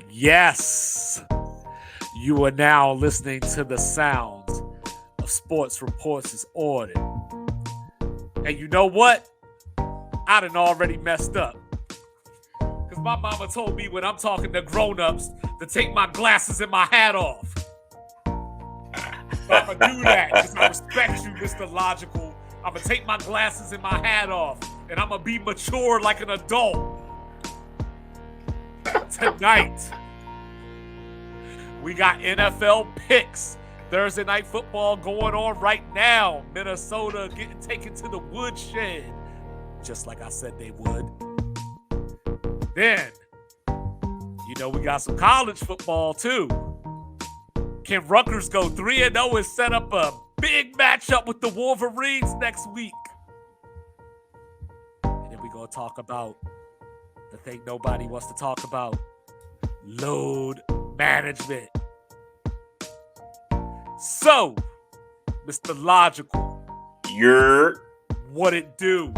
Yes, you are now listening to the sounds of Sports Reports is Ordered. And you know what? I done already messed up. Because my mama told me when I'm talking to grown-ups to take my glasses and my hat off. So I'm going to do that because I respect you, Mr. Logical. I'm going to take my glasses and my hat off. And I'm going to be mature like an adult. Tonight, we got NFL picks. Thursday night football going on right now. Minnesota getting taken to the woodshed, just like I said they would. Then, we got some college football too. Can Rutgers go 3-0 and set up a big matchup with the Wolverines next week? And then we're going to talk about the thing nobody wants to talk about, load management. So, Mr. Logical, what it do?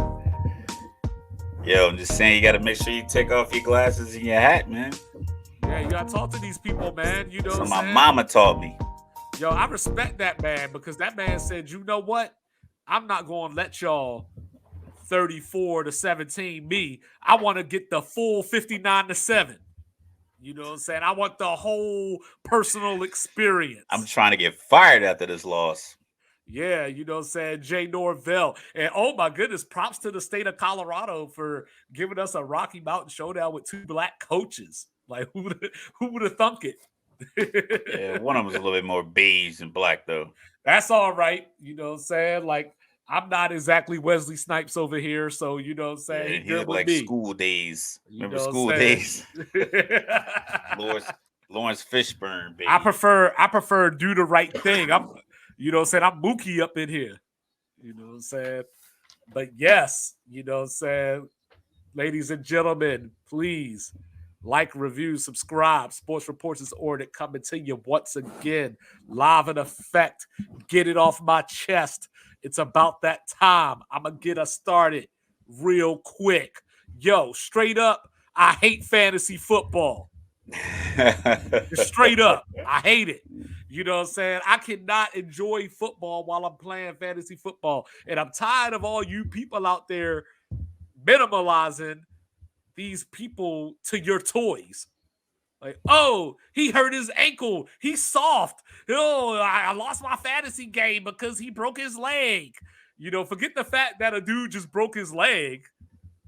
Yo, I'm just saying you got to make sure you take off your glasses and your hat, man. Yeah, you got to talk to these people, man. You know So what my I'm saying? mama taught me. Yo, I respect that man because that man said, you know what? I'm not going to let y'all 34-17 me. I want to get the full 59-7. You know what I'm saying? I want the whole personal experience. I'm trying to get fired after this loss. Yeah, you know what I'm saying? Jay Norvell. And oh my goodness, props to the state of Colorado for giving us a Rocky Mountain showdown with two black coaches. Like, who would have thunk it? Yeah, one of them was a little bit more beige than black, though. That's all right. You know what I'm saying? Like, I'm not exactly Wesley Snipes over here, so you know what I'm saying? Yeah, he he good looked with like me. School Days. You Remember know what School I'm saying? Days? Lawrence Fishburne, baby. I prefer do the right thing. You know what I'm saying? I'm Mookie up in here. You know what I'm saying? But yes, you know what I'm saying? Ladies and gentlemen, please like, review, subscribe. Sports Reports is Ordered coming to you once again. Live in effect. Get it off my chest. It's about that time. I'm going to get us started real quick. Yo, straight up, I hate fantasy football. Straight up, I hate it. You know what I'm saying? I cannot enjoy football while I'm playing fantasy football. And I'm tired of all you people out there minimalizing these people to your toys. Like, oh, he hurt his ankle. He's soft. Oh, I lost my fantasy game because he broke his leg. Forget the fact that a dude just broke his leg.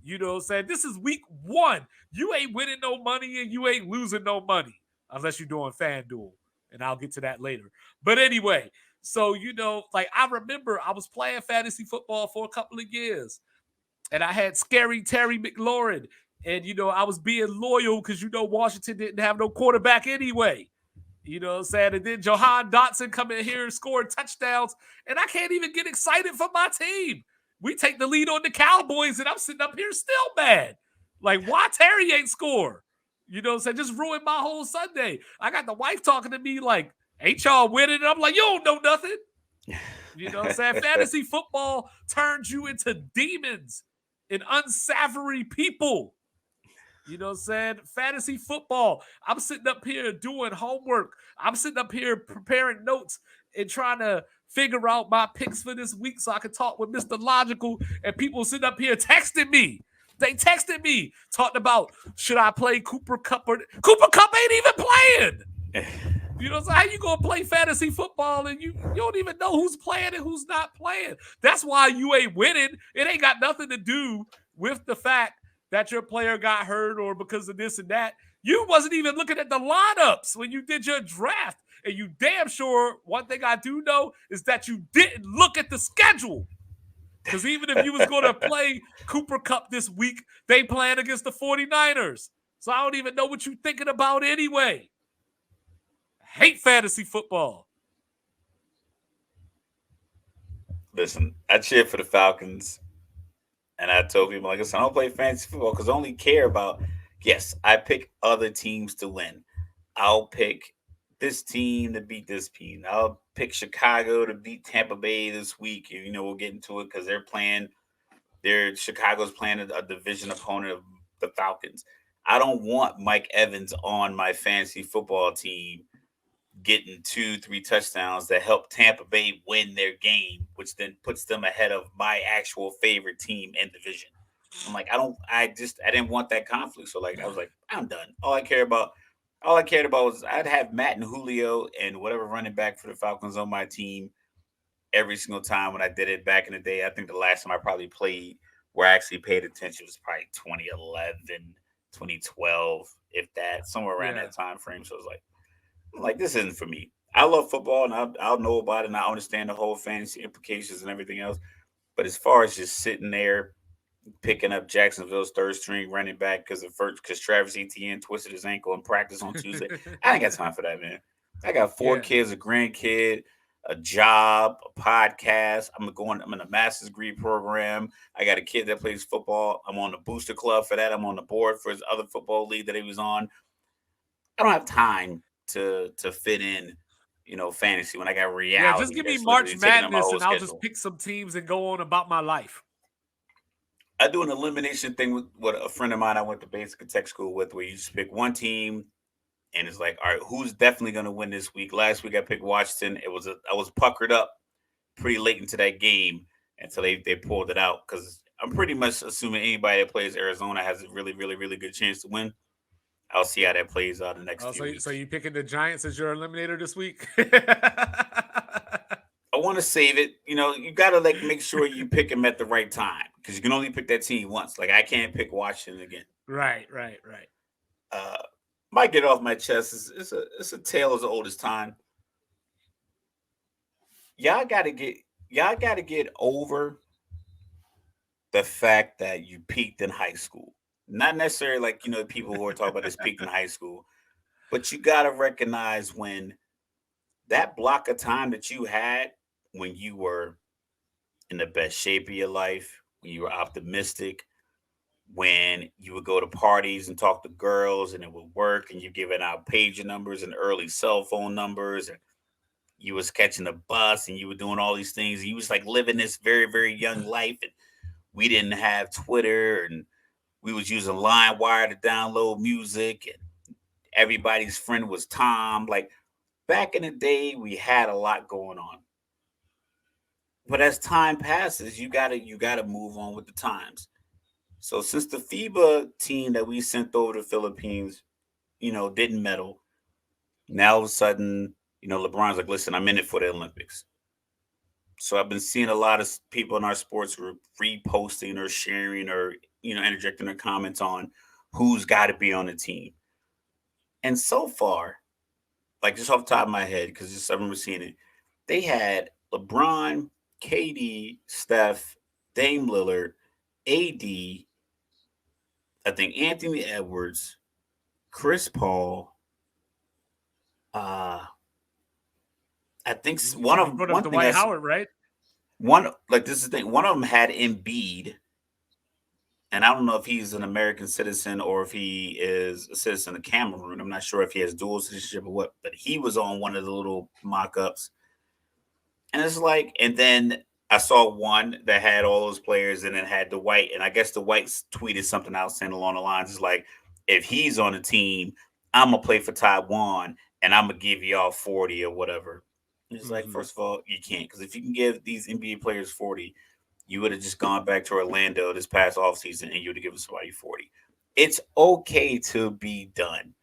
You know what I'm saying? This is week 1. You ain't winning no money and you ain't losing no money unless you're doing FanDuel. And I'll get to that later. But anyway, so, I remember I was playing fantasy football for a couple of years. And I had Scary Terry McLaurin. And, I was being loyal because, Washington didn't have no quarterback anyway. You know what I'm saying? And then Jahan Dotson come in here and score touchdowns. And I can't even get excited for my team. We take the lead on the Cowboys, and I'm sitting up here still mad. Like, why Terry ain't score? You know what I'm saying? Just ruined my whole Sunday. I got the wife talking to me like, ain't y'all winning? And I'm like, you don't know nothing. You know what I'm saying? Fantasy football turns you into demons and unsavory people. You know what I'm saying? Fantasy football. I'm sitting up here doing homework. I'm sitting up here preparing notes and trying to figure out my picks for this week so I can talk with Mr. Logical, and people sitting up here texting me. They texted me, talking about, should I play Cooper Kupp? Cooper Kupp ain't even playing. You know what I'm saying? How you going to play fantasy football and you don't even know who's playing and who's not playing? That's why you ain't winning. It ain't got nothing to do with the fact that your player got hurt or because of this and that. You wasn't even looking at the lineups when you did your draft. And you damn sure, one thing I do know is that you didn't look at the schedule. Because even if you was going to play Cooper Kupp this week, they playing against the 49ers. So I don't even know what you're thinking about anyway. I hate fantasy football. Listen, I cheer for the Falcons. And I told people, like I said, I don't play fantasy football because I only care about, yes, I pick other teams to win. I'll pick this team to beat this team. I'll pick Chicago to beat Tampa Bay this week. We'll get into it because Chicago's playing a division opponent of the Falcons. I don't want Mike Evans on my fantasy football team getting 2, 3 touchdowns that help Tampa Bay win their game, which then puts them ahead of my actual favorite team in division. I'm like, I didn't want that conflict. So like I was like, I'm done. All I cared about was I'd have Matt and Julio and whatever running back for the Falcons on my team every single time when I did it back in the day. I think the last time I probably played where I actually paid attention was probably 2011, 2012, if that, somewhere around Yeah. that time frame. So it was like this isn't for me. I love football and I'll know about it and I understand the whole fantasy implications and everything else. But as far as just sitting there picking up Jacksonville's third string running back because Travis Etienne twisted his ankle in practice on Tuesday, I ain't got time for that, man. I got four Yeah. kids, a grandkid, a job, a podcast. I'm in a master's degree program. I got a kid that plays football. I'm on the booster club for that. I'm on the board for his other football league that he was on. I don't have time to fit in, fantasy when I got Yeah. Just reality give me that's March literally taking up my Madness whole and I'll just schedule. pick some teams and go on about my life. I do an elimination thing with a friend of mine I went to basic tech school with, where you just pick one team, and it's like, all right, who's definitely going to win this week? Last week I picked Washington. I was puckered up pretty late into that game until they pulled it out because I'm pretty much assuming anybody that plays Arizona has a really really really good chance to win. I'll see how that plays out the next Oh, few so weeks. you picking the Giants as your eliminator this week? I want to save it. You got to like make sure you pick them at the right time because you can only pick that team once. Like I can't pick Washington again. Right, right, right. Uh, might get off my chest. It's a tale as old as time. Y'all got to get y'all got to get over the fact that you peaked in high school. Not necessarily like people who are talking about this peaked in high school, but you got to recognize when that block of time that you had when you were in the best shape of your life, when you were optimistic, when you would go to parties and talk to girls and it would work and you giving out pager numbers and early cell phone numbers and you was catching a bus and you were doing all these things and you was like living this very very young life and we didn't have Twitter and we was using LimeWire to download music and everybody's friend was Tom. Like back in the day we had a lot going on, but as time passes you gotta move on with the times. So since the FIBA team that we sent over to the Philippines, didn't medal, now all of a sudden, LeBron's like, listen, I'm in it for the Olympics. So I've been seeing a lot of people in our sports group reposting or sharing or, interjecting their comments on who's got to be on the team. And so far, like just off the top of my head, because just I remember seeing it, they had LeBron, KD, Steph, Dame Lillard, AD, I think Anthony Edwards, Chris Paul. Uh, I think You brought up one thing Dwight that's Howard, right? one like this is the thing. One of them had Embiid, and I don't know if he's an American citizen or if he is a citizen of Cameroon. I'm not sure if he has dual citizenship or what, but he was on one of the little mock-ups. And it's like, and then I saw one that had all those players and then had the white, and I guess the whites tweeted something out saying along the lines is like, if he's on the team, I'm gonna play for Taiwan and I'm gonna give y'all 40 or whatever. And it's like, Hmm. first of all, you can't, because if you can give these NBA players 40, you would have just gone back to Orlando this past offseason and you would have given somebody 40. It's okay to be done.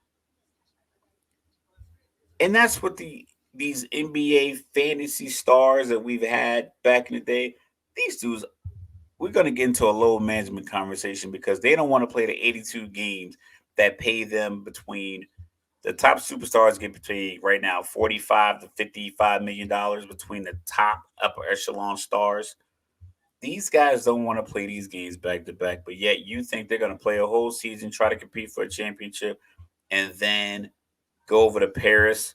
And that's what these NBA fantasy stars that we've had back in the day, these dudes, we're going to get into a low management conversation because they don't want to play the 82 games that pay them between the top superstars get between right now 45 to 55 million dollars between the top upper echelon stars. These guys don't want to play these games back to back, but yet you think they're going to play a whole season, try to compete for a championship, and then go over to Paris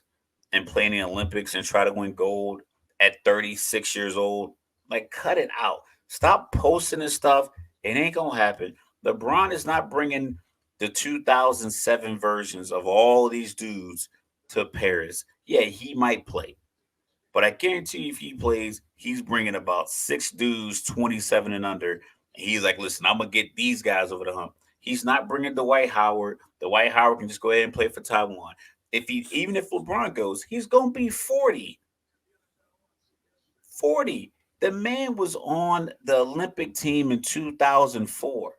and play in the Olympics and try to win gold at 36 years old. Like, cut it out. Stop posting this stuff. It ain't going to happen. LeBron is not bringing the 2007 versions of all of these dudes to Paris. Yeah, he might play. But I guarantee you, if he plays, he's bringing about six dudes, 27 and under. And he's like, listen, I'm going to get these guys over the hump. He's not bringing Dwight Howard. Dwight Howard can just go ahead and play for Taiwan. Even if LeBron goes, he's going to be 40. 40. The man was on the Olympic team in 2004.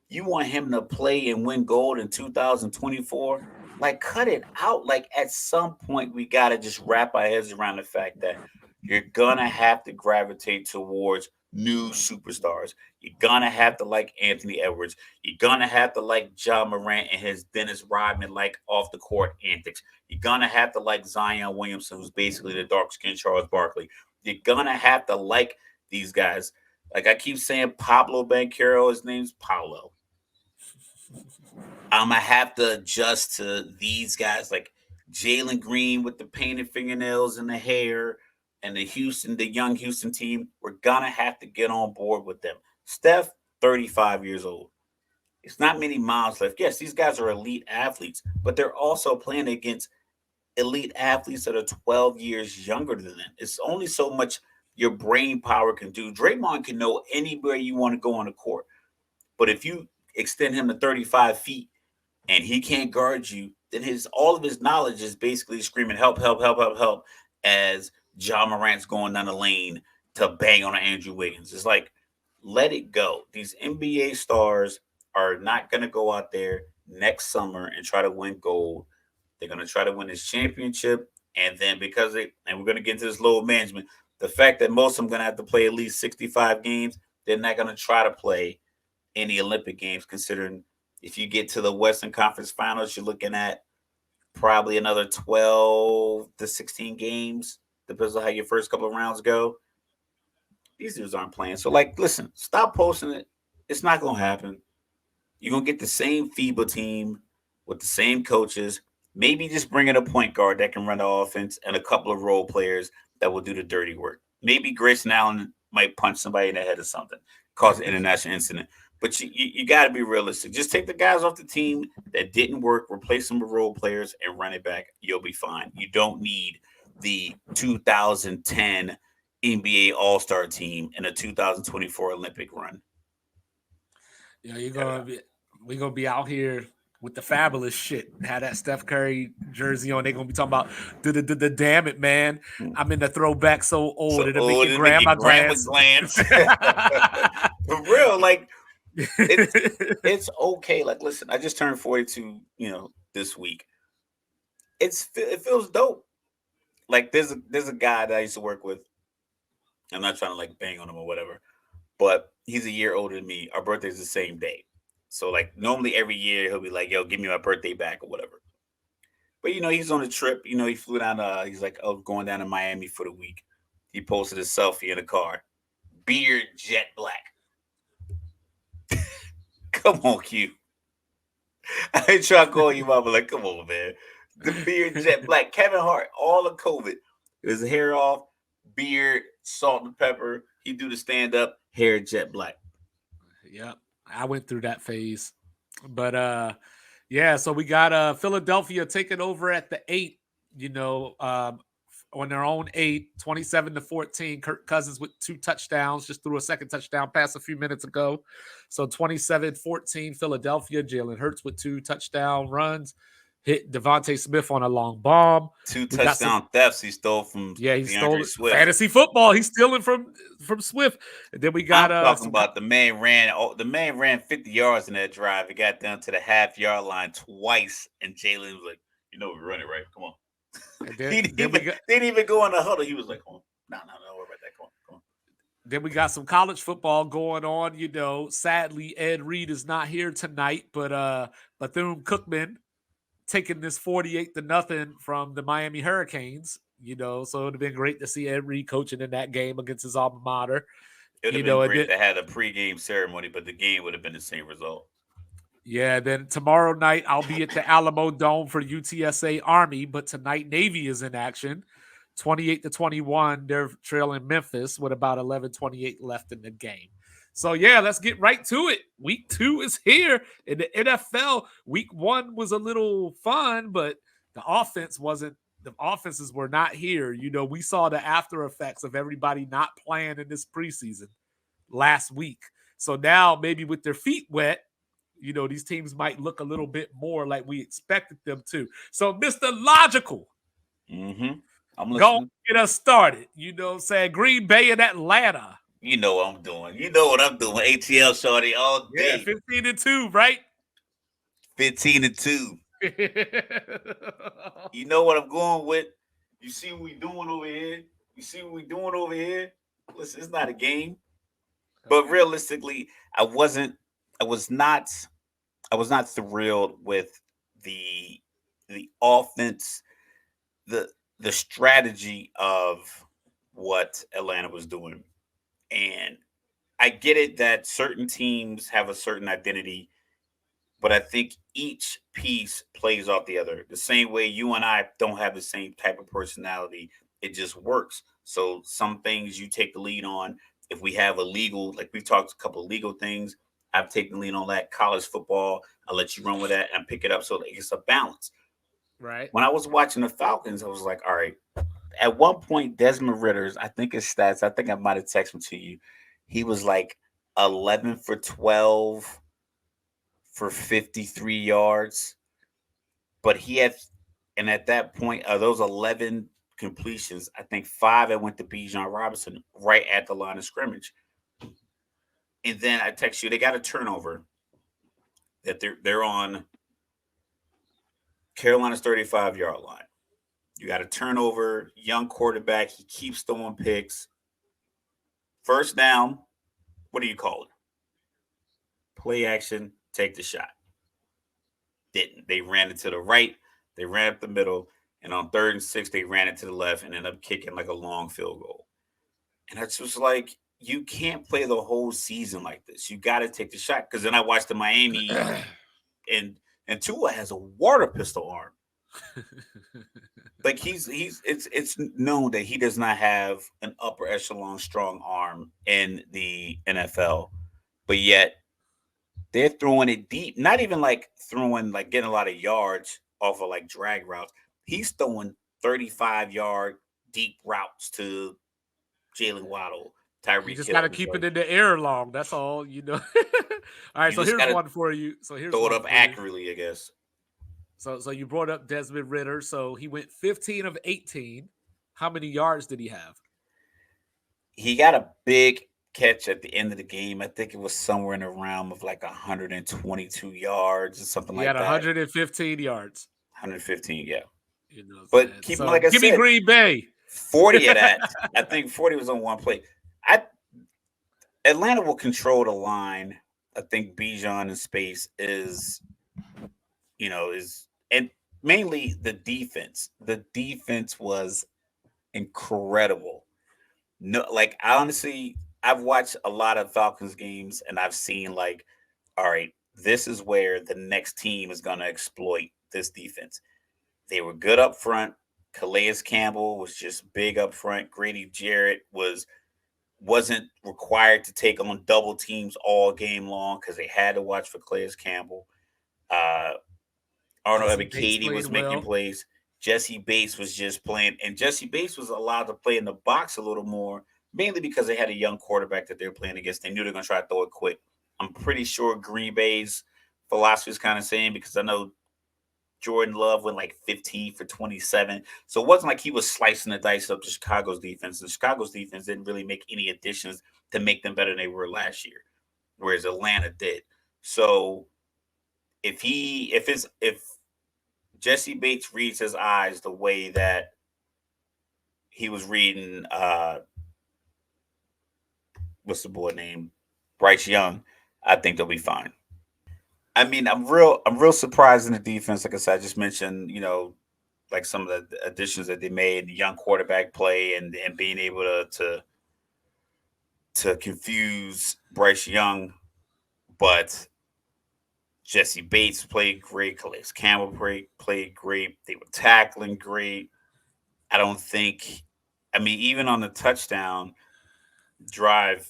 You want him to play and win gold in 2024? Like, cut it out. Like, at some point, we got to just wrap our heads around the fact that you're going to have to gravitate towards new superstars. You're going to have to like Anthony Edwards. You're going to have to like John Morant and his Dennis Rodman, like off the court antics. You're going to have to like Zion Williamson, who's basically the dark skinned Charles Barkley. You're going to have to like these guys. Like I keep saying, Pablo Banchero, his name's Paulo. I'm gonna have to adjust to these guys like Jalen Green with the painted fingernails and the hair, and the young Houston team. We're gonna have to get on board with them. Steph, 35 years old. It's not many miles left. Yes, these guys are elite athletes, but they're also playing against elite athletes that are 12 years younger than them. It's only so much your brain power can do. Draymond can know anywhere you want to go on the court, but if you extend him to 35 feet and he can't guard you, then all of his knowledge is basically screaming help, help, help, help, help as John Morant's going down the lane to bang on Andrew Wiggins. It's like, let it go. These NBA stars are not going to go out there next summer and try to win gold. They're going to try to win this championship. And then and we're going to get into this load management, the fact that most of them are going to have to play at least 65 games, they're not going to try to play in the Olympic Games, considering if you get to the Western Conference Finals, you're looking at probably another 12 to 16 games, depends on how your first couple of rounds go. These dudes aren't playing. So, like, listen, stop posting it. It's not going to happen. You're going to get the same FIBA team with the same coaches. Maybe just bring in a point guard that can run the offense and a couple of role players that will do the dirty work. Maybe Grayson Allen might punch somebody in the head or something, cause an international incident. But you got to be realistic. Just take the guys off the team that didn't work, replace them with role players, and run it back. You'll be fine. You don't need the 2010 NBA All-Star team and a 2024 Olympic run. Yeah, we're gonna be out here with the fabulous shit. Had that Steph Curry jersey on. They're gonna be talking about the damn it, man. I'm in the throwback so old it'll make you grab my glance. For real, like it's okay. Like, listen, I just turned 42, this week. It feels dope. Like there's a guy that I used to work with. I'm not trying to like bang on him or whatever, but he's a year older than me. Our birthday's the same day. So like normally every year he'll be like, yo, give me my birthday back or whatever. But he's on a trip. He flew down he's like, oh, going down to Miami for the week. He posted a selfie in a car. Beard jet black. Come on, Q. I ain't trying to call you out, but like, come on, man. The beard jet black. Kevin Hart, all of COVID. His hair off, beard, salt and pepper. He do the stand up, hair jet black. Yeah, I went through that phase. But yeah, so we got Philadelphia taking over at the 8, on their own 8, 27-14. Kirk Cousins with 2 touchdowns, just threw a second touchdown pass a few minutes ago. So 27-14 Philadelphia. Jalen Hurts with 2 touchdown runs. Hit Devontae Smith on a long bomb. 2 touchdown thefts he stole from DeAndre Swift. Fantasy football. He's stealing from Swift. And then we got talking about the man ran 50 yards in that drive. He got down to the half-yard line twice, and Jalen was like, we run it right. Come on. He didn't even go in the huddle. He was like, "Oh, no, worry about that. Come on." Then we got some college football going on. Sadly, Ed Reed is not here tonight, but Bethune-Cookman taking this 48-0 from the Miami Hurricanes. So it would have been great to see Ed Reed coaching in that game against his alma mater. It would have been great to have a pregame ceremony, but the game would have been the same result. Yeah, then tomorrow night I'll be at the Alamo Dome for UTSA Army, but tonight Navy is in action. 28-21, they're trailing Memphis with about 11:28 left in the game. So yeah, let's get right to it. Week 2 is here in the NFL. Week 1 was a little fun, but the offenses were not here. We saw the after effects of everybody not playing in this preseason last week. So now maybe with their feet wet, These teams might look a little bit more like we expected them to. So, Mr. Logical, I'm go listening. get us started. You know what I'm saying? Green Bay and Atlanta. You know what I'm doing. You know what I'm doing. ATL shorty all Yeah, day. 15-2, right? 15-2. You know what I'm going with. You see what we doing over here. You see what we doing over here. Listen, it's not a game, but Okay. realistically, I wasn't. I was not. I was not thrilled with the the offense, the the strategy of what Atlanta was doing. And I get it that certain teams have a certain identity, but I think each piece plays off the other. The same way you and I don't have the same type of personality, it just works. So some things you take the lead on. If we have a legal, like we've talked a couple of legal things, I've taken the lead on that. College football, I'll let you run with that and pick it up so that it's a balance. Right. When I was watching the Falcons, I was like, all right. At one point, Desmond Ritter's, I think his stats, I think I might have texted him to you. He was like 11 for 12 for 53 yards. But he had, and at that point, those 11 completions, I think five had went to Bijan Robinson right at the line of scrimmage. And then I text you, they got a turnover that they're on Carolina's 35-yard line. You got a turnover, young quarterback. He keeps throwing picks. First down, what do you call it? Play action, take the shot. Didn't. They ran it to the right, they ran up the middle, and on 3rd and 6, they ran it to the left and ended up kicking like a long field goal. And that's just like, you can't play the whole season like this. You got to take the shot. Because then I watched the Miami, and Tua has a water pistol arm. Like it's known that he does not have an upper echelon strong arm in the NFL, but yet they're throwing it deep. Not even like throwing like getting a lot of yards off of like drag routes. He's throwing 35-yard deep routes to Jalen Waddle, You Tyreek just got Hill. to It's keep it like in the air long. That's all. All right. you So just here's gotta one for you. So here's throw it one up for you. accurately, I guess. So you brought up Desmond Ritter. So he went 15 of 18. How many yards did he have? He got a big catch at the end of the game. I think it was somewhere in the realm of like 122 yards or something He had like that. 115 yards. 115, yeah. You know what I'm But saying? keep So like I give me said, Green Bay. 40 of that. I think 40 was on one play. I Atlanta will control the line. I think Bijan in space is and mainly the defense. The defense was incredible. No, like I honestly, I've watched a lot of Falcons games and I've seen like, all right, this is where the next team is going to exploit this defense. They were good up front. Calais Campbell was just big up front. Grady Jarrett wasn't required to take on double teams all game long because they had to watch for Calais Campbell. Uh, Arnold Jesse Bates Ebiketie played was making well. plays. Jesse Bates was just playing, and Jesse Bates was allowed to play in the box a little more, mainly because they had a young quarterback that they were playing against. They knew they were going to try to throw it quick. I'm pretty sure Green Bay's philosophy is kind of same because I know Jordan Love went like 15 for 27. So it wasn't like he was slicing the dice up to Chicago's defense. And Chicago's defense didn't really make any additions to make them better than they were last year, whereas Atlanta did. So if Jesse Bates reads his eyes the way that he was reading what's the boy name? Bryce Young, I think they'll be fine. I mean, I'm real surprised in the defense. Like I said, I just mentioned, like some of the additions that they made, the young quarterback play, and being able to confuse Bryce Young, but Jesse Bates played great. Calais Campbell played great. They were tackling great. I don't think, I mean, even on the touchdown drive,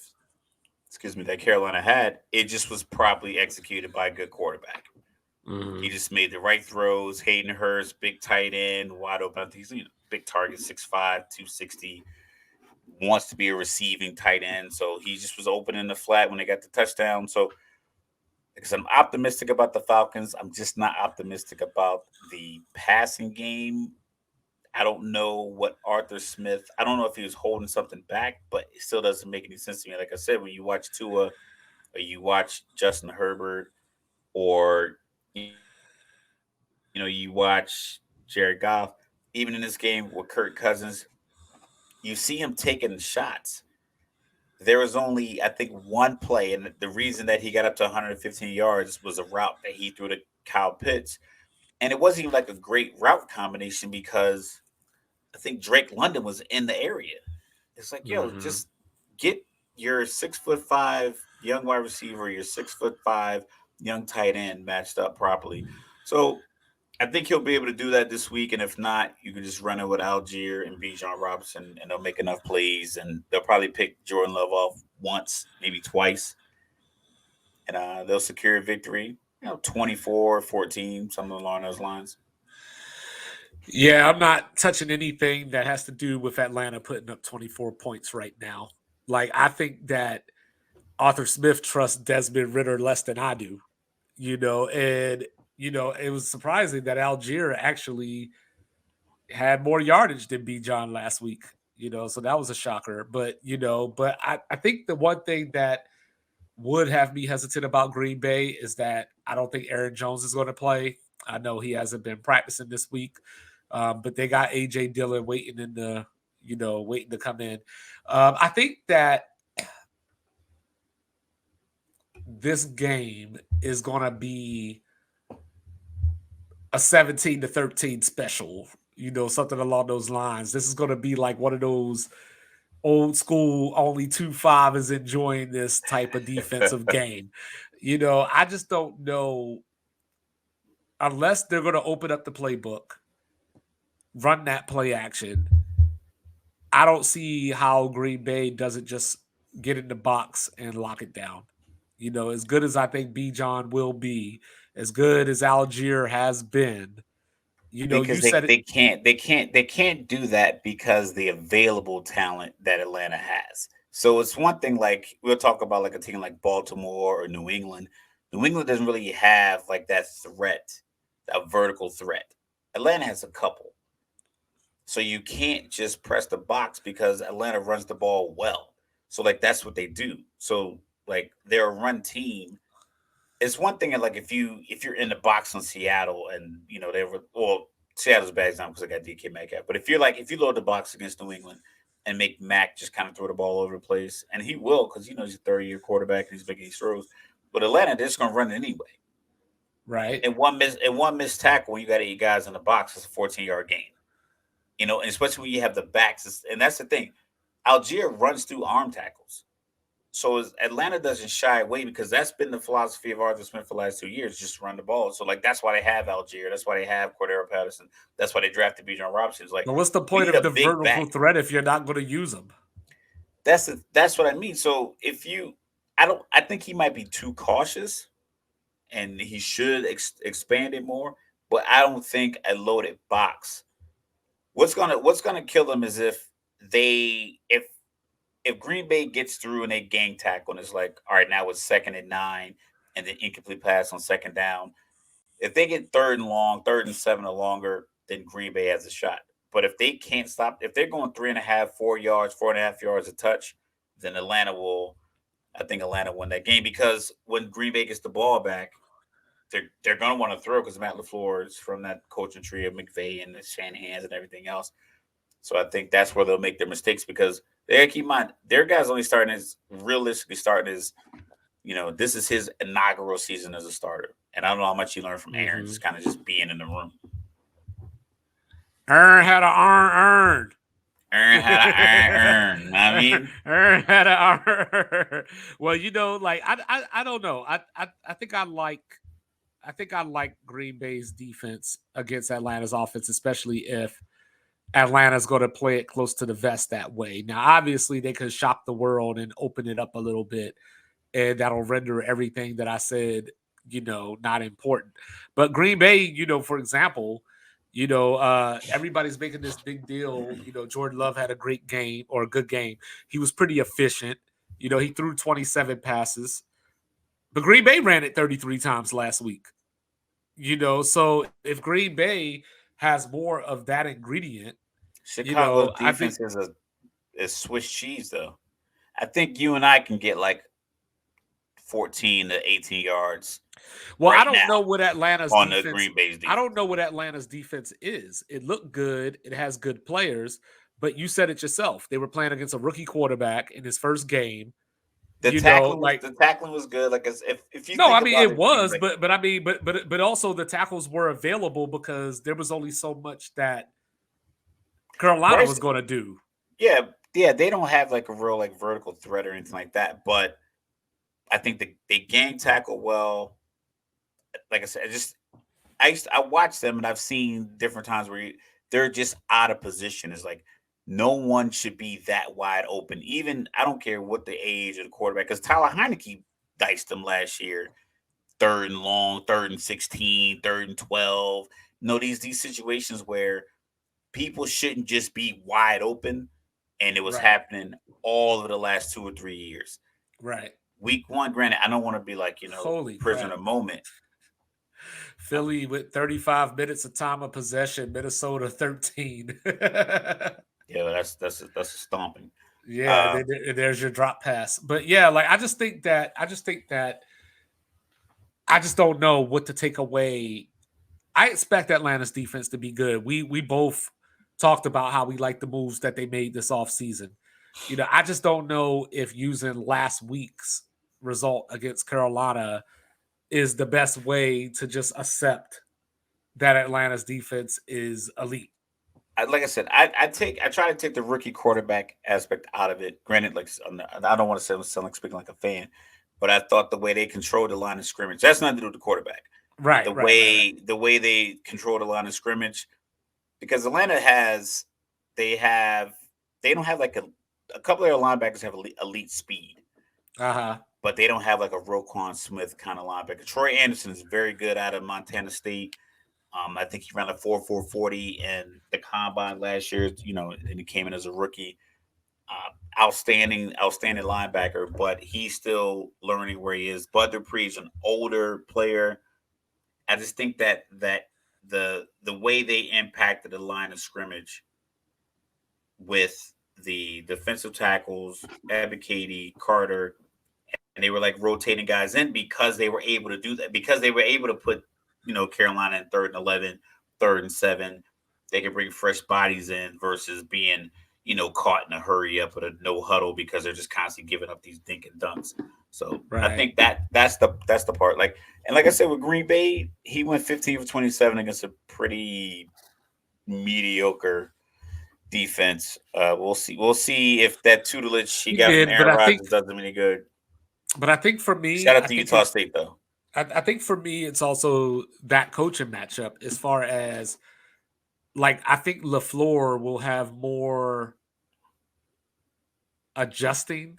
excuse me, that Carolina had, it just was properly executed by a good quarterback. He Mhm. just made the right throws. Hayden Hurst, big tight end, wide open. I think he's big target, 6'5", 260. Wants to be a receiving tight end. So he just was open in the flat when they got the touchdown. So because I'm optimistic about the Falcons. I'm just not optimistic about the passing game. I don't know what Arthur Smith. I don't know if he was holding something back, but it still doesn't make any sense to me. Like I said, when you watch Tua or you watch Justin Herbert or you watch Jared Goff, even in this game with Kirk Cousins, you see him taking shots. There was only, I think, one play, and the reason that he got up to 115 yards was a route that he threw to Kyle Pitts, and it wasn't even like a great route combination because I think Drake London was in the area. It's like, yo, Mm-hmm. just get your 6'5" young wide receiver, your 6'5" young tight end matched up properly. So I think he'll be able to do that this week, and if not, you can just run it with Algier and Bijan Robinson, and they'll make enough plays, and they'll probably pick Jordan Love off once, maybe twice, and they'll secure a victory. 24-14, something along those lines. Yeah, I'm not touching anything that has to do with Atlanta putting up 24 points right now. Like, I think that Arthur Smith trusts Desmond Ritter less than I do, and it was surprising that Algier actually had more yardage than B John last week, so that was a shocker. But I think the one thing that would have me hesitant about Green Bay is that I don't think Aaron Jones is going to play. I know he hasn't been practicing this week, but they got AJ Dillon waiting waiting to come in. I think that this game is going to be a 17-13 special, something along those lines. This is going to be like one of those old school, only 2-5 is enjoying this type of defensive game. I just don't know unless they're going to open up the playbook, run that play action. I don't see how Green Bay doesn't just get in the box and lock it down. As good as I think B. John will be, as good as Algier has been, you Because said it. they can't do that because the available talent that Atlanta has. So it's one thing like we'll talk about like a team like Baltimore or New England. New England doesn't really have like that threat, that vertical threat. Atlanta has a couple. So you can't just press the box because Atlanta runs the ball well. So like that's what they do. So like they're a run team. It's one thing like if you're in the box on Seattle and they were well Seattle's a bad example because I got DK Metcalf. But if you load the box against New England and make Mac just kind of throw the ball over the place, and he will because he's a 30-year quarterback and he's making these throws. But Atlanta, they're just gonna run it anyway. Right. And one missed tackle when you got 8 guys in the box is a 14-yard gain. And especially when you have the backs, and that's the thing. Algier runs through arm tackles. So Atlanta doesn't shy away because that's been the philosophy of Arthur Smith for the last 2 years, just run the ball. So like that's why they have Algier. That's why they have Cordero Patterson. That's why they drafted Bijan Robinson. It's like But what's the we point need of a the big vertical back. threat if you're not going to use them? That's what I mean. So I think he might be too cautious, and he should expand it more. But I don't think a loaded box. What's gonna kill them is if Green Bay gets through and they gang tackle and it's like, all right, now it's 2nd and 9 and then incomplete pass on second down. If they get 3rd and long, 3rd and 7 or longer, then Green Bay has a shot. But if they can't stop, if they're going 3.5, 4 yards, 4.5 yards a touch, then I think Atlanta won that game because when Green Bay gets the ball back, they're gonna want to throw because Matt LaFleur is from that coaching tree of McVay and the Shanahan's and everything else. So I think that's where they'll make their mistakes because they gotta keep in mind their guys only starting as realistically starting as this is his inaugural season as a starter. And I don't know how much he learned from Aaron, Mm-hmm. just kind of just being in the room. Aaron had a earn. Aaron had to earn. I mean, Aaron had a earn. Well, like I don't know. I think I like Green Bay's defense against Atlanta's offense, especially if Atlanta's going to play it close to the vest that way. Now, obviously, they could shock the world and open it up a little bit, and that'll render everything that I said, not important. But Green Bay, for example, everybody's making this big deal. Jordan Love had a great game or a good game. He was pretty efficient. He threw 27 passes, But Green Bay ran it 33 times last week. So if Green Bay has more of that ingredient, Chicago's I think. defense is Swiss cheese, though. I think you and I can get like 14 to 18 yards Well, I right don't know now what Atlanta's on the defense. Green Bay's I don't defense. know what Atlanta's defense is. It looked good. It has good players, but you said it yourself. They were playing against a rookie quarterback in his first game. Like The tackling was good. Like if you no, I think mean about it it, G, was, like but I mean, but also the tackles were available because there was only so much that Carolina Bryce, was going to do. yeah, yeah, they don't have like a real like vertical threat or anything like that. But I think they game tackle well. Like I said, I watched them and I've seen different times where they're just out of position. It's like no one should be that wide open. Even I don't care what the age of the quarterback, because Tyler Heineke diced them last year. Third and long, third and 16, third and 12. These situations where people shouldn't just be wide open, and it was Right, happening all of the last 2 or 3 years. right. Week one, granted, I don't want to be like Holy crap! prisoner moment. Philly with 35 minutes of time of possession, Minnesota 13. Yeah, that's a stomping. Yeah, Uh, there's your drop pass. But yeah, like I just don't know what to take away. I expect Atlanta's defense to be good. We both talked about how we like the moves that they made this offseason. I just don't know if using last week's result against Carolina is the best way to just accept that Atlanta's defense is elite. like I said, I try to take the rookie quarterback aspect out of it. Granted, like I don't want to sound like speaking like a fan, but I thought the way they controlled the line of scrimmage, that's nothing to do with the quarterback. Right, right, right, right. The way they control the line of scrimmage, because Atlanta has they don't have like a couple of their linebackers have elite speed, Uh-huh. but they don't have like a Roquan Smith kind of linebacker. Troy Anderson is very good out of Montana State. I think he ran a 4.40 in the combine last year. And he came in as a rookie. Outstanding linebacker, but he's still learning where he is. Bud Dupree's an older player. I just think that the way they impacted the line of scrimmage with the defensive tackles, Ebiketie, Carter, and they were like rotating guys in because they were able to do that, because they were able to put Carolina in 3rd and 11, 3rd and 7. They could bring fresh bodies in versus being caught in a hurry up with a no huddle because they're just constantly giving up these dink and dunks. So I Right. think that's the part. Like I said with Green Bay, he went 15 for 27 against a pretty mediocre defense. We'll see. We'll see if that tutelage he He got from did, but Aaron I think Rodgers does him any good. but I think for me, Shout out to Utah State though. I think for me it's also that coaching matchup as far as like I think LaFleur will have more adjusting.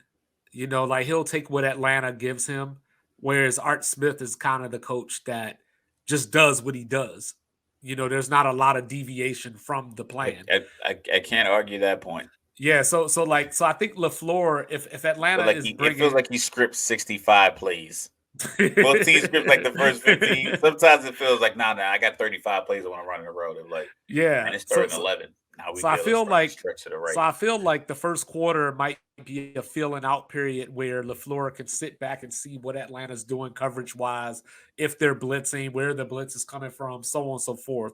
Like he'll take what Atlanta gives him, whereas Art Smith is kind of the coach that just does what he does. There's not a lot of deviation from the I, plan. I can't argue that point. Yeah, so I think LaFleur, if Atlanta is It feels bringing, like he scripts 65 plays. Both teams script like the first 15. Sometimes it feels like, nah, I got 35 plays I want to run in a row. They're like, yeah, and it's 3rd and 11. Now we so I good. Let's feel run the like stretch to the so right. I feel like the first quarter might be a feeling out period where LaFleur can sit back and see what Atlanta's doing coverage wise, if they're blitzing, where the blitz is coming from, so on and so forth.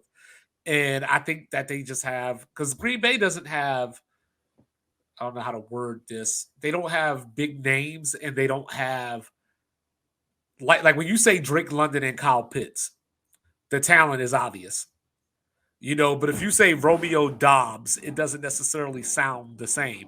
And I think that they just have, because Green Bay doesn't have, I don't know how to word this. They don't have big names, and they don't have like when you say Drake London and Kyle Pitts, the talent is obvious. But if you say Romeo Dobbs, it doesn't necessarily sound the same.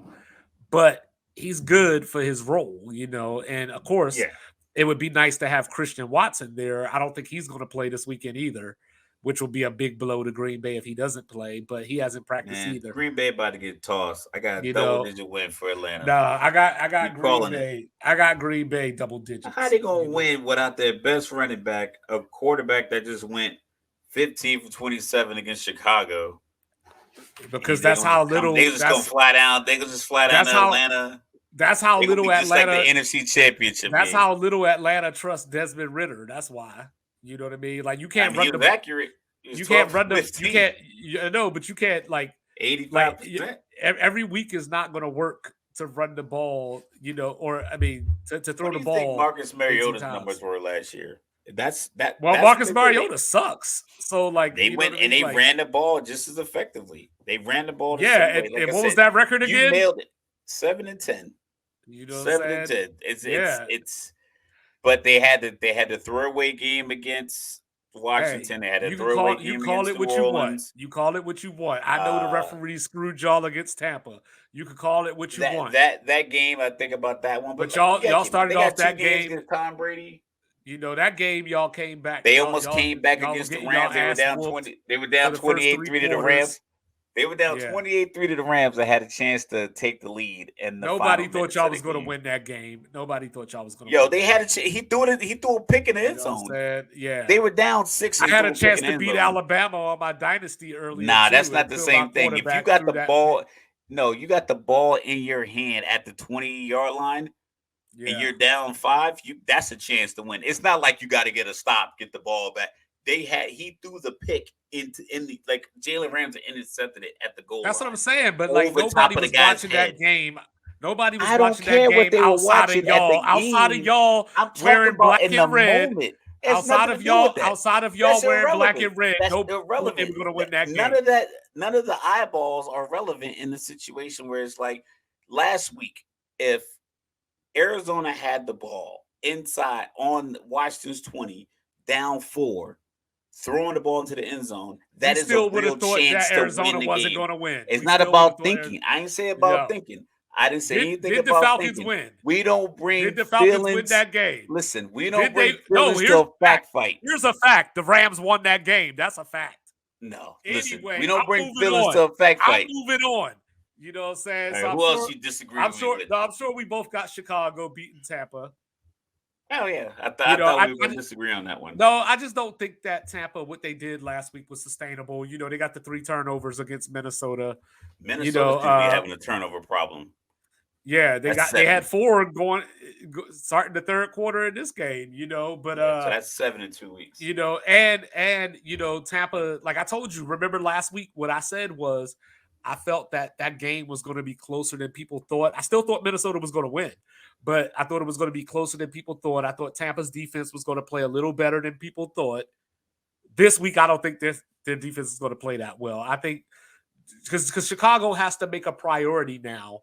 But he's good for his role, and of course, Yeah. it would be nice to have Christian Watson there. I don't think he's going to play this weekend either, which will be a big blow to Green Bay if he doesn't play, but he hasn't practiced Man, either. Green Bay about to get tossed. I got a You double know, digit win for Atlanta. no, I got We Green calling it. Bay. I got Green Bay double How digits. they gonna win without their best running back, a quarterback that just went 15 for 27 against Chicago? Because They that's gonna how just come. They little just gonna fly down. They gonna just fly down that's to how Atlanta. That's how They're gonna little be just like Atlanta. the NFC Championship That's game. how little Atlanta trusts Desmond Ritter. That's why. You know what I mean? Like you can't run he was the. accurate. He was You can't run the. 12-15. You can't. No, but you can't like 85%. every week is not going to work to run the ball. You know, or I mean to throw What do the you think ball. Marcus 18 Mariota's times. numbers were last year? Well, That's Marcus what Mariota sucks. So like they you went know what I and mean? they Like, ran the ball just as effectively. They ran the ball the yeah, same way. Like and I what was said, that record you again? nailed it. 7-10. You know what I'm 7 saying? 10. Yeah. It's but they had the throwaway game against Hey, Washington. They had a you can throwaway you game call against it New what you want. Orleans. You call it what you want. I know the Uh referee screwed y'all against Tampa. You can call it what you that want. that game, I think about that one. But But like y'all started they off got two that games game. against Tom Brady. You know that game y'all came back. They almost came back Y'all were against the getting y'all Rams. They were ass down whooped 20. They were for down the first 3 28-3 to the quarters. Rams. They were down Yeah. 28-3 to the Rams. I had a chance to take the lead in the Nobody final thought minutes y'all of the was going to game. win that game. Nobody thought y'all was going to Yo, win. they had a he threw it. He threw a pick in the end You know what I'm zone. saying? Yeah. They were down 6. I And had threw a pick chance in the to end beat zone. Alabama on my dynasty earlier. Nah, too, that's not the until my same thing. If you quarterback got threw the that ball, pick. no, you got the ball in your hand at the 20-yard line. Yeah. And you're down 5, that's a chance to win. It's not like you got to get a stop, get the ball back. He threw the pick in the like Jalen Ramsey intercepted it at the goal That's line. what I'm saying. But like Over nobody top of the was guy's watching head. that game. Nobody was I don't watching that care what game they were outside of watching at the y'all. Outside of game. y'all I'm talking wearing about black in the and red. moment. It has nothing to do with that. Outside of y'all That's wearing black irrelevant. and red. That's Nobody thought they irrelevant. were going to win that None game. of that, none of the eyeballs are relevant in the situation where it's like last week, if Arizona had the ball inside on Washington's 20, down 4, throwing the ball into the end zone, that You is a still would real have thought chance that to win Arizona the wasn't game. going to win. It's We not still would have about thought thinking. I didn't say about Yeah. thinking. I didn't say anything Did the about Falcons thinking. win? We don't bring Did the Falcons feelings. win that game? Listen, we don't Did bring they? No, feelings here's to a fact fight. Here's a fact. The Rams won that game. That's a fact. No, listen, Anyway, we don't I'm bring moving feelings on. to a fact I'm fight. moving on. You know what I'm saying? All So right, I'm who sure, else you disagree I'm with sure. me with? No, I'm sure we both got Chicago beating Tampa. Oh yeah, I You know, thought we would disagree on that one. No, I just don't think that Tampa, what they did last week, was sustainable. You know, they got the 3 turnovers against Minnesota. Minnesota's going to be having a turnover problem. Yeah, they had 4 starting the third quarter in this game. You know, but so that's 7 in 2 weeks. You know, and you know, Tampa, like I told you, remember last week what I said was I felt that game was going to be closer than people thought. I still thought Minnesota was going to win, but I thought it was going to be closer than people thought. I thought Tampa's defense was going to play a little better than people thought. This week, I don't think their defense is going to play that well. I think because Chicago has to make a priority now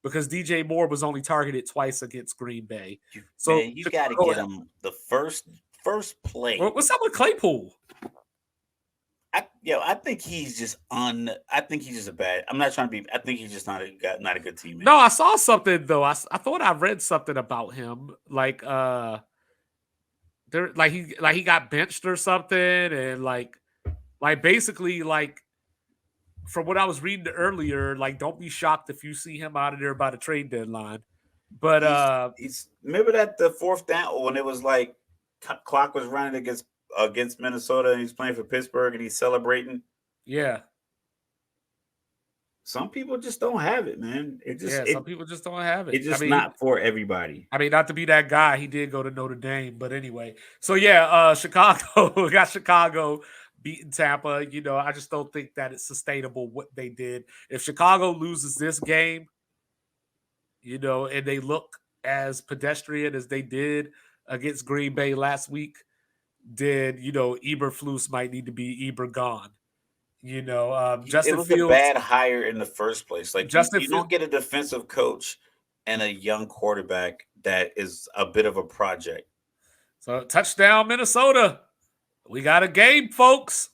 because DJ Moore was only targeted twice against Green Bay. So man, you got to get him the first play. What's up with Claypool? I think he's just I think he's just a bad. I'm not trying to be. I think he's just not a good teammate. No, I saw something though. I thought I read something about him, like he got benched or something, and like basically like from what I was reading earlier, like don't be shocked if you see him out of there by the trade deadline. But he's remember that the 4th down when it was like clock was running against Minnesota and he's playing for Pittsburgh and he's celebrating. Yeah. Some people just don't have it, man. Some people just don't have it. It's just not for everybody. I mean, not to be that guy, he did go to Notre Dame, but anyway. So yeah, Chicago got Chicago beating Tampa. You know, I just don't think that it's sustainable what they did. If Chicago loses this game, you know, and they look as pedestrian as they did against Green Bay last week, then, you know, Eberflus might need to be gone. You know, Justin Fields, a bad hire in the first place. Like you don't get a defensive coach and a young quarterback that is a bit of a project. So touchdown, Minnesota. We got a game, folks.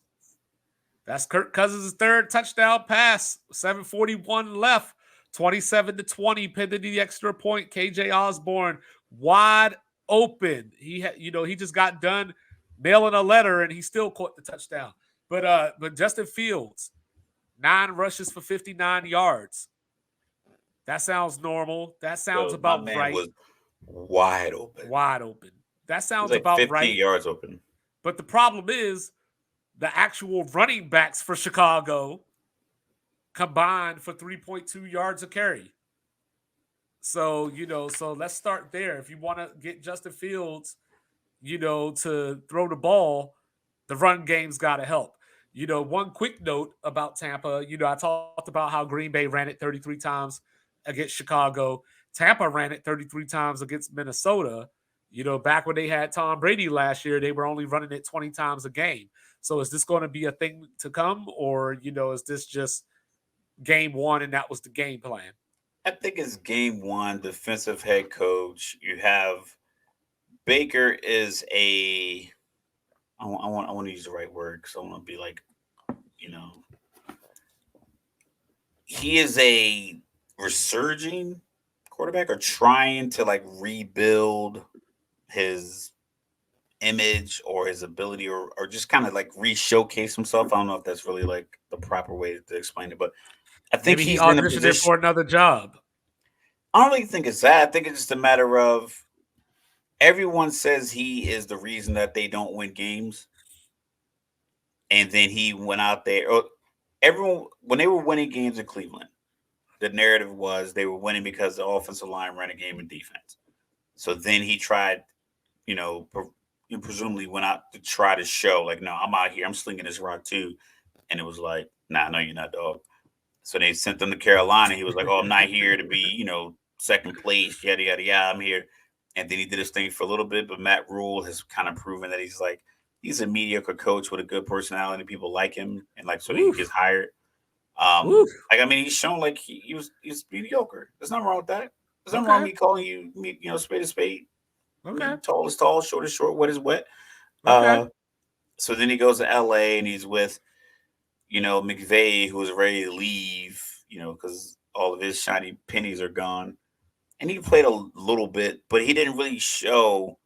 That's Kirk Cousins' 3rd touchdown pass. 7:41 left. 27-20, pending the extra point. KJ Osborne wide open. He just got done mailing a letter and he still caught the touchdown. But Justin Fields, 9 rushes for 59 yards. That sounds normal. That sounds about my man right. Was wide open. Wide open. That sounds like about 15 right. 15 yards open. But the problem is the actual running backs for Chicago combined for 3.2 yards a carry. So, so let's start there. If you want to get Justin Fields, to throw the ball, the run game's got to help. One quick note about Tampa, I talked about how Green Bay ran it 33 times against Chicago. Tampa ran it 33 times against Minnesota. Back when they had Tom Brady last year, they were only running it 20 times a game. So is this going to be a thing to come, or, is this just game one and that was the game plan? I think it's game one, defensive head coach. You have Baker is a I want to use the right word because I want to be like, you know, he is a resurging quarterback or trying to like rebuild his image or his ability or just kind of like re-showcase himself. I don't know if that's really like the proper way to explain it, but I think Maybe he he's in a auditioned it position. for another job. I don't really think it's that. I think it's just a matter of everyone says he is the reason that they don't win games, and then he went out there. Everyone when they were winning games in Cleveland, the narrative was they were winning because the offensive line ran a game in defense. So then he tried, you know, presumably went out to try to show like, no, I'm out here, I'm slinging this rock too, and it was like, nah, no, you're not, dog. So they sent them to Carolina. He was like, "Oh, I'm not here to be, second place, yada yada yada. I'm here." And then he did his thing for a little bit. But Matt Rule has kind of proven that he's a mediocre coach with a good personality. People like him, and like so he gets Oof. hired. Oof. Like I mean, he's shown like he was mediocre. There's nothing wrong with that. There's nothing wrong Okay. with me calling spade to spade. Okay. Tall is tall, short is short, wet is wet. Okay. Uh, so then he goes to L.A. and he's with McVay, who was ready to leave, because all of his shiny pennies are gone. And he played a little bit, but he didn't really show.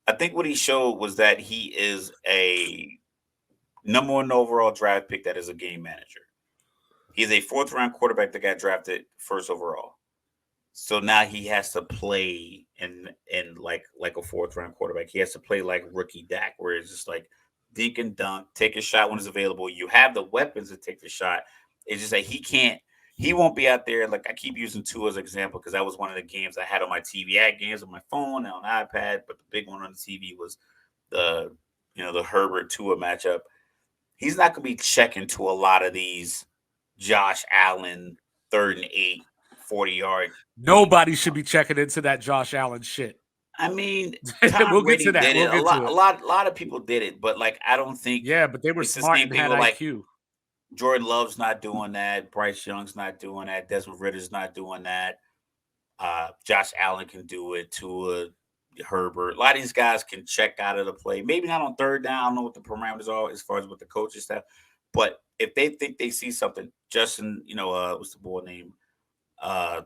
I think what he showed was that he is a number one overall draft pick that is a game manager. He's a fourth round quarterback that got drafted first overall. So now he has to play in like a fourth round quarterback. He has to play like rookie Dak, where it's just like dink and dunk, take a shot when it's available. You have the weapons to take the shot. It's just that he can't. He won't be out there. Like I keep using two as an example because that was one of the games I had on my TV. I had games on my phone and on iPad, but the big one on the TV was the the Herbert Tua matchup. He's not going to be checking to a lot of these Josh Allen 3rd and 8, 40-yard Nobody should be checking into that Josh Allen shit. I mean, Tom We'll get Brady to that. did We'll it. A get lot, to a it. lot, a lot of people did it, but like I don't think Yeah, but they were it's the smart same and thing had with like IQ. Jordan Love's not doing that, Bryce Young's not doing that, Desmond Ritter's not doing that. Josh Allen can do it. Tua, Herbert, a lot of these guys can check out of the play. Maybe not on third down. I don't know what the parameters are as far as what the coaches have, but if they think they see something, Justin, what's the boy name? Uh,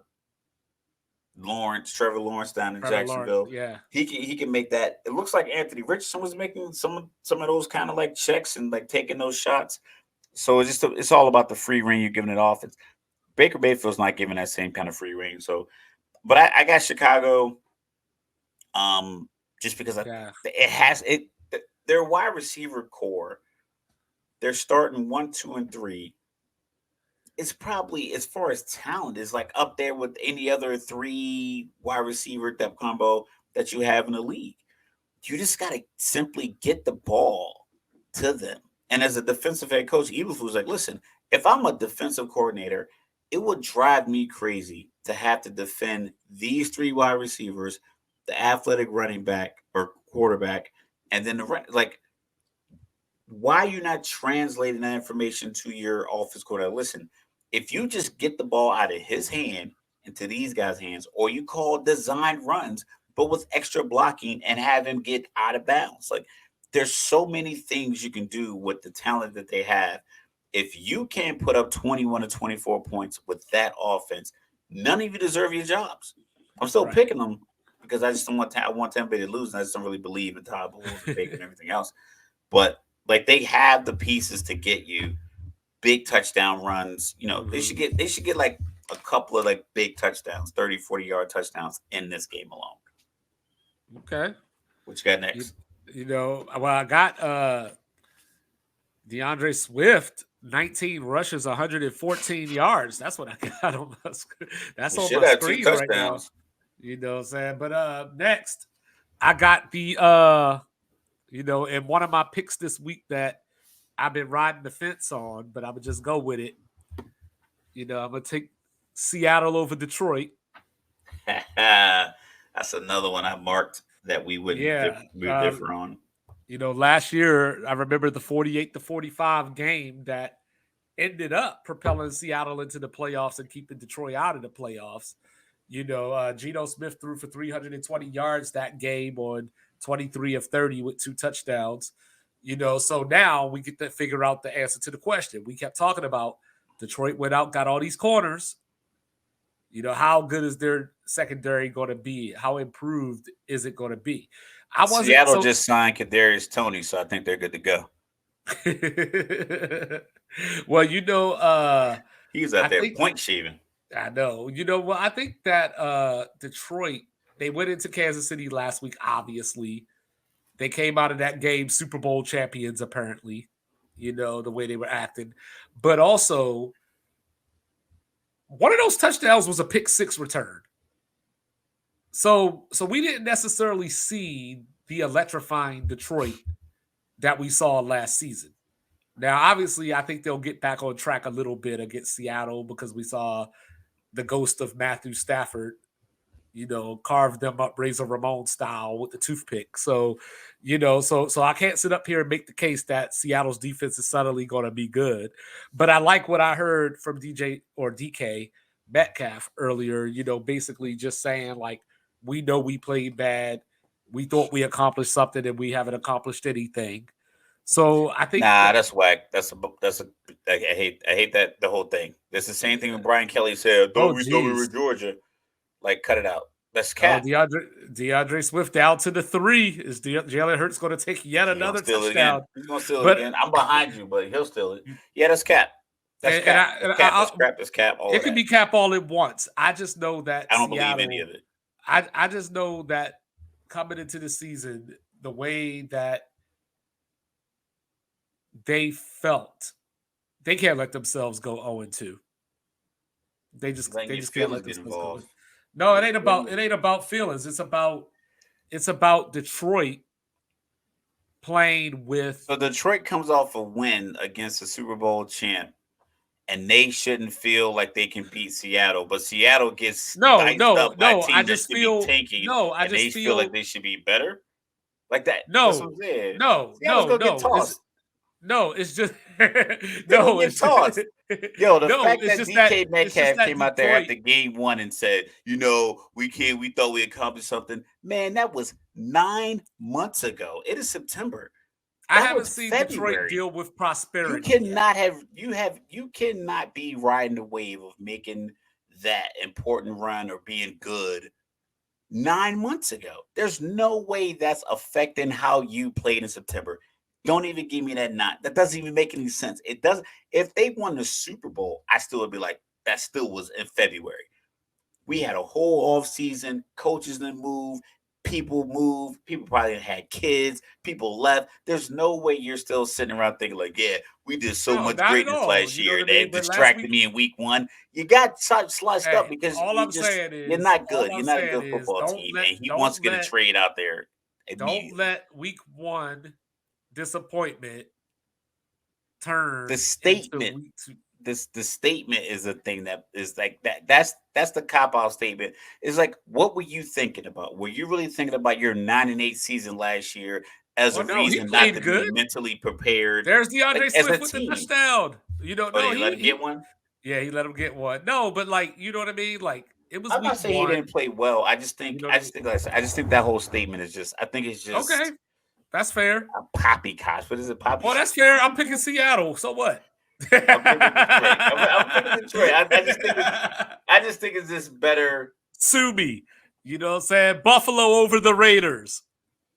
Trevor Lawrence down in Trevor Lawrence. Jacksonville. Yeah. He can make that. It looks like Anthony Richardson was making some of those kind of like checks and like taking those shots. So it's all about the free reign you're giving it offense. Baker Mayfield's not giving that same kind of free reign. So, but I got Chicago. Just because Yeah. it has it their wide receiver core. They're starting 1, 2, and 3. It's probably as far as talent is like up there with any other three wide receiver depth combo that you have in the league. You just got to simply get the ball to them. And as a defensive head coach, Eberflus was like, listen, if I'm a defensive coordinator, it would drive me crazy to have to defend these three wide receivers, the athletic running back or quarterback, and then like why are you not translating that information to your office coordinator? Listen, if you just get the ball out of his hand into these guys' hands, or you call design runs, but with extra blocking and have him get out of bounds. Like there's so many things you can do with the talent that they have. If you can't put up 21 to 24 points with that offense, none of you deserve your jobs. I'm still Right. picking them because I just don't want I want Tampa Bay to lose, and I just don't really believe in Todd Bowles and Baker and everything else. But like they have the pieces to get you big touchdown runs. Hmm. They should get like a couple of like big touchdowns, 30, 40-yard touchdowns in this game alone. Okay. What you got You, next? well, I got DeAndre Swift 19 rushes, 114 yards. That's what I got on my that's He on should my have 2 screen right now. touchdowns. You know what I'm saying? But next, I got the in one of my picks this week that I've been riding the fence on, but I'm gonna just go with it. I'm gonna take Seattle over Detroit. That's another one I marked that we wouldn't Yeah. differ on. Last year, I remember the 48-45 game that ended up propelling Seattle into the playoffs and keeping Detroit out of the playoffs. Geno Smith threw for 320 yards that game on 23 of 30 with 2 touchdowns. So now we get to figure out the answer to the question. We kept talking about Detroit went out, got all these corners. How good is their secondary going to be? How improved is it going to be? Seattle just signed Kadarius Toney, so I think they're good to go. Well, he's out there point shaving. I know. Well, I think that Detroit, they went into Kansas City last week, obviously. They came out of that game Super Bowl champions, apparently, the way they were acting. But also, one of those touchdowns was a pick 6 return. So we didn't necessarily see the electrifying Detroit that we saw last season. Now, obviously, I think they'll get back on track a little bit against Seattle because we saw the ghost of Matthew Stafford, carve them up Razor Ramon style with the toothpick. So, so I can't sit up here and make the case that Seattle's defense is suddenly going to be good. But I like what I heard from DK Metcalf earlier, basically just saying, like, we know we played bad. We thought we accomplished something and we haven't accomplished anything. So I think that's whack. I hate that the whole thing. It's the same thing when Brian Kelly said, we thought we were Georgia. Like, cut it out. That's cap. DeAndre Swift down to the 3. Is Jalen Hurts going to take yet another touchdown? He's going to steal it again. I'm behind you, but he'll steal it. Yeah, that's cap. That's cap. That's cap. It could be cap all at once. I just know that I don't believe any of it. I just know that coming into the season, the way that they felt, they can't let themselves go 0-2. They just can't let themselves go. No, it ain't about feelings. It's about Detroit playing with. So Detroit comes off a win against the Super Bowl champ, and they shouldn't feel like they can beat Seattle, but Seattle gets I just feel like they should be better, like that. It's just it's tossed. Yo, the fact that DK Metcalf came out there after game 1 and said, we thought we accomplished something. Man, that was 9 months ago. It is September. I haven't seen February. Detroit deal with prosperity. You cannot be riding the wave of making that important run or being good 9 months ago. There's no way that's affecting how you played in September. Don't even give me that knot. That doesn't even make any sense. It doesn't. If they won the Super Bowl, I still would be like, that still was in February. We had a whole off season. Coaches didn't move. People moved. People probably had kids. People left. There's no way you're still sitting around thinking like, yeah, we did so much greatness last year. They distracted me in week 1. You got sliced up because you're not good. You're not a good football team. And he wants to get a trade out there. Don't let week 1 disappointment turn the statement. The statement is a thing that is like that. That's the cop-out statement. It's like, what were you thinking about? Were you really thinking about your 9-8 season last year as a reason not to be mentally prepared? There's DeAndre Swift with the touchdown. He let him get one. Yeah, he let him get one. No, but like, you know what I mean? Like, it was. I'm not saying he didn't play well. I just think that whole statement is just. I think it's just okay. That's fair. A poppycock. What is it? Poppy. Well, that's fair. I'm picking Seattle. So what? I'm picking Detroit. I just think it's just better. Sue me. You know what I'm saying? Buffalo over the Raiders.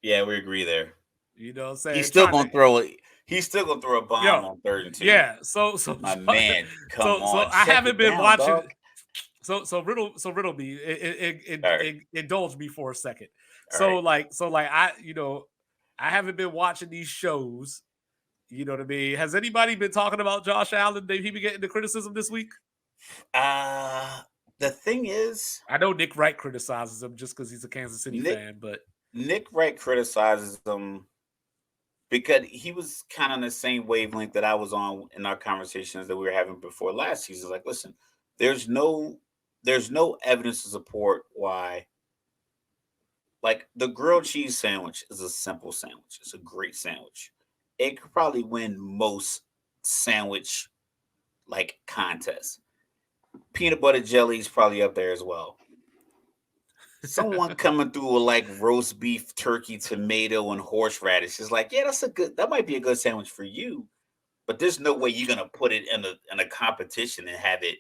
Yeah, we agree there. You know what I'm saying? He's still gonna throw a bomb on 3rd and 2. Yeah. So my man, come on. So I haven't been watching. Dog. So riddle me. Indulge me for a second. All right. I haven't been watching these shows You know what I mean? Has anybody been talking about Josh Allen? Did he be getting the criticism this week? Uh the thing is, I know Nick Wright criticizes him just because he's a Kansas City Nick fan, but Nick Wright criticizes him because he was kind of on the same wavelength that I was on in our conversations that we were having before last season. Like, listen, there's no there's no evidence to support why, like, the grilled cheese sandwich is a simple sandwich. It's a great sandwich. It could probably win most sandwich like contests. Peanut butter jelly is probably up there as well. Someone coming through with like roast beef, turkey, tomato, and horseradish is like, yeah, that might be a good sandwich for you. But there's no way you're gonna put it in a competition and have it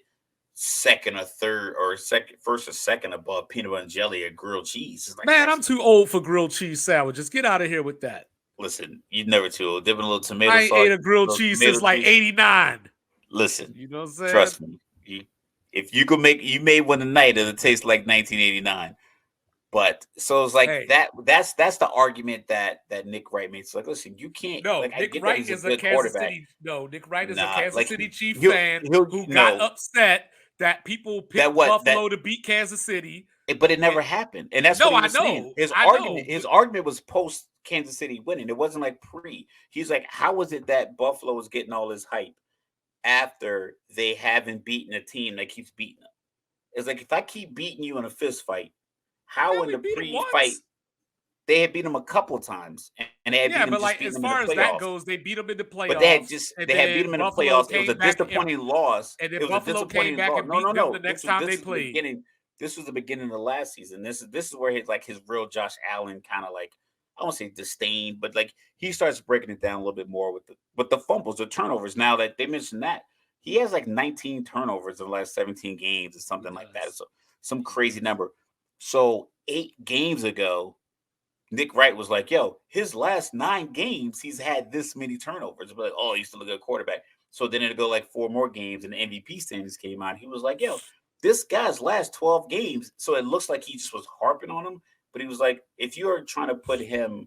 second or third or second first or second above peanut butter and jelly or grilled cheese. It's like man, that's I'm too old for grilled cheese sandwiches. Get out of here with that. listen, you never too old. Dipping a little tomato I ain't sauce, ate a grilled little cheese tomato since like juice. '89. Listen, You know what I'm saying? trust me. If you could make you made one tonight, it'll taste like 1989. But so it's like Hey, that. That's the argument that Nick Wright made. It's like, listen, you can't. no, Like, I Nick get that Wright he's a is a good Kansas quarterback. City. No, Nick Wright is a Nah, Kansas like City Chief he'll fan he'll who got no upset that people that picked what that. Buffalo to beat Kansas City. But it And never happened, and that's what no, he was saying. I know, His but argument was post Kansas City winning. It wasn't like pre. He's like, how was it that Buffalo was getting all this hype after they haven't beaten a team that keeps beating them? It's like if I keep beating you in a fist fight, man, how in we the beat them pre-fight once. they had beat them a couple times, and they had beat Yeah, them but just like beating as them in the far as that playoffs. goes, they beat them in the But they had playoffs, just and they had beat then them in the Buffalo playoffs. It was a came back disappointing loss. and It then was a Buffalo came disappointing back loss. and No, beat no, them the no. next time they This was the played. beginning. This was the beginning of the last season. This is where his real Josh Allen kind of like, I don't say disdain, but like he starts breaking it down a little bit more with the fumbles, the turnovers. Now that they mentioned that he has like 19 turnovers in the last 17 games or He something like that. does. So some He crazy does. number. So 8 games ago, Nick Wright was like, yo, his last 9 games, he's had this many turnovers. But like, oh, he's still a good quarterback. So then it'll go like 4 more games, and the MVP standings came out. He was like, yo, this guy's last 12 games. So it looks like he just was harping on him. But he was like, if you're trying to put him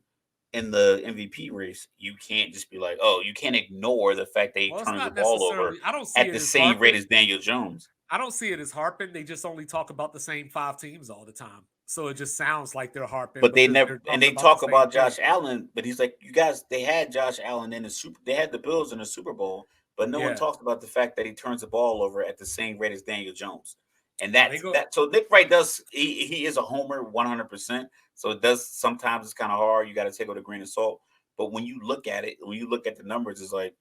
in the MVP race, you can't just be like, oh, you can't ignore the fact that he Well, it's turns the not ball over necessarily. I don't see at it the as same rate harping. as Daniel Jones. I don't see it as harping. They just only talk about the same 5 teams all the time. So it just sounds like they're harping But they because never they're and talking they about the talk same about thing. Josh Allen, but he's like, you guys, they had Josh Allen in the super they had the Bills in the Super Bowl, but no one Yeah. talks about the fact that he turns the ball over at the same rate as Daniel Jones. And Now they that's go. that so Nick Wright does he is a homer 100%. So it does sometimes it's kind of hard. You got to take it with a grain of salt. But when you look at it, when you look at the numbers, it's like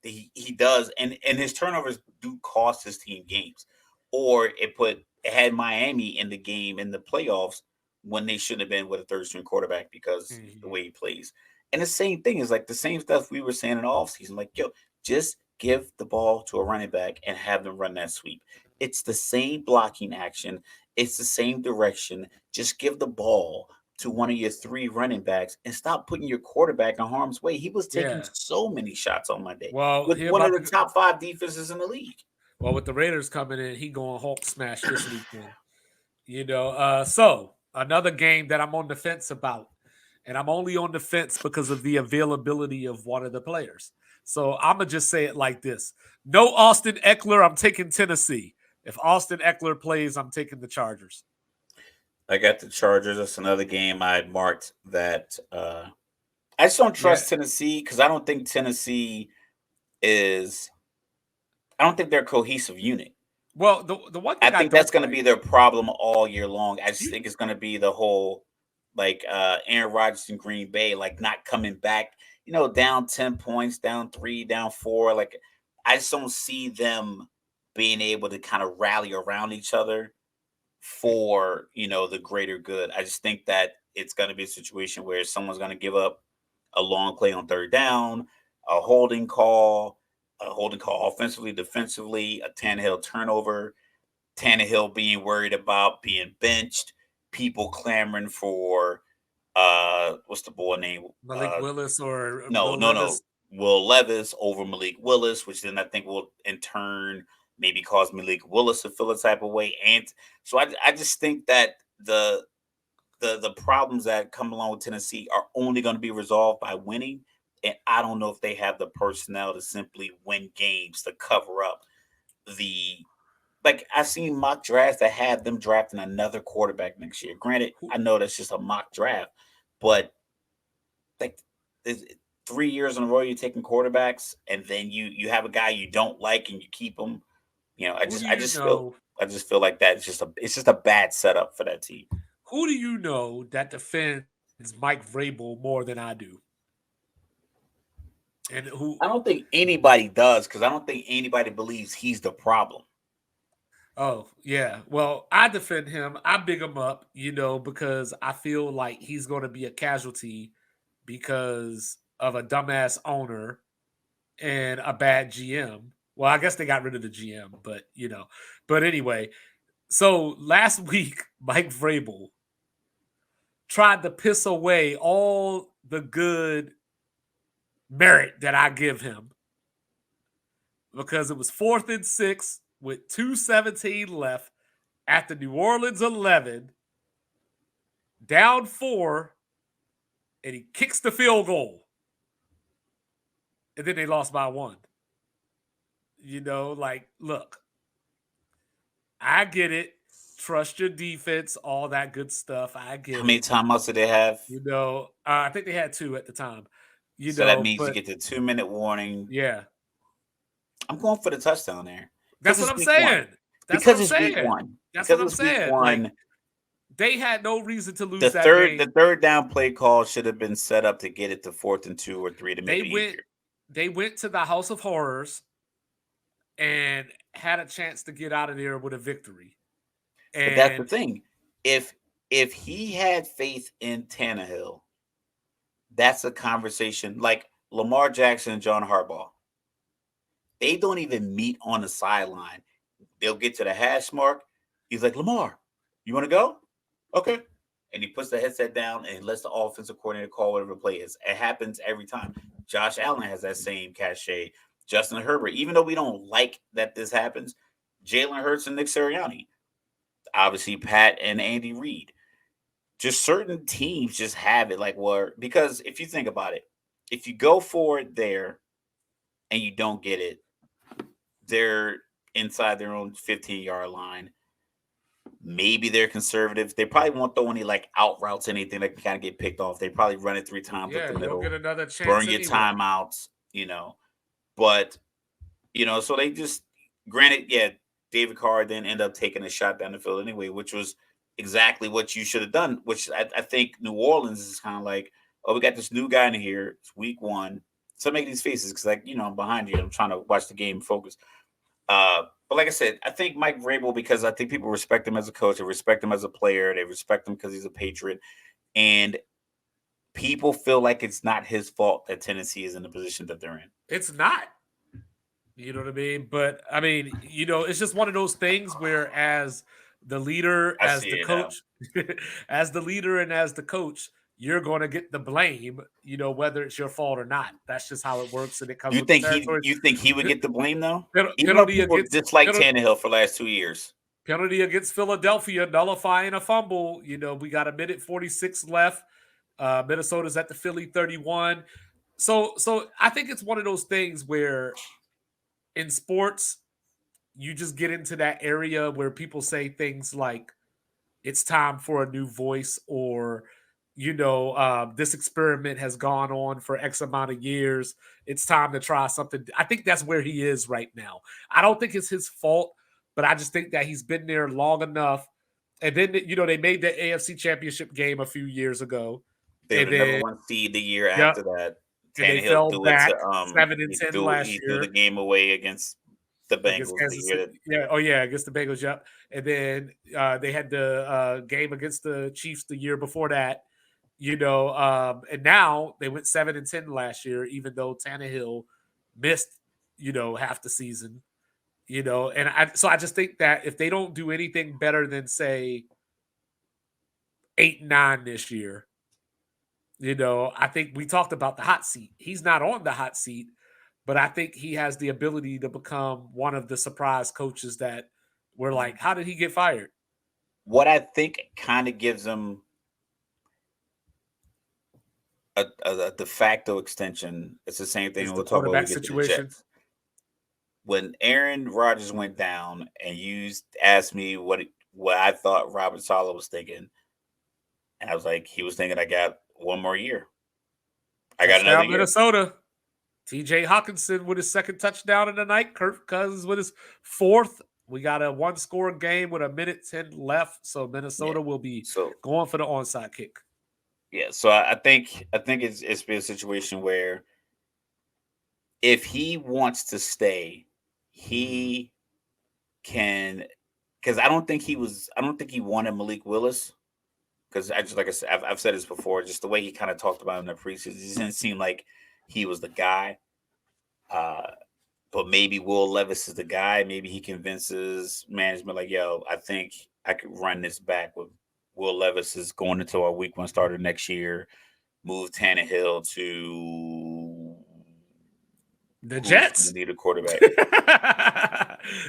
he does, and his turnovers do cost his team games, or it had Miami in the game in the playoffs when they shouldn't have been with a third string quarterback because the Mhm. way he plays. And the same thing is like the same stuff we were saying in the offseason. Like, yo, just give the ball to a running back and have them run that sweep. It's the same blocking action. It's the same direction. Just give the ball to one of your 3 running backs and stop putting your quarterback in harm's way. He was taking Yeah. so many shots on Monday Well, with he one of about the to. top 5 defenses in the league. Well, with the Raiders coming in, he going Hulk smash this weekend. You know. So another game that I'm on the fence about, and I'm only on the fence because of the availability of one of the players. So I'm gonna just say it like this: No Austin Eckler. I'm taking Tennessee. If Austin Eckler plays, I'm taking the Chargers. I got the Chargers. That's another game I had marked that I just don't Yeah. trust Tennessee because is I don't think they're a cohesive unit. Well, the one I thing I think that's don't going to like, be their problem all year long. I just you, think it's going to be the whole like Aaron Rodgers in Green Bay, like not coming back. Down 10 points, down 3, down 4. Like I just don't see them being able to kind of rally around each other for the greater good. I just think that it's going to be a situation where someone's going to give up a long play on third down, a holding call offensively, defensively, a Tannehill turnover, Tannehill being worried about being benched, people clamoring for what's the boy name? Malik Willis or No, Will no, no. Levis. Will Levis over Malik Willis, which then I think will in turn maybe cause Malik Willis to feel a type of way. And so I just think that the problems that come along with Tennessee are only going to be resolved by winning. and I don't know if they have the personnel to simply win games to cover up the like I've seen mock drafts that have them drafting another quarterback next year. Granted, Who I know that's just a mock draft, but like is 3 years in a row you're taking quarterbacks, and then you have a guy you don't like and you keep him. You know, who do I you just feel know? that's just a bad setup for that team. Who do you know that defends Mike Vrabel more than I do? And who? I don't think anybody does because I don't think anybody believes he's the problem. Oh, yeah. Well, I defend him. I big him up, because I feel like he's going to be a casualty because of a dumbass owner and a bad GM. Well, I guess they got rid of the GM, but anyway. So last week, Mike Vrabel tried to piss away all the good merit that I give him because it was 4th and 6 with 2:17 left at the New Orleans 11, down 4, and he kicks the field goal. And then they lost by 1. Look, I get it. Trust your defense, all that good stuff. I How get many it. timeouts did they have? I think they had 2 at the time. So that means you But get the 2 minute warning. yeah, I'm going for the touchdown there because that's what it's I'm week one. saying. That's what Because I'm it's week saying. one. That's what Because I'm it's week saying. Like one. they had no reason to The lose that third the game. third down play call should have been set up to get it to 4th and 2 or 3 to make They it went easier. they went to the House of Horrors and had a chance to get out of there with a victory. But that's the And thing. If if he had faith in Tannehill, that's a conversation like Lamar Jackson and John Harbaugh. They don't even meet on the sideline. They'll get to the hash mark. He's like, Lamar, you want to go? Okay. And he puts the headset down and lets the offensive coordinator call whatever play is. It happens every time. Josh Allen has that same cachet. Justin Herbert, even though we don't like that this happens, Jalen Hurts and Nick Sirianni, obviously Pat and Andy Reid. Just certain teams just have it like where because if you think about it, if you go for it there and you don't get it, they're inside their own 15-yard line. Maybe they're conservative. They probably won't throw any like out routes, anything that can kind of get picked off. They probably run it 3 times up yeah, the you'll get middle, another burn chance your anyway. timeouts. But so they just granted, yeah, David Carr then ended up taking a shot down the field anyway, which was exactly what you should have done. Which I think New Orleans is kind of like, oh, we got this new guy in here. It's week one. So I make these faces because I'm behind you. I'm trying to watch the game, focus. But like I said, I think Mike Vrabel because I think people respect him as a coach, they respect him as a player, they respect him because he's a Patriot, and people feel like it's not his fault that Tennessee is in the position that they're in. It's not. You know what I mean? But I mean, it's just one of those things where as the leader, I as see the it now. coach, as the leader and as the coach, you're going to get the blame, whether it's your fault or not. That's just how it works and it comes You with the think territory. he would get the blame though? Even though Penalty people against dislike penalty, Tannehill for the last 2 years. penalty against Philadelphia, nullifying a fumble. We got a minute 46 left. Minnesota's at the Philly 31. So I think it's one of those things where in sports, you just get into that area where people say things like it's time for a new voice or this experiment has gone on for X amount of years. It's time to try something. I think that's where he is right now. I don't think it's his fault, but I just think that he's been there long enough. And then, they made the AFC Championship game a few years ago. They were And the number then, one seed the year yep, after that. and they Tannehill fell threw it back to 7 and 10 last he threw the year. game away against the Against Bengals the Kansas year City. that Yeah. Oh, yeah. Against the Bengals. Yep. And then they had the game against the Chiefs the year before that. And now they went 7 and 10 last year, even though Tannehill missed, half the season. And I just think that if they don't do anything better than say 8-9 this year, I think we talked about the hot seat. He's not on the hot seat, but I think he has the ability to become one of the surprise coaches that we're like, how did he get fired? what I think kind of gives him a de facto extension. It's the same thing Is the we'll talk about when we quarterback get to the situation. Jets. When Aaron Rodgers went down and asked me what I thought Robert Saleh was thinking, and I was like, he was thinking I got one more year. I got another Touchdown, year. Minnesota. TJ Hawkinson with his second touchdown in the night. Kirk Cousins with his fourth. We got a one-score game with 1:10 left, so Yeah. Minnesota will be So going for the onside kick. yeah. So I think it's been a situation where if he wants to stay, he can. Because I don't think he wanted Malik Willis. Because I just like I said, I've said this before. Just the way he kind of talked about him in the preseason, it didn't seem like he was the guy. Uh, but maybe Will Levis is the guy. Maybe he convinces management, like, yo, I think I could run this back with Will Levis is going into our week one starter next year. Move Tannehill to The who's going to Jets. need a quarterback.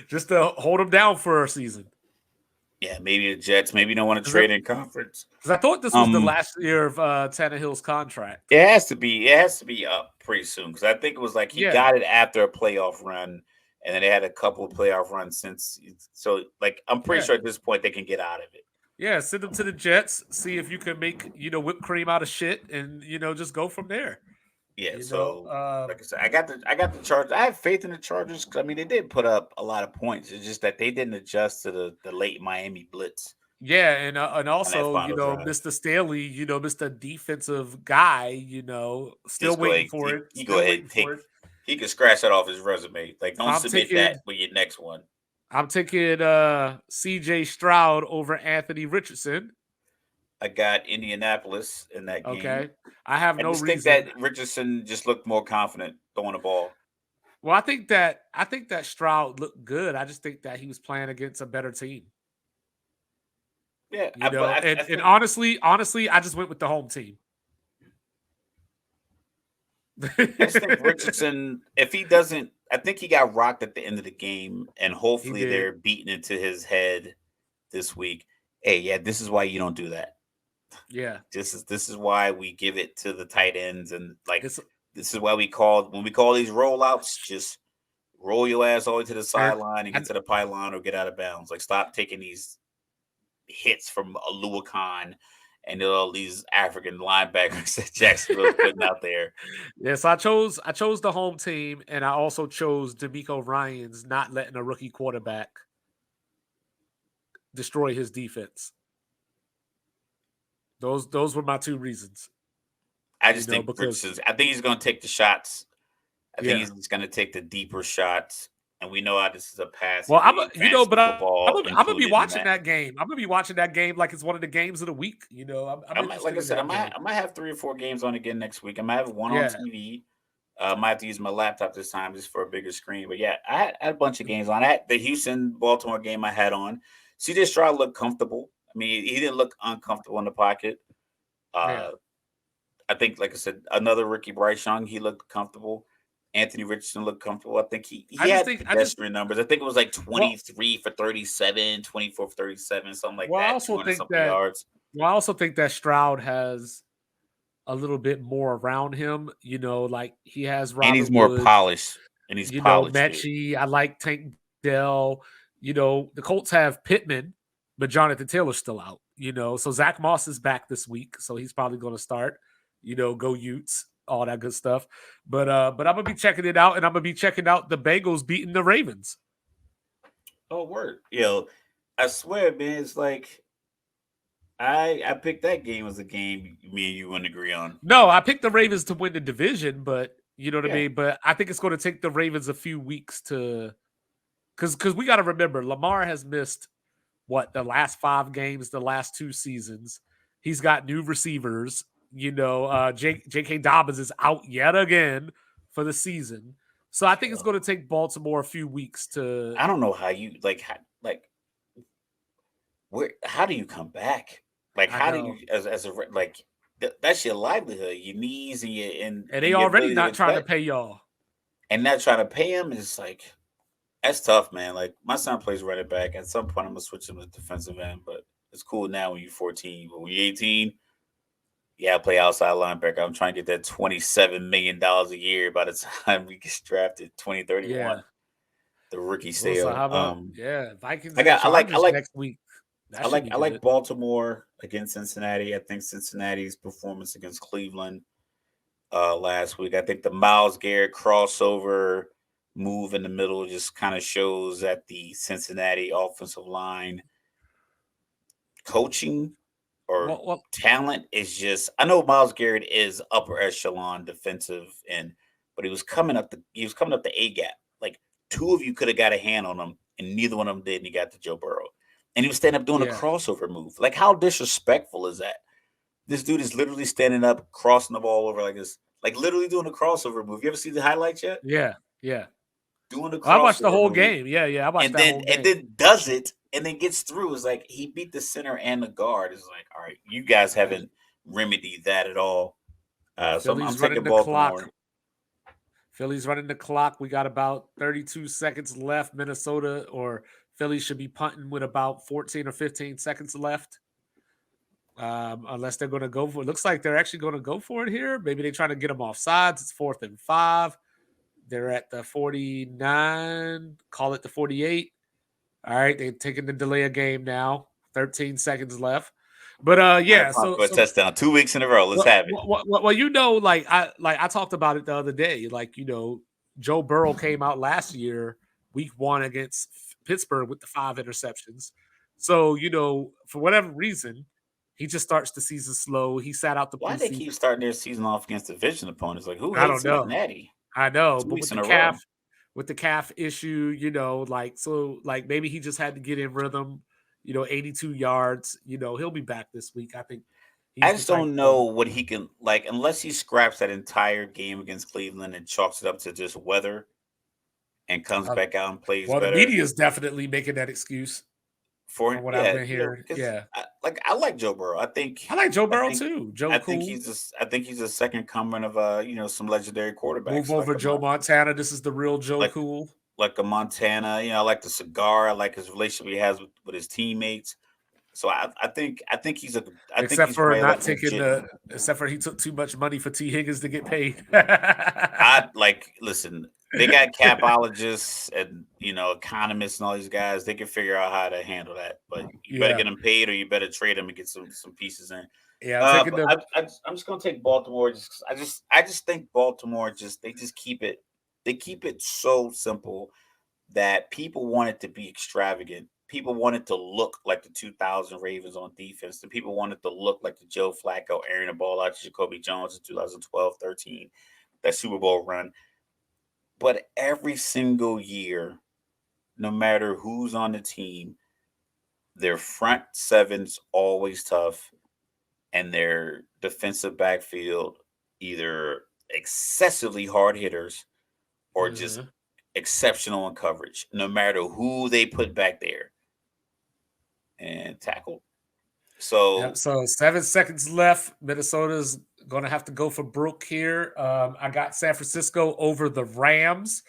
Just to hold them down for a season. Yeah, maybe the Jets. Maybe you don't want to trade in conference. Because I thought this was the last year of Tannehill's contract. It has to be. It has to be up pretty soon because I think it was like he got it after a playoff run, and then they had a couple of playoff runs since. So, like, I'm pretty sure at this point they can get out of it. Yeah, send them to the Jets. See if you can make whipped cream out of shit, and just go from there. Yeah. Like I said, I got the Chargers. I have faith in the Chargers. I mean, they did put up a lot of points. It's just that they didn't adjust to the late Miami blitz. Yeah, and also, drive. Mr. Staley, Mr. Defensive guy, still waiting for it. He go ahead and he can scratch that off his resume. Like, don't submit that with your next one. I'm taking CJ Stroud over Anthony Richardson. I got Indianapolis in that game. Okay. I have no reason. I think that Richardson just looked more confident throwing the ball. Well, I think that Stroud looked good. I just think that he was playing against a better team. Yeah, and honestly, I just went with the home team. I just think Richardson, if he doesn't, I think he got rocked at the end of the game, and hopefully they're beating into his head this week. Hey, yeah, this is why you don't do that. Yeah, this is why we give it to the tight ends, and like this is why when we call these rollouts, just roll your ass all the way to the sideline and get to the pylon or get out of bounds. Like, stop taking these hits from Alua Khan and all these African linebackers that Jacksonville's putting out there. Yes, I chose the home team, and I also chose D'Amico Ryans not letting a rookie quarterback destroy his defense. Those were my two reasons. I just think I think he's going to take the shots. I think he's just going to take the deeper shots. And we know how this is a pass. Well, I'm gonna be watching that game. I'm gonna be watching that game like it's one of the games of the week. Like I said, I might have 3 or 4 games on again next week. I might have one on TV. I might have to use my laptop this time just for a bigger screen. But yeah, I had a bunch of games on. The Houston-Baltimore game I had on. CJ Stroud looked comfortable. I mean, he didn't look uncomfortable in the pocket. I think, like I said, another rookie, Bryce Young, he looked comfortable. Anthony Richardson looked comfortable. I think he had pedestrian numbers. I think it was like 23 for 37, 24 for 37, something like that. I also think that Stroud has a little bit more around him. Like he has Robert and he's more polished. And he's polished. Mechie. I like Tank Dell. The Colts have Pittman, but Jonathan Taylor's still out. So Zach Moss is back this week, so he's probably going to start. Go Utes. All that good stuff. But I'm gonna be checking it out, and I'm gonna be checking out the Bengals beating the Ravens. Oh, word. I swear, man, it's like I picked that game as a game me and you wouldn't agree on. No, I picked the Ravens to win the division, but you know what I mean? But I think it's gonna take the Ravens a few weeks to because we gotta remember Lamar has missed the last 5 games, the last 2 seasons. He's got new receivers. J.K. Dobbins is out yet again for the season. So I think it's going to take Baltimore a few weeks to. I don't know how you how do you come back? Like, how do you that's your livelihood, your knees and they already not trying to pay y'all. And not trying to pay him is like, that's tough, man. Like, my son plays running back. At some point, I'm gonna switch him to defensive end, but it's cool now when you're 14. But when you're 18. Yeah, I play outside linebacker. I'm trying to get that $27 million a year by the time we get drafted 2031. Yeah. The rookie Well, so sale. how about Vikings I and got Chargers next week? That should be I like good. Baltimore against Cincinnati. I think Cincinnati's performance against Cleveland last week. I think the Miles Garrett crossover move in the middle just kind of shows that the Cincinnati offensive line coaching or Well, talent is just. I know Miles Garrett is upper echelon defensive end, but he was coming up the A gap. Like two of you could have got a hand on him, and neither one of them did, and he got to Joe Burrow. And he was standing up doing a yeah, crossover move. Like how disrespectful is that? This dude is literally standing up, crossing the ball over like this, like literally doing a crossover move. You ever see the highlights yet? yeah, yeah. Doing the I watched the crossover whole move, game. Yeah, yeah. I watched that whole and game. then does it, and then gets through. It's like he beat the center and the guard. It's like, all right, you guys And haven't remedied that at all. I'm Philly's running taking the clock. Baltimore. Philly's running the clock. We got about 32 seconds left. Minnesota or Philly should be punting with about 14 or 15 seconds left. Unless they're going to go for it. Looks like they're actually going to go for it here. Maybe they're trying to get them off sides. It's 4th and 5. They're at the 49. Call it the 48. All right, they're taking the delay of game now. 13 seconds left. But Trying to yeah, punt so for a so touchdown 2 weeks in a row. Let's well, have it. you know, like I talked about it the other day. Like Joe Burrow came out last year, week 1 against Pittsburgh with the 5 interceptions. So for whatever reason, he just starts the season slow. He sat out the Why they preseason. keep starting their season off against division opponents? Like who I hates don't know. Cincinnati? I know, Two but weeks in a row. with the calf issue, like maybe he just had to get in rhythm. 82 yards. He'll be back this week. I think I he's the just type don't of know what he can like unless he scraps that entire game against Cleveland and chalks it up to just weather and comes uh, back out and plays well, the better. media is definitely making that excuse For from what I've yeah, been hearing. because Yeah. I like Joe Burrow. I like Joe I Burrow think too. Joe cool. I think he's a second coming of some legendary Move quarterbacks over Joe Montana. This is the real Joe like cool. like a Montana. I like the cigar. I like his relationship he has with his teammates. So I think Except he's for probably not like taking legit. the except for he took too much money for T. Higgins to get paid. I like listen. They got capologists and economists and all these guys. They can figure out how to handle that. But you better Yeah. get them paid, or you better trade them and get some pieces in. Yeah, I'm taking But the I'm just gonna take Baltimore. Just 'cause I just think Baltimore they just keep it so simple that people want it to be extravagant. People want it to look like the 2000 Ravens on defense. The people want it to look like the Joe Flacco airing the ball out to Jacoby Jones in 2012-13, that Super Bowl run. But every single year, no matter who's on the team, their front seven's always tough, and their defensive backfield either excessively hard hitters or just Mhm. exceptional in coverage, no matter who they put back there and tackle. Yep. So So 7 seconds left. Minnesota's gonna have to go for Brook here. I got San Francisco over the Rams.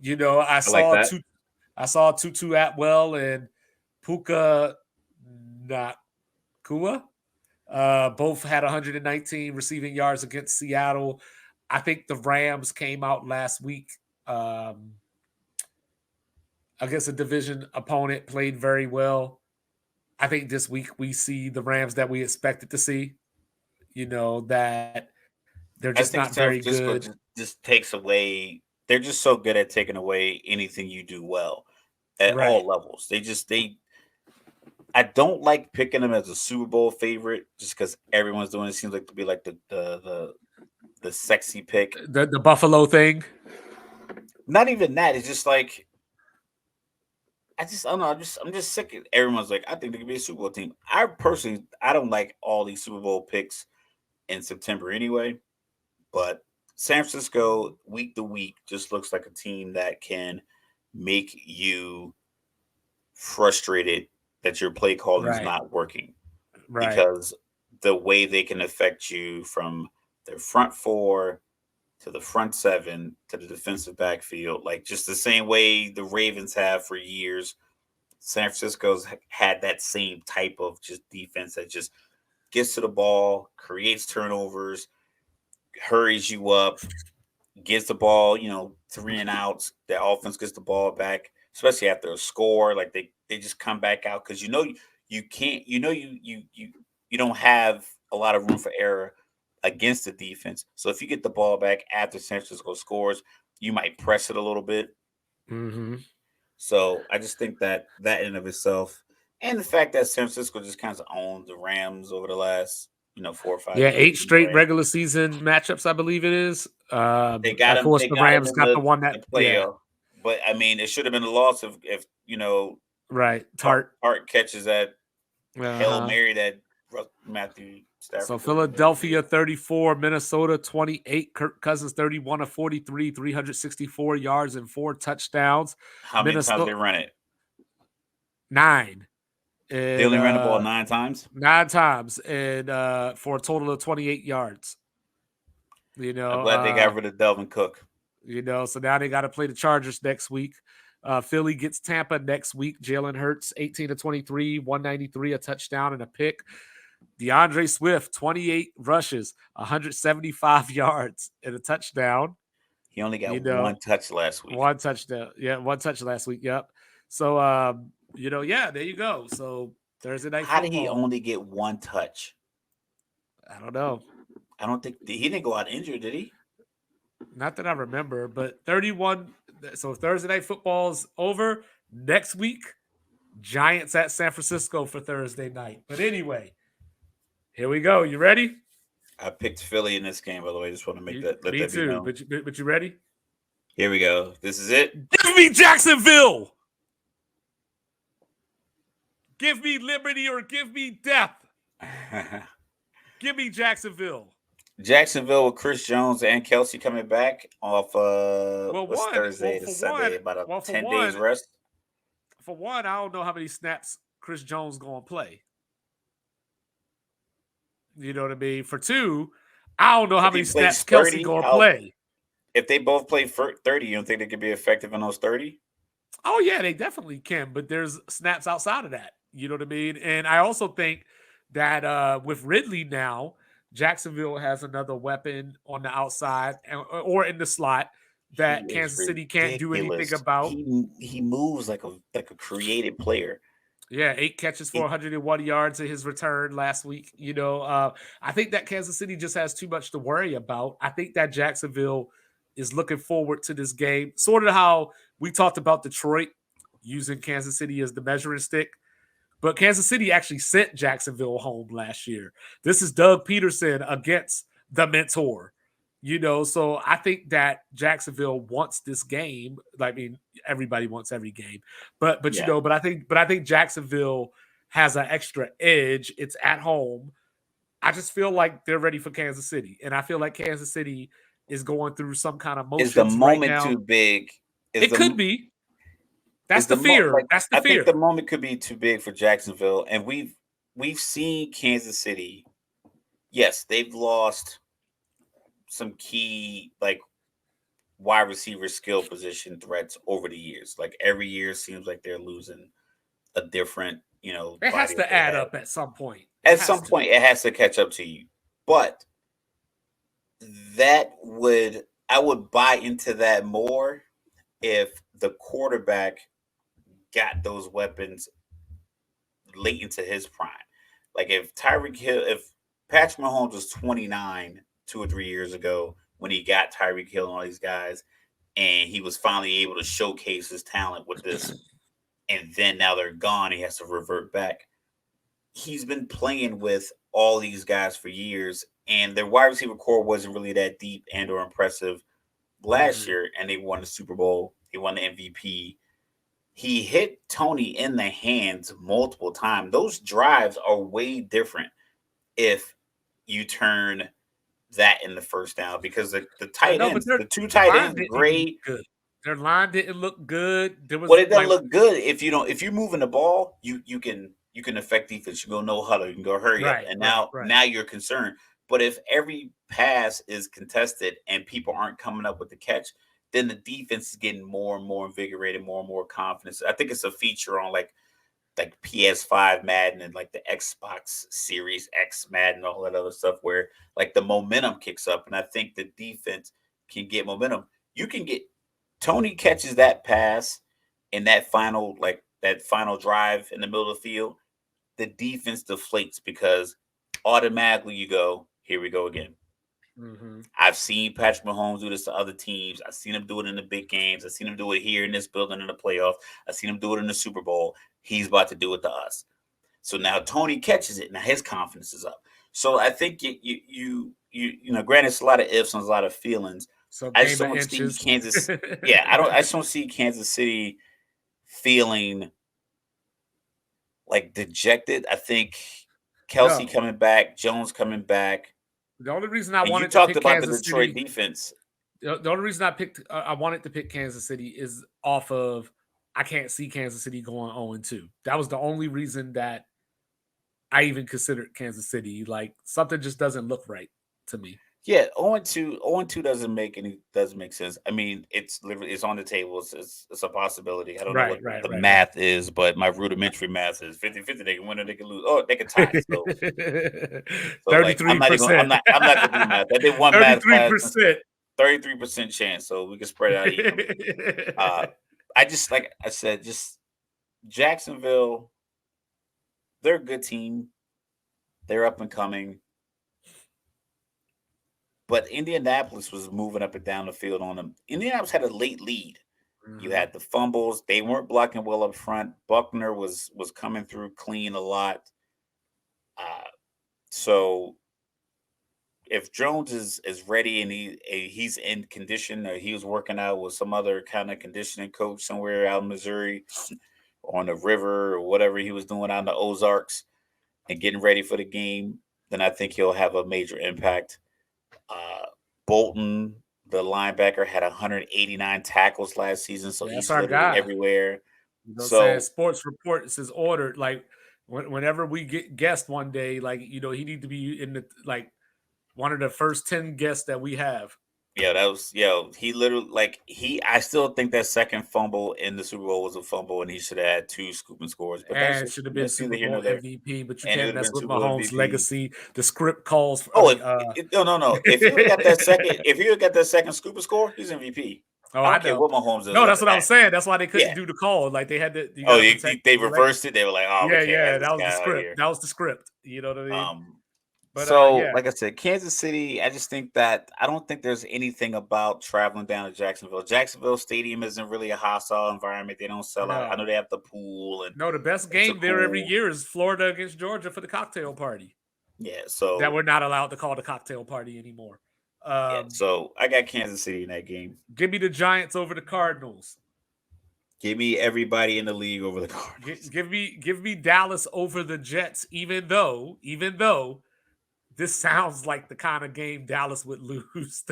I I like saw that. Tutu Atwell and Puka Nakua. Both had 119 receiving yards against Seattle. I think the Rams came out last week um, against a division opponent, played very well. I think this week we see the Rams that we expected to see. That they're I just think not San very Francisco good. just takes away. They're just so good at taking away anything you do well at Right. all levels. They. I don't like picking them as a Super Bowl favorite just because everyone's doing it. It seems like to be like the sexy pick. The Buffalo thing. Not even that. It's just like I don't know. I'm just sick of everyone's like I think they could be a Super Bowl team. I personally I don't like all these Super Bowl picks in September anyway. But San Francisco week to week just looks like a team that can make you frustrated that your play calling is Right. not working Right. because the way they can affect you from their front four to the front seven to the defensive backfield, like just the same way the Ravens have for years. San Francisco's had that same type of just defense that just gets to the ball, creates turnovers, hurries you up, gets the ball, 3 and outs. The offense gets the ball back, especially after a score. Like they just come back out because you can't, you don't have a lot of room for error against the defense. So if you get the ball back after San Francisco scores, you might press it a little bit. Mm-hmm. So I just think that in and of itself, and the fact that San Francisco just kind of owned the Rams over the last 4 or 5 Yeah, years 8 straight anyway. regular season matchups, I believe it is. They got Of him. course, They the got him Rams in got the one the that, yeah, playoff. But I mean, it should have been a loss if right. Hart, Tart. Hart catches that Hail Uh-huh. Mary that Matthew So Stafford threw him. Philadelphia 34, Minnesota 28, Kirk Cousins 31 of 43, 364 yards and 4 touchdowns. How many times they Minnesota run it? 9 They and only ran the ball 9 times. 9 times and for a total of 28 yards. I'm glad they got rid of Delvin Cook. So now they got to play the Chargers next week. Philly gets Tampa next week. Jalen Hurts 18 to 23, 193, a touchdown and a pick. DeAndre Swift, 28 rushes, 175 yards and a touchdown. He only got one touch last week. One touchdown. Yeah, one touch last week. Yep. So, yeah, there you go. So Thursday night How football. did he only get one touch? I don't know. I don't think he didn't go out injured, did he? Not that I remember, but 31. So Thursday night football's over. Next week, Giants at San Francisco for Thursday night. But anyway, here we go. You ready? I picked Philly in this game, by the way. Just want to make that let Me that too. be known. But you ready? Here we go. This is it. Give me Jacksonville. Give me liberty or give me death. Give me Jacksonville. Jacksonville with Chris Jones and Kelsey coming back off what's Thursday to Sunday, about a 10 days rest. For one, I don't know how many snaps Chris Jones gonna play. You know what I mean? For two, I don't know how many snaps Kelsey gonna play. If they both play for 30, you don't think they could be effective in those 30? Oh, yeah, they definitely can, but there's snaps outside of that. You know what I mean? And I also think that with Ridley now, Jacksonville has another weapon on the outside or in the slot that Kansas City can't do anything about. He moves like a creative player. Yeah, 8 catches for 101 yards in his return last week. I think that Kansas City just has too much to worry about. I think that Jacksonville is looking forward to this game, sort of how we talked about Detroit using Kansas City as the measuring stick. But Kansas City actually sent Jacksonville home last year. This is Doug Peterson against the mentor. So I think that Jacksonville wants this game. I mean, everybody wants every game, but I think Jacksonville has an extra edge. It's at home. I just feel like they're ready for Kansas City, and I feel like Kansas City is going through some kind of motions. Is the moment right now. too big? It could be. That's the fear. That's the fear. I think the moment could be too big for Jacksonville, and we've seen Kansas City. Yes, they've lost some key wide receiver skill position threats over the years. Like every year seems like they're losing a different, it has to add up at some point. At some point it has to catch up to you. But I would buy into that more if the quarterback got those weapons late into his prime. Like if Patrick Mahomes was 29 2 or 3 years ago when he got Tyreek Hill and all these guys, and he was finally able to showcase his talent with this, and then now they're gone, he has to revert back. He's been playing with all these guys for years, and their wide receiver core wasn't really that deep and or impressive last year, and they won the Super Bowl. He won the MVP. He hit Tony in the hands multiple times. Those drives are way different if you turn that in the first down, because the tight ends, the two tight ends, great. Their line didn't look good. It doesn't look good if you're moving the ball, you can affect defense. You go no huddle, you can go hurry up, and now you're concerned. But if every pass is contested and people aren't coming up with the catch, then the defense is getting more and more invigorated, more and more confidence. I think it's a feature on like PS5 Madden and like the Xbox Series X Madden and all that other stuff where like the momentum kicks up. And I think the defense can get momentum. You can get Tony catches that pass in that final drive in the middle of the field. The defense deflates because automatically you go, here we go again. Mm-hmm. I've seen Patrick Mahomes do this to other teams. I've seen him do it in the big games. I've seen him do it here in this building in the playoffs. I've seen him do it in the Super Bowl. He's about to do it to us. So now Tony catches it. Now his confidence is up. So I think granted, it's a lot of ifs and a lot of feelings. So I just game of don't see inches. Kansas. Yeah, I just don't see Kansas City feeling like dejected. I think Kelsey No. coming back, Jones coming back. The only reason I And you wanted to talked pick about the Kansas Detroit City, defense. the only reason I wanted to pick Kansas City is off of I can't see Kansas City going 0-2. That was the only reason that I even considered Kansas City. Like something just doesn't look right to me. Yeah, 0-2 doesn't make sense. I mean, it's on the table. It's a possibility. I don't know what the math is, but my rudimentary math is 50-50. They can win or they can lose. Oh, they can tie. So 33%. I'm not gonna do math. I did one math class. 33% chance, so we can spread it out evenly. I just like I said, just Jacksonville. They're a good team. They're up and coming. But Indianapolis was moving up and down the field on them. Indianapolis had a late lead. Mm-hmm. You had the fumbles. They weren't blocking well up front. Buckner was coming through clean a lot. So if Jones is ready and he's in condition, or he was working out with some other kind of conditioning coach somewhere out in Missouri on the river or whatever he was doing out in the Ozarks and getting ready for the game, then I think he'll have a major impact. Bolton, the linebacker, had 189 tackles last season, so he's literally everywhere. You know, so Sports Reports is ordered. Like whenever we get guests one day, like he need to be in the one of the first 10 guests that we have. Yeah, he literally I still think that second fumble in the Super Bowl was a fumble, and he should have had 2 scooping scores. But that should have been Super Bowl MVP. But you can't mess with Mahomes' legacy. The script calls. No. If you got that second scooping score, he's MVP. Oh, I don't care what Mahomes does. No, that's what I was saying. That's why they couldn't do the call. Like they had to. They reversed it. They were like, oh, yeah. That was the script. That was the script. You know what I mean? But, like I said, Kansas City, I just think that I don't think there's anything about traveling down to Jacksonville. Jacksonville Stadium isn't really a hostile environment. They don't sell out. I know they have the pool. The best game there every year is Florida against Georgia for the cocktail party. Yeah, so that we're not allowed to call the cocktail party anymore. So I got Kansas City in that game. Give me the Giants over the Cardinals. Give me everybody in the league over the Cardinals. Give me Dallas over the Jets, even though this sounds like the kind of game Dallas would lose.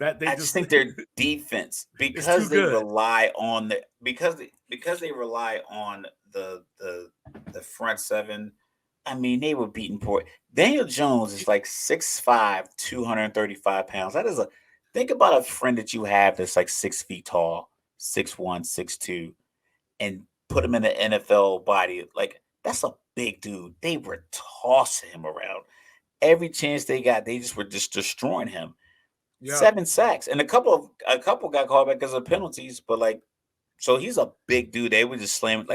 I just think their defense, because they rely on they rely on the front seven. I mean, they were beating poor. Daniel Jones is like 6'5", 235 pounds. Think about a friend that you have that's like 6 feet tall, 6'1", 6'2", and put him in the NFL body. Like, that's a big dude. They were tossing him around. Every chance they got, they just were just destroying him. Yeah. 7 sacks. And a couple got called back because of penalties, but so he's a big dude. They were just slamming.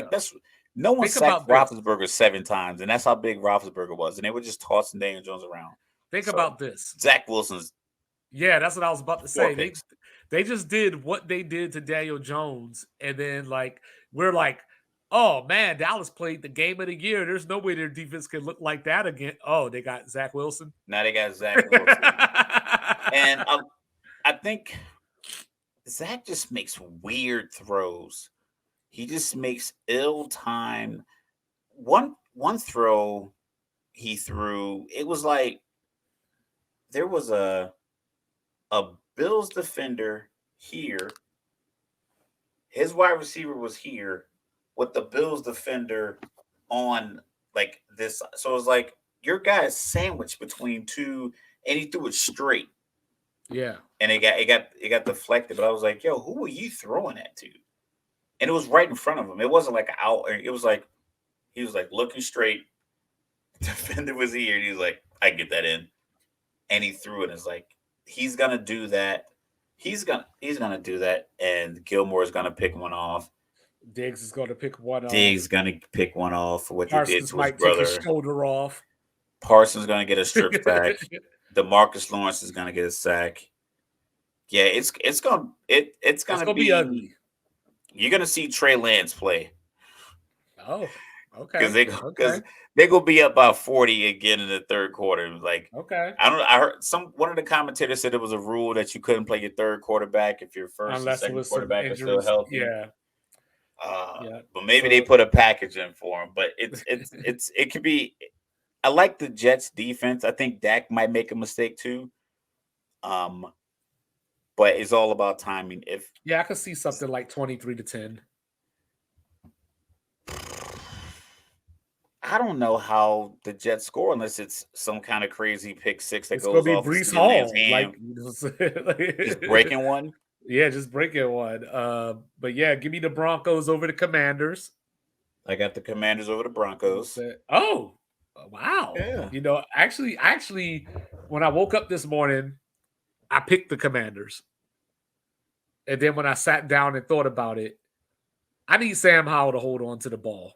No one sacked Roethlisberger 7 times, and that's how big Roethlisberger was. And they were just tossing Daniel Jones around. Think about this. Zach Wilson's. Yeah, that's what I was about to say. They just did what they did to Daniel Jones, and then we're like, oh man, Dallas played the game of the year. There's no way their defense can look like that again. Oh, they got Zach Wilson. Now they got Zach Wilson. And I think Zach just makes weird throws. He just makes ill-timed. One throw he threw, it was like there was a Bills defender here. His wide receiver was here with the Bills defender on this. So it was like your guy is sandwiched between two, and he threw it straight. Yeah. And it got deflected. But I was like, yo, who were you throwing that to? And it was right in front of him. It wasn't like out. It was like He was like looking straight. Defender was here, and he was like, "I get that in," and he threw it. It's like he's gonna do that. He's gonna do that, and Gilmore's gonna pick one off. Diggs is going to pick one Diggs off. gonna pick one off for what they did Parsons to his might take his brother. shoulder off. Parsons gonna get a strip sack. It's DeMarcus Lawrence is gonna get a sack. Yeah, it's gonna going to be be. ugly. You're gonna see Trey Lance play Oh, because okay. Okay. they gonna be up by 40 again in the third quarter. Like Okay. I heard one of the commentators said it was a rule that you couldn't play your third quarterback if your first and Unless it second was some quarterback are still injuries. healthy. Yeah. Yeah. But maybe they So, put a package in for him. But it could be. I like the Jets defense. I think Dak might make a mistake too. Um, but it's all about timing. If yeah, I could see something like 23-10. I don't know how the Jets score unless it's some kind of crazy pick six that It's going goes to be off of Brees CeeDee Lamb's Hall. hand, just breaking one. Yeah, just breaking one. But yeah, give me the Broncos over the Commanders. I got the Commanders over the Broncos. Oh, wow. Yeah. Actually, when I woke up this morning, I picked the Commanders. And then when I sat down and thought about it, I need Sam Howell to hold on to the ball.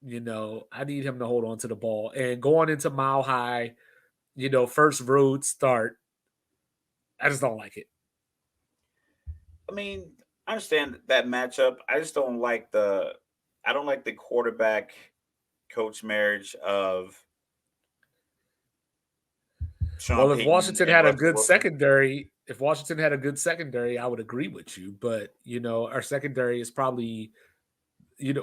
I need him to hold on to the ball. And going into Mile High, first road start, I just don't like it. I mean, I understand that matchup. I just don't like I don't like the quarterback coach marriage of Sean Well, if Payton Washington and had a Russell good Wilson. secondary, I would agree with you. But our secondary is probably,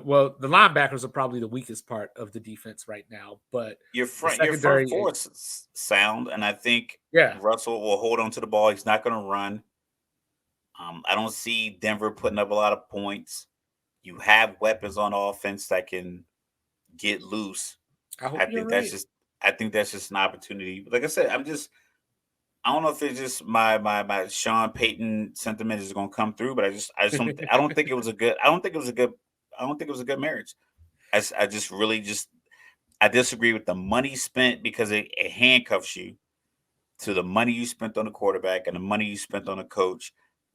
well, the linebackers are probably the weakest part of the defense right now. But Your the front secondary, four is sound, and I think yeah, Russell will hold on to the ball. He's not going to run. I don't see Denver putting up a lot of points. You have weapons on offense that can get loose. I I hope you're think that's right. just I think that's just an opportunity. Like I said, I don't know if it's just my Sean Payton sentiment is going to come through, but I don't think it was a good I don't think it was a good I don't think it was a good marriage. I just really just I disagree with the money spent because it handcuffs you to the money you spent on the quarterback and the money you spent on the coach.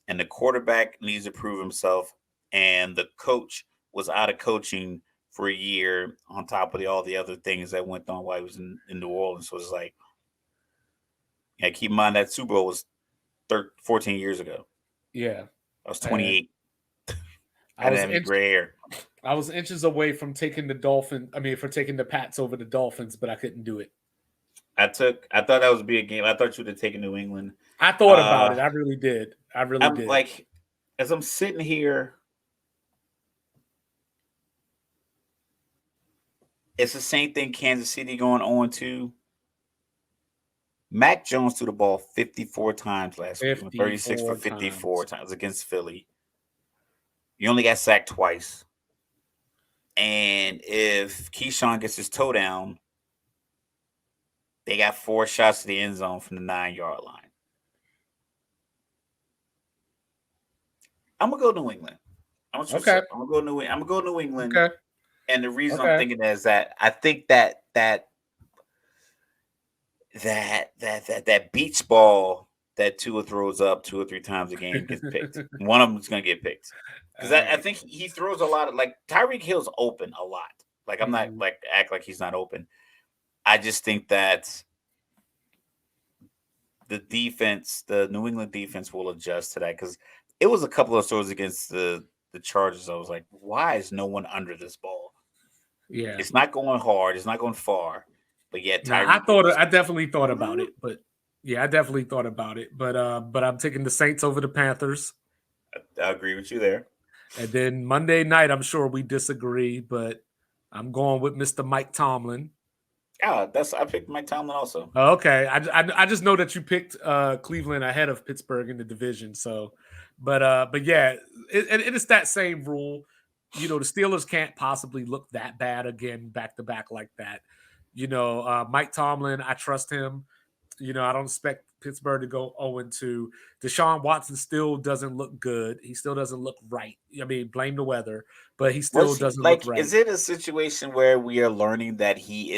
And the quarterback needs to prove himself. And the coach was out of coaching for a year on top of all the other things that went on while he was in New Orleans. So it's like, yeah, keep in mind that Super Bowl was 14 years ago. Yeah, I was and 28. I I didn't was have any gray hair. I was inches away from taking for taking the Pats over the Dolphins, but I couldn't do it. I thought that was a big game. I thought you would have taken New England. I thought about it. I really did. I really I'm did. like, as I'm sitting here, it's the same thing Kansas City going on to. Mac Jones threw the ball 54 times last week. 36 for 54 54 times. times against Philly. You only got sacked twice. And if Keyshawn gets his toe down, they got 4 shots to the end zone from the 9-yard line. I'm gonna go New England. I'm gonna go New England. Okay. And the reason I'm Okay. thinking that is that I think that beach ball that Tua throws up 2 or 3 times a game gets picked. One of them is going to get picked because I think he throws a lot of like Tyreek Hill's open a lot. Like I'm not like act like he's not open. I just think that the New England defense will adjust to that because it was a couple of throws against the Chargers. I was like, why is no one under this ball? Yeah. It's not going hard. It's not going far. But yeah, Tyreek. I definitely thought about it, but yeah, I definitely thought about it. But I'm taking the Saints over the Panthers. I agree with you there. And then Monday night, I'm sure we disagree, but I'm going with Mr. Mike Tomlin. Yeah, I picked Mike Tomlin also. Okay, I just know that you picked Cleveland ahead of Pittsburgh in the division. So, but yeah, it is that same rule. The Steelers can't possibly look that bad again back to back like that. Mike Tomlin, I trust him. I don't expect Pittsburgh to go 0-2. Deshaun Watson still doesn't look good. He still doesn't look right. I mean, blame the weather, but he still Was he doesn't look like? right. Is it a situation where we are learning that he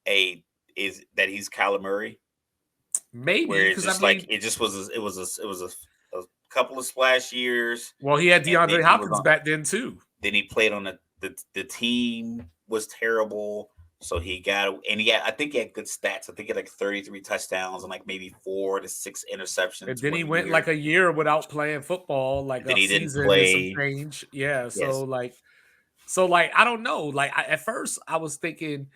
a is that he's Kyler Murray, Maybe where it's because I just like mean, a couple of splash years, well, he had and then DeAndre he was Hopkins on. back then too. Then he played on the team was terrible. So he got and he had I think he had good stats. I think he had like 33 touchdowns and like maybe 4 to 6 And interceptions then he one went like year. a year without playing football, like And then a he didn't season and some play. change. Yeah. Yes. So I don't know. At first I was thinking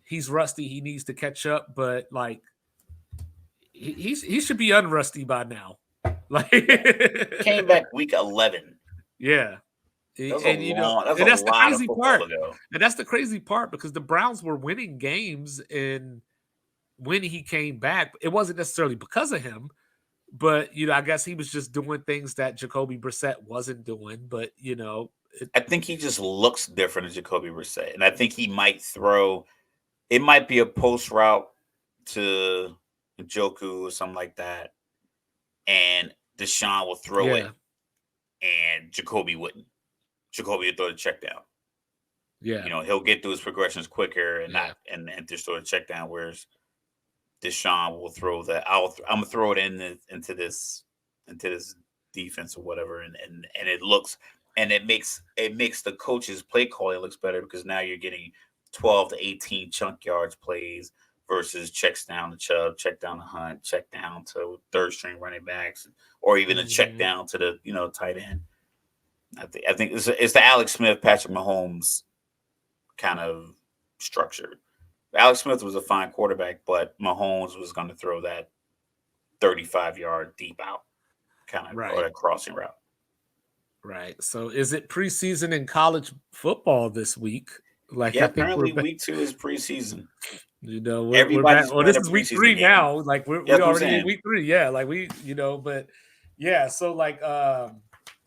he's rusty. He needs to catch up, but like he should be unrusty by now. Like Yeah. Came back week 11. yeah. And That's a and that's the lot of crazy football part. ago. And that's the crazy part because the Browns were winning games and when he came back, it wasn't necessarily because of him, but I guess he was just doing things that Jacoby Brissett wasn't doing. But I think he just looks different than Jacoby Brissett. And I think he might throw it might be a post route to Njoku or something like that. And Deshaun will throw it yeah, and Jacoby wouldn't. Jacoby would throw the check down. yeah, He'll get through his progressions quicker and yeah, not and just throw the check down. Whereas Deshaun will throw that. I'm gonna throw it into this defense or whatever, and it looks and it makes the coach's play calling looks better because now you're getting 12 to 18 chunk yards plays versus checks down to Chubb, check down to Hunt, check down to third string running backs, or even a check hmm down to the tight end. I think it's the Alex Smith, Patrick Mahomes kind of structure. Alex Smith was a fine quarterback, but Mahomes was going to throw that 35-yard deep out kind of or right, that crossing route. right. So is it preseason in college football this week? Like Yeah, I think we're apparently back. week 2 is preseason. We're back. Everybody's Well, playing this a is week preseason 3 game. now. Like we're Yeah, we that's what I'm already in saying. week 3. Yeah, like but yeah. So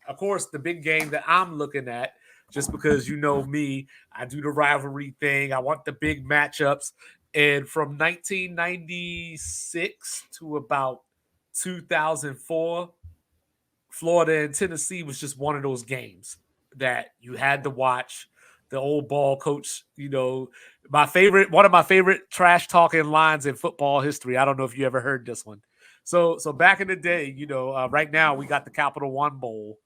of course, the big game that I'm looking at, just because me, I do the rivalry thing. I want the big matchups. And from 1996 to about 2004, Florida and Tennessee was just one of those games that you had to watch. The old ball coach, one of my favorite trash talking lines in football history. I don't know if you ever heard this one. So back in the day, right now we got the Capital One Bowl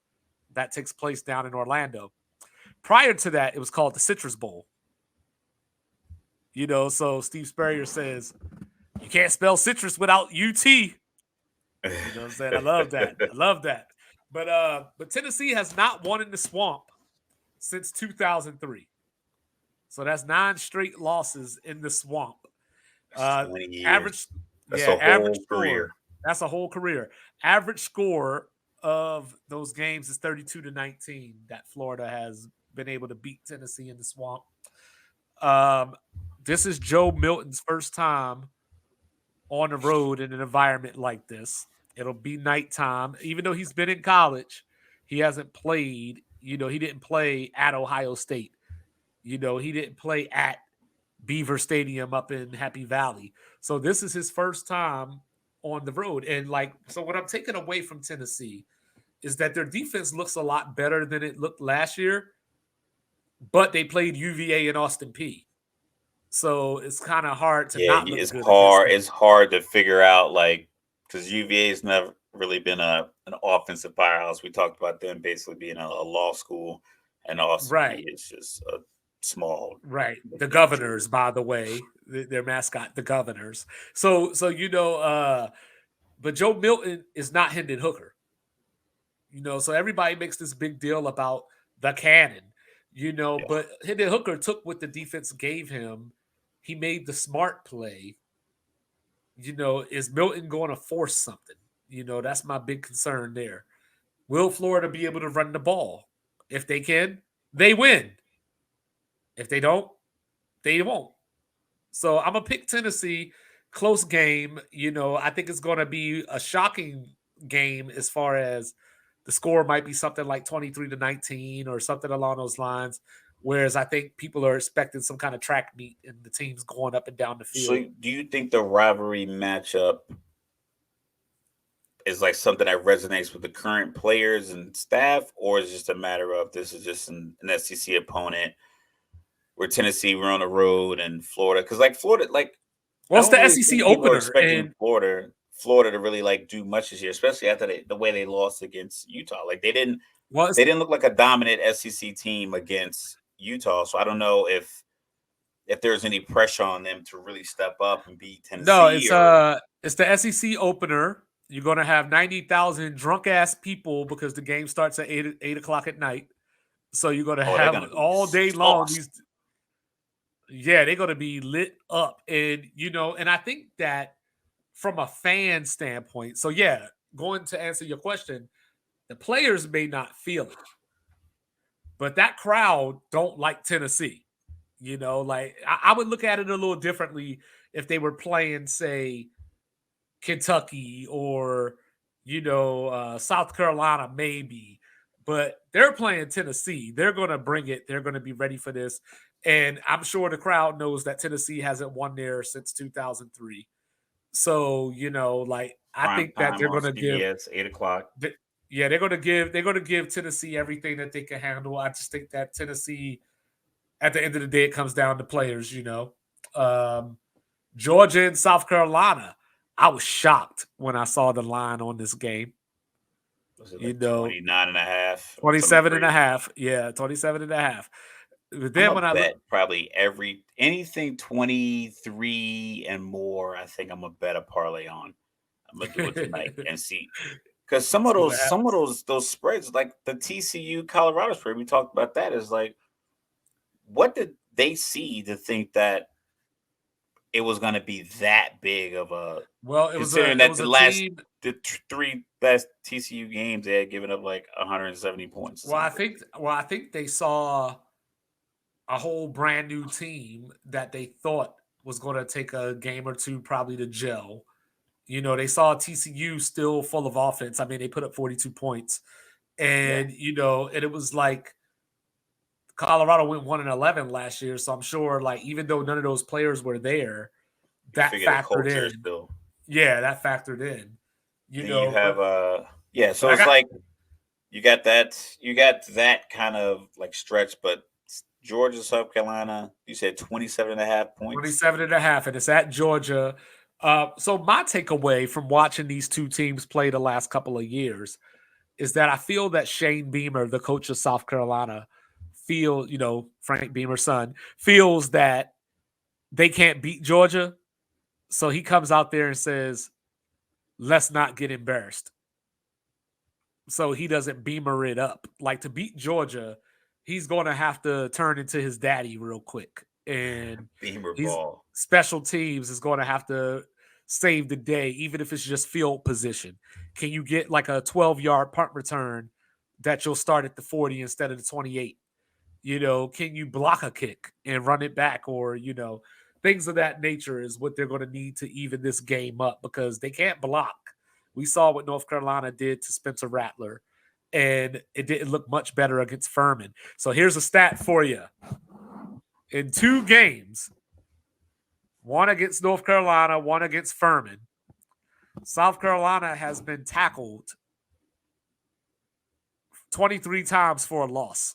that takes place down in Orlando. Prior to that, it was called the Citrus Bowl. So Steve Spurrier says you can't spell citrus without UT. You know what I'm saying? I love that. I love that. But Tennessee has not won in the swamp since 2003. So that's 9 straight losses in the swamp. That's Uh 20 years. average That's yeah, a average whole score. career. That's a whole career. Average score of those games is 32-19 that Florida has been able to beat Tennessee in the swamp. Um this is Joe Milton's first time on the road in an environment like this. It'll be nighttime. Even though he's been in college, he hasn't played. He didn't play at Ohio State. He didn't play at Beaver Stadium up in Happy Valley. So this is his first time on the road. And so what I'm taking away from Tennessee is that their defense looks a lot better than it looked last year, but they played UVA and Austin P. So it's kind of hard to Yeah, not look it's good against hard. them. It's hard to figure out because UVA's never really been an offensive powerhouse. We talked about them basically being a law school, and Austin Right. P is just a small Right. The nickname Governors, Jersey. by the way, their mascot, the Governors. So but Joe Milton is not Hendon Hooker. So everybody makes this big deal about the cannon, Yeah, but Hendon Hooker took what the defense gave him. He made the smart play. Is Milton going to force something? That's my big concern there. Will Florida be able to run the ball? If they can, they win. If they don't, they won't. So I'm gonna pick Tennessee. Close game. I think it's gonna be a shocking game as far as the score might be something like 23-19 or something along those lines. Whereas I think people are expecting some kind of track meet and the teams going up and down the So field. do you think the rivalry matchup is like something that resonates with the current players and staff, or is it just a matter of this is just an SEC opponent? We're Tennessee, we're on the road, and Florida, because like Florida, like I Well, it's don't the really SEC think people are opener, expecting and Florida to really like do much this year, especially after the way they lost against Utah. Like well, it's, they didn't look like a dominant SEC team against Utah. So I don't know if there's any pressure on them to really step up and beat no, Tennessee or it's the SEC opener. You're gonna have 90,000 drunk ass people because the game starts at 8 o'clock at night. So you're gonna oh they're have gonna be all day long sauced. these. Yeah, they're gonna be lit up, and and I think that from a fan standpoint. So yeah, going to answer your question, the players may not feel it, but that crowd don't like Tennessee. Like I would look at it a little differently if they were playing, say, Kentucky or South Carolina, maybe. But they're playing Tennessee. They're going to bring it. They're going to be ready for this. And I'm sure the crowd knows that Tennessee hasn't won there since 2003. So, like I Prime think that time they're on going to give CBS, 8 o'clock. yeah, they're going to give Tennessee everything that they can handle. I just think that Tennessee, at the end of the day, it comes down to players. Um, Georgia and South Carolina. I was shocked when I saw the line on this game. Was it You like know, 29 and a half or something 27 and a crazy? half. Yeah, 27 and a half. But I'm then a when I look, bet probably anything 23 and more. I think I'm gonna bet a parlay on. I'm gonna do it tonight and see because some of see what those happens. some of those spreads, like the TCU Colorado spread, we talked about that. Is like, what did they see to think that it was gonna be that big of a Well, it was considering a it that was a team. the three best TCU games they had given up like 170 points or Well, I something. think well, I think they saw a whole brand new team that they thought was going to take a game or two probably to gel. They saw TCU still full of offense. I mean, they put up 42 points. Yeah, And it was like Colorado went 1-11 last year. So I'm sure, like, even though none of those players were there, you that figure the factored culture is in. still. Yeah, that factored in. Then you But have yeah, but so I it's got like you got that kind of like stretch, but Georgia, South Carolina, you said 27 and a half points. 27 and a half, and it's at Georgia. So my takeaway from watching these two teams play the last couple of years is that I feel that Shane Beamer, the coach of South Carolina, Frank Beamer's son, feels that they can't beat Georgia. So he comes out there and says, let's not get embarrassed. So he doesn't Beamer it up. Like, to beat Georgia, he's going to have to turn into his daddy real quick. And Beamer he's ball. special teams is going to have to save the day, even if it's just field position. Can you get like a 12-yard punt return that you'll start at the 40 instead of the 28? Can you block a kick and run it back? Or, things of that nature is what they're going to need to even this game up because they can't block. We saw what North Carolina did to Spencer Rattler, and it didn't look much better against Furman. So here's a stat for you. In 2 games, one against North Carolina, one against Furman, South Carolina has been tackled 23 times for a loss.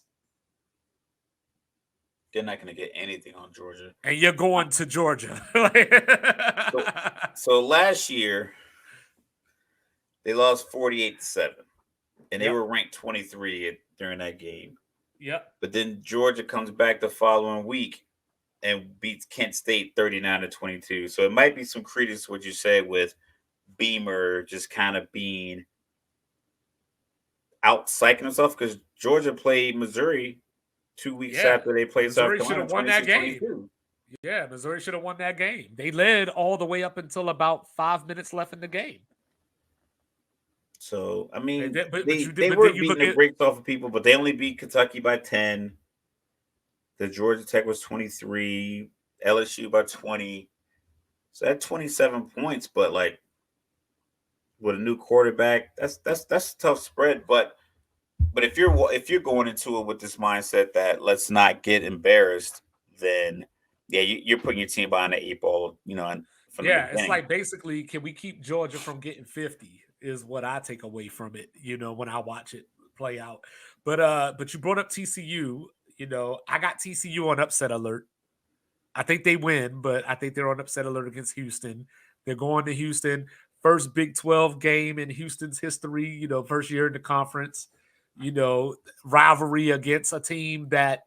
They're not going to get anything on Georgia. And you're going to Georgia. So, so last year they lost 48-7, and they Yep. were ranked 23 during that game. Yep. But then Georgia comes back the following week and beats Kent State 39-22. So it might be some credence to what you said with Beamer just kind of being out psyching himself because Georgia played Missouri 2 weeks Yeah. after they played South Missouri should Carolina have won that game. 26-22. Yeah, Missouri should have won that game. They led all the way up until about 5 minutes left in the game. So I They mean, did, but they you did, they but were then you beating look the at brakes off of people, but they only beat Kentucky by 10. The Georgia Tech was 23, LSU by 20. So that 27 points, but like with a new quarterback, that's a tough spread. But But if you're going into it with this mindset that let's not get embarrassed, then yeah, you're putting your team behind the eight ball, from the Yeah, it's beginning. like basically, can we keep Georgia from getting 50? Is what I take away from it, when I watch it play out. But you brought up TCU, I got TCU on upset alert. I think they win, but I think they're on upset alert against Houston. They're going to Houston. First Big 12 game in Houston's history, first year in the conference, you know, rivalry against a team that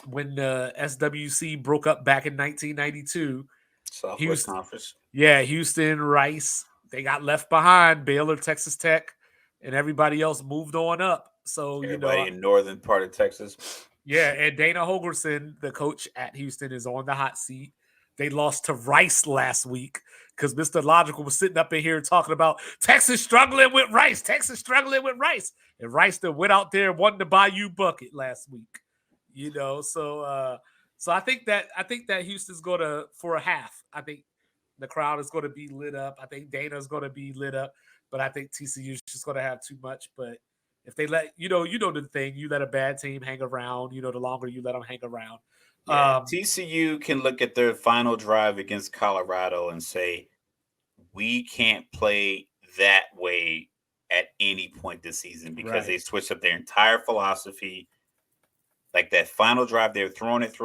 when the SWC broke up back in 1992, Southwest Houston, Conference. yeah, Houston, Rice, they got left behind. Baylor, Texas Tech, and everybody else moved on up. So, Everybody in northern part of Texas. yeah, and Dana Holgerson, the coach at Houston, is on the hot seat. They lost to Rice last week because Mr. Logical was sitting up in here talking about Texas struggling with Rice, Texas struggling with Rice. And Rice that went out there and won the Bayou bucket last week. So I think that Houston's gonna for a half. I think the crowd is gonna be lit up. I think Dana's gonna be lit up, but I think TCU's just gonna have too much. But if they let the thing, you let a bad team hang around. The longer you let them hang around. Yeah, Um, TCU can look at their final drive against Colorado and say, we can't play that way at any point this season because right. they switched up their entire philosophy. Like that final drive, they were throwing it.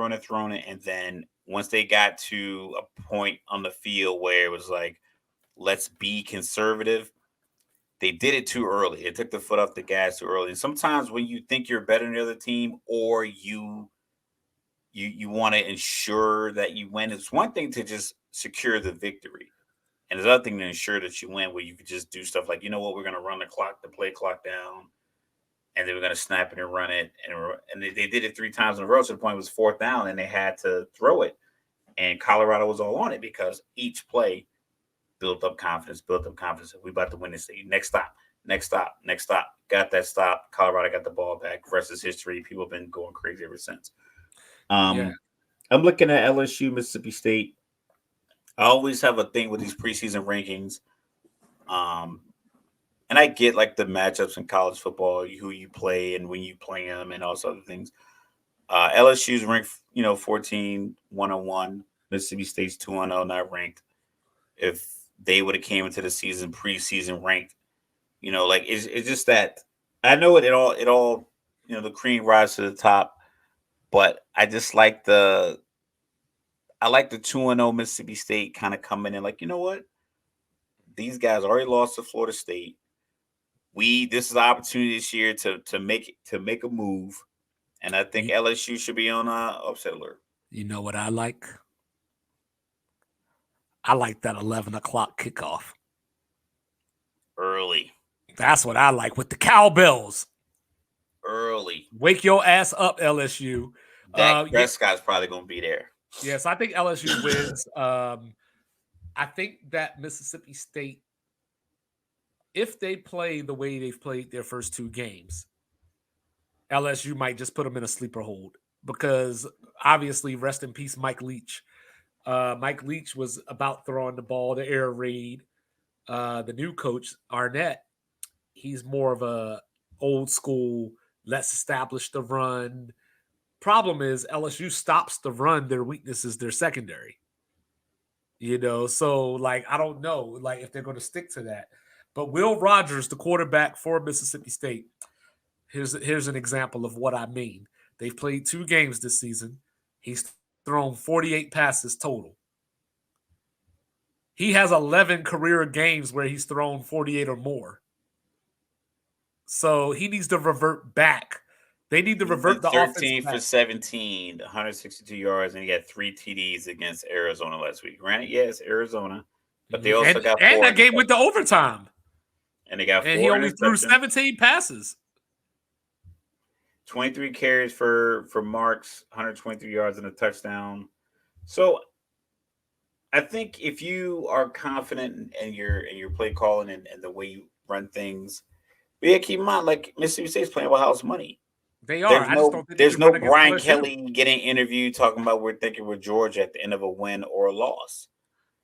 And then once they got to a point on the field where it was like, let's be conservative, they did it too early. It took the foot off the gas too early. And sometimes when you think you're better than the other team or you want to ensure that you win, it's one thing to just secure the victory. And it's another thing to ensure that you win, where you could just do stuff like, you know what, we're going to run the play clock down, and then we're going to snap it and run it. And they did it three times in a row. So the point was fourth down, and they had to throw it. And Colorado was all on it because each play built up confidence, built up confidence. We about to win this thing. Next stop, next stop, next stop. Got that stop. Colorado got the ball back. Rest is history. People have been going crazy ever since. Yeah. Um, I'm looking at LSU, Mississippi State. I always have a thing with these preseason rankings. Um, and I get like the matchups in college football, who you play and when you play them, and all those other things. LSU's ranked, 14, 101. Mississippi State's 2-0, not ranked. If they would have came into the season preseason ranked, like it's just that I know it all, the cream rises to the top, but I like the 2-0 Mississippi State kind of coming in like, you know what? These guys already lost to Florida State. This is the opportunity this year to make a move, and I think You, LSU should be on upset alert you know what I like? I like that 11 o'clock kickoff. early, That's what I like with the cowbells. early. Wake your ass up, LSU. Dak Yeah, Prescott's probably gonna be there. yes, I think LSU wins. I think that Mississippi State, if they play the way they've played their first two games, LSU might just put them in a sleeper hold because obviously, rest in peace, Mike Leach. Mike Leach was about throwing the ball to air raid. The new coach Arnett, he's more of a old school. Let's establish the run. Problem is LSU stops the run. Their weakness is their secondary. So like I don't know, like if they're going to stick to that. But Will Rogers, the quarterback for Mississippi State, here's an example of what I mean. They've played two games this season. He's thrown 48 passes total. He has 11 career games where he's thrown 48 or more. So he needs to revert back. They need to He went revert the offense 13 for back. 17, 162 yards, and he got 3 TDs against Arizona last week. Granted, yes, Arizona, but they Mhm. also And got and four that game went to interceptions. overtime. And they got And he four only threw interceptions, 17 passes. 23 carries for Marks, 123 yards and a touchdown. So I think if you are confident in your play calling and the way you run things, but yeah, keep in mind like Mississippi State's playing with house money. They are. There's I just no don't think they there's can no run against Brian LSU. Kelly getting interviewed talking about we're thinking we're Georgia at the end of a win or a loss.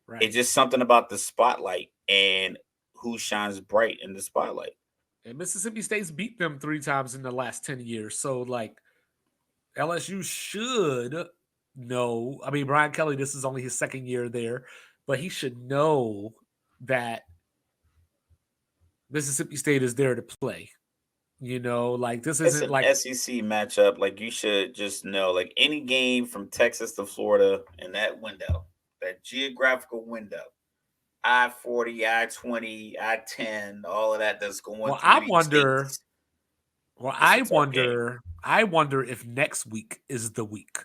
Right. It's just something about the spotlight and who shines bright in the spotlight. And Mississippi State's beat them 3 times in the last 10 years. So, like, LSU should know. I mean, Brian Kelly, this is only his second year there, but he should know that Mississippi State is there to play. Like this It's isn't an like, SEC matchup. Like you should just know, like any game from Texas to Florida in that window, that geographical window, I-40, I-20, I-10, all of that that's going well, through I these wonder, states. It's a tough game. I wonder if next week is the week,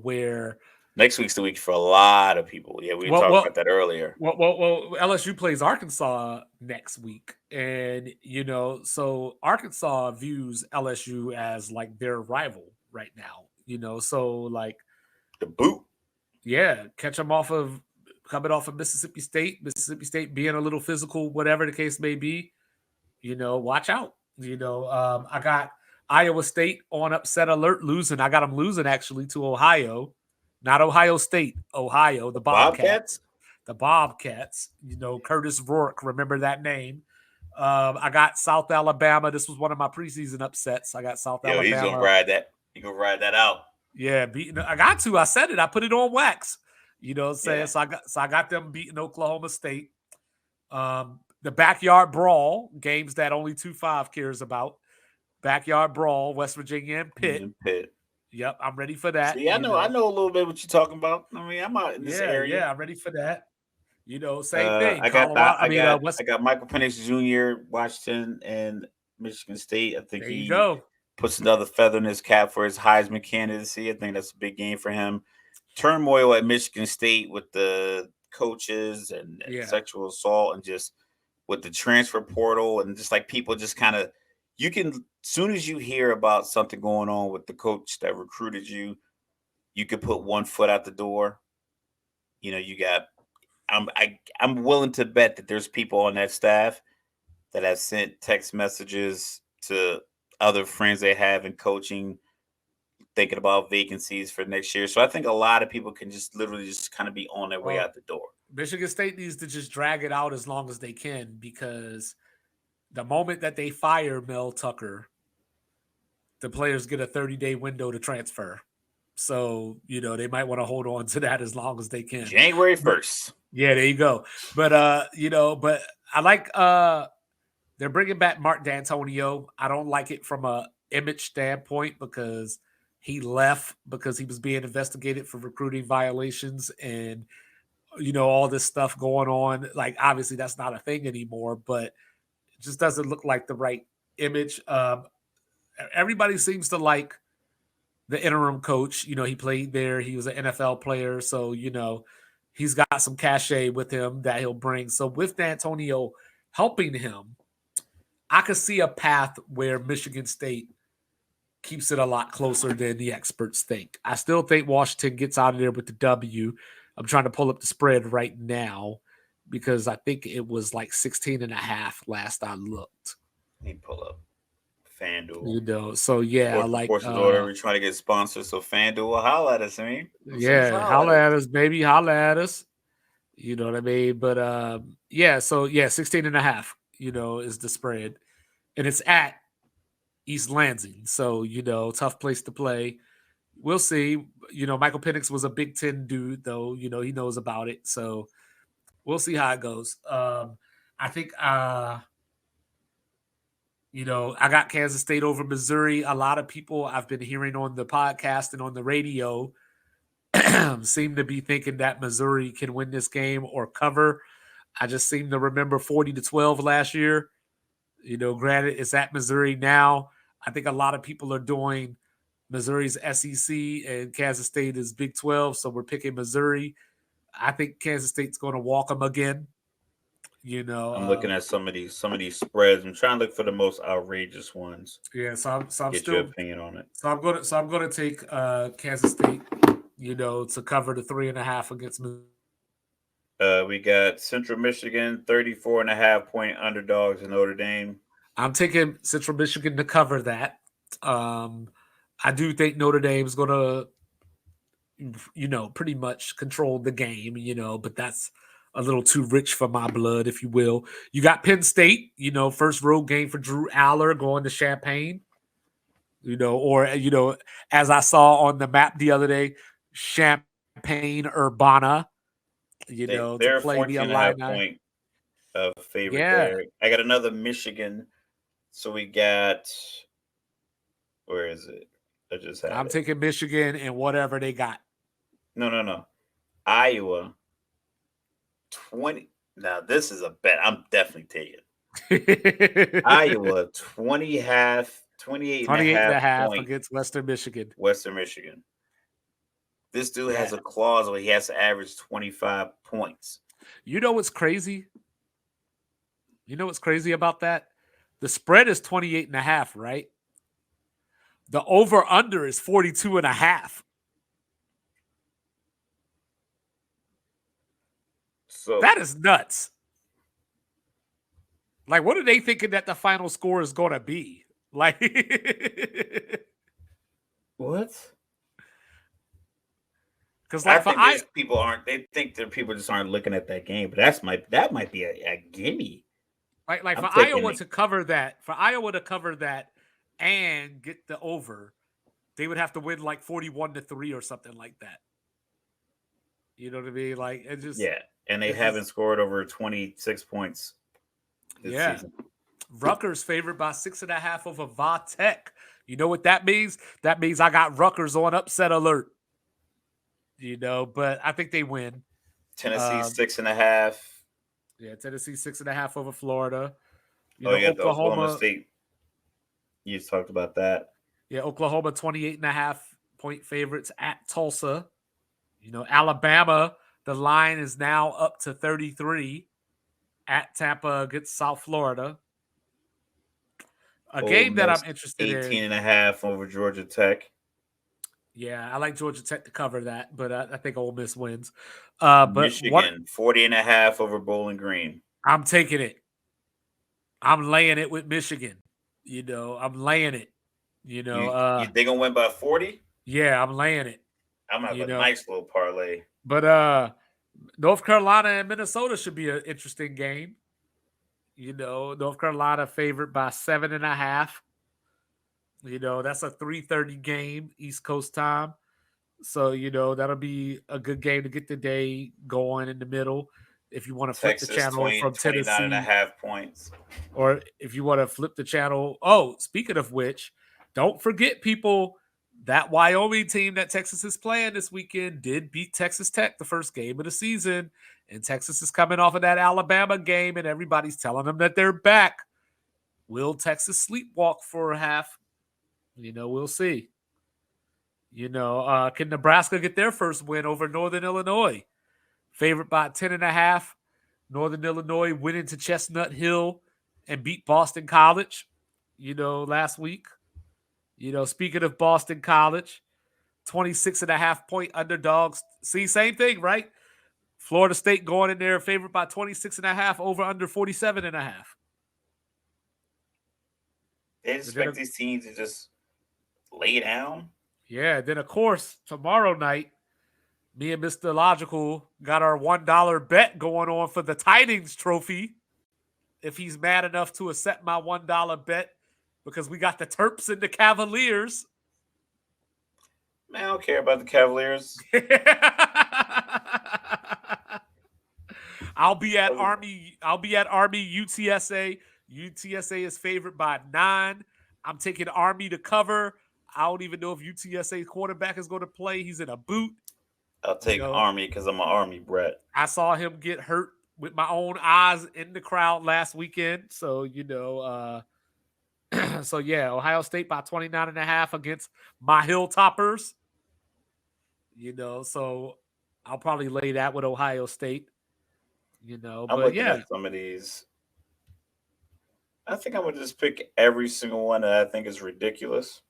where, Next week's the week for a lot of people. Yeah, we well, talked well, about that earlier. LSU plays Arkansas next week, and so Arkansas views LSU as like their rival right now. So like, The boot. yeah, catch them coming off of Mississippi State. Mississippi State being a little physical, whatever the case may be. Watch out. I got Iowa State on upset alert losing. I got them losing actually to Ohio, not Ohio State, Ohio, the Bobcats? Bobcats. The Bobcats, Curtis Rourke, remember that name. I got South Alabama. This was one of my preseason upsets. I got South Yo, he's gonna Alabama. ride that. He gonna ride that out. Yeah, beating. I got to. I said it. I put it on wax. You know what I'm saying? Yeah. So I got them beating Oklahoma State. The backyard brawl, games that only 2-5 cares about. Backyard brawl, West Virginia and Pitt. Pitt. Yep, I'm ready for that. See, I know a little bit what you're talking about. I mean, I'm out in this area. Yeah, I'm ready for that. Same thing. I got Colorado. I got Michael Penix Jr., Washington, and Michigan State. I think There you he go. puts another feather in his cap for his Heisman candidacy. I think that's a big game for him. Turmoil at Michigan State with the coaches and sexual assault, and just with the transfer portal, and just like people just kind of, you can, as soon as you hear about something going on with the coach that recruited you, you could put one foot out the door. You got, I'm willing to bet that there's people on that staff that have sent text messages to other friends they have in coaching, thinking about vacancies for next year. So I think a lot of people can just literally just kind of be on their way out the door. Michigan State needs to just drag it out as long as they can, because the moment that they fire Mel Tucker, the players get a 30-day window to transfer. So, they might want to hold on to that as long as they can. January 1st. Yeah, there you go. But but I like they're bringing back Mark D'Antonio. I don't like it from a image standpoint because he left because he was being investigated for recruiting violations and all this stuff going on. Like, obviously that's not a thing anymore, but it just doesn't look like the right image. Everybody seems to like the interim coach. He played there. He was an NFL player. So, he's got some cachet with him that he'll bring. So with D'Antonio helping him, I could see a path where Michigan State keeps it a lot closer than the experts think. I still think Washington gets out of there with the W. I'm trying to pull up the spread right now because I think it was like 16.5 last I looked. Let me pull up FanDuel. So yeah, like we're trying to get sponsors, so FanDuel, holla at us. I mean, holla at us, baby, holla at us. You know what I mean? But so 16.5, is the spread, and it's at East Lansing, so tough place to play. We'll see. Michael Penix was a Big Ten dude, though. He knows about it, so we'll see how it goes. I think I got Kansas State over Missouri. A lot of people I've been hearing on the podcast and on the radio seem to be thinking that Missouri can win this game or cover. I just seem to remember 40-12 last year. Granted, it's at Missouri now. I think a lot of people are doing Missouri's SEC and Kansas State is Big 12, so we're picking Missouri. I think Kansas State's going to walk them again. I'm looking at some of these spreads. I'm trying to look for the most outrageous ones. Yeah, so I'm get still your opinion on it. So I'm gonna take Kansas State, to cover the 3.5 against Missouri. We got Central Michigan 34.5 point underdogs in Notre Dame. I'm taking Central Michigan to cover that. I do think Notre Dame's gonna, pretty much control the game, but that's a little too rich for my blood, if you will. You got Penn State, first road game for Drew Aller going to Champaign, or, as I saw on the map the other day, Champaign Urbana, to They're play the 14.5 Illini. point favorite Yeah. there. I got another Michigan. So we got, where is it? I just had I'm it. taking Michigan and whatever they got. No. Iowa 20. Now this is a bet. I'm definitely taking Iowa 28 and a 28 and a half half point against Western Michigan. Western Michigan. This dude Yeah. has a clause where he has to average 25 points. You know what's crazy? You know what's crazy about that? The spread is 28 and a half, right? The over-under is 42 and a half. So that is nuts. Like, what are they thinking that the final score is going to be? Like, what? Because I think people aren't. They think that people just aren't looking at that game. But that might be a gimme. Like for Iowa to cover that, and get the over, they would have to win like 41-3 or something like that. You know what I mean? Like, it just and they haven't scored over 26 points this season. Rutgers favored by 6.5 over Va Tech. You know what that means? That means I got Rutgers on upset alert. But I think they win. Tennessee 6.5. Yeah, Tennessee 6.5 over Florida. Oklahoma State. You just talked about that. Yeah, Oklahoma 28.5 point favorites at Tulsa. Alabama, the line is now up to 33 at Tampa against South Florida. Game that I'm interested in. 18.5 over Georgia Tech. Yeah, I like Georgia Tech to cover that, but I think Ole Miss wins. Michigan 40.5 over Bowling Green. I'm taking it. I'm laying it with Michigan. I'm laying it. They gonna win by 40? Yeah, I'm laying it. I'm gonna have a nice little parlay. But North Carolina and Minnesota should be an interesting game. North Carolina favored by 7.5. That's a 3:30 game East Coast time. So, that'll be a good game to get the day going in the middle. If you want to flip the channel from Tennessee. 29.5 points. Or if you want to flip the channel. Oh, speaking of which, don't forget, people, that Wyoming team that Texas is playing this weekend did beat Texas Tech the first game of the season. And Texas is coming off of that Alabama game, and everybody's telling them that they're back. Will Texas sleepwalk for a half? We'll see. Can Nebraska get their first win over Northern Illinois? Favored by 10.5. Northern Illinois went into Chestnut Hill and beat Boston College, last week. Speaking of Boston College, 26.5 point underdogs. See, same thing, right? Florida State going in there favored by 26.5 over under 47.5. They expect these teams to just lay down. Yeah, then of course, tomorrow night, me and Mr. Logical got our $1 bet going on for the Tidings Trophy. If he's mad enough to accept my $1 bet, because we got the Terps and the Cavaliers. Man, I don't care about the Cavaliers. I'll be at Army UTSA. UTSA is favored by 9. I'm taking Army to cover. I don't even know if UTSA quarterback is going to play. He's in a boot. I'll take Army because I'm an Army brat. I saw him get hurt with my own eyes in the crowd last weekend. So, Ohio State by 29.5 against my Hilltoppers. So I'll probably lay that with Ohio State. I'm looking at some of these. I think I'm going to just pick every single one that I think is ridiculous.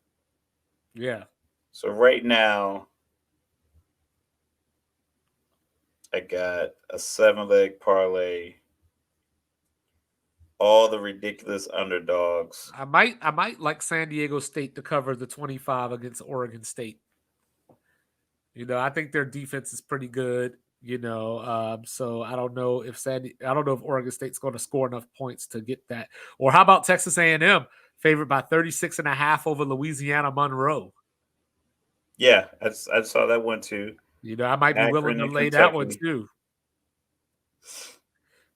Yeah. So right now, I got a 7-leg parlay. All the ridiculous underdogs. I might like San Diego State to cover the 25 against Oregon State. I think their defense is pretty good. So I don't know if Oregon State's going to score enough points to get that. Or how about Texas A&M favored by 36.5 over Louisiana Monroe? Yeah, I saw that one too. I might be willing Akron to and lay that one Kentucky. too.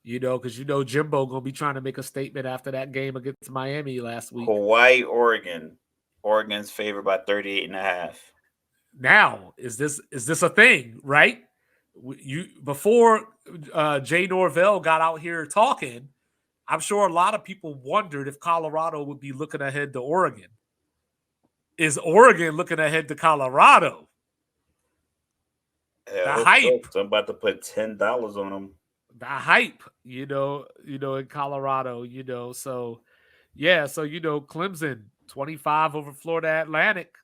Because Jimbo gonna be trying to make a statement after that game against Miami last week. Hawaii, Oregon. Oregon's favored by 38.5. Now, is this a thing, right? You before Jay Norvell got out here talking, I'm sure a lot of people wondered if Colorado would be looking ahead to Oregon. Is Oregon looking ahead to Colorado? Yeah, The I hope so. hype, So I'm about to put $10 on them. the hype, in Colorado, so yeah, so Clemson 25 over Florida Atlantic,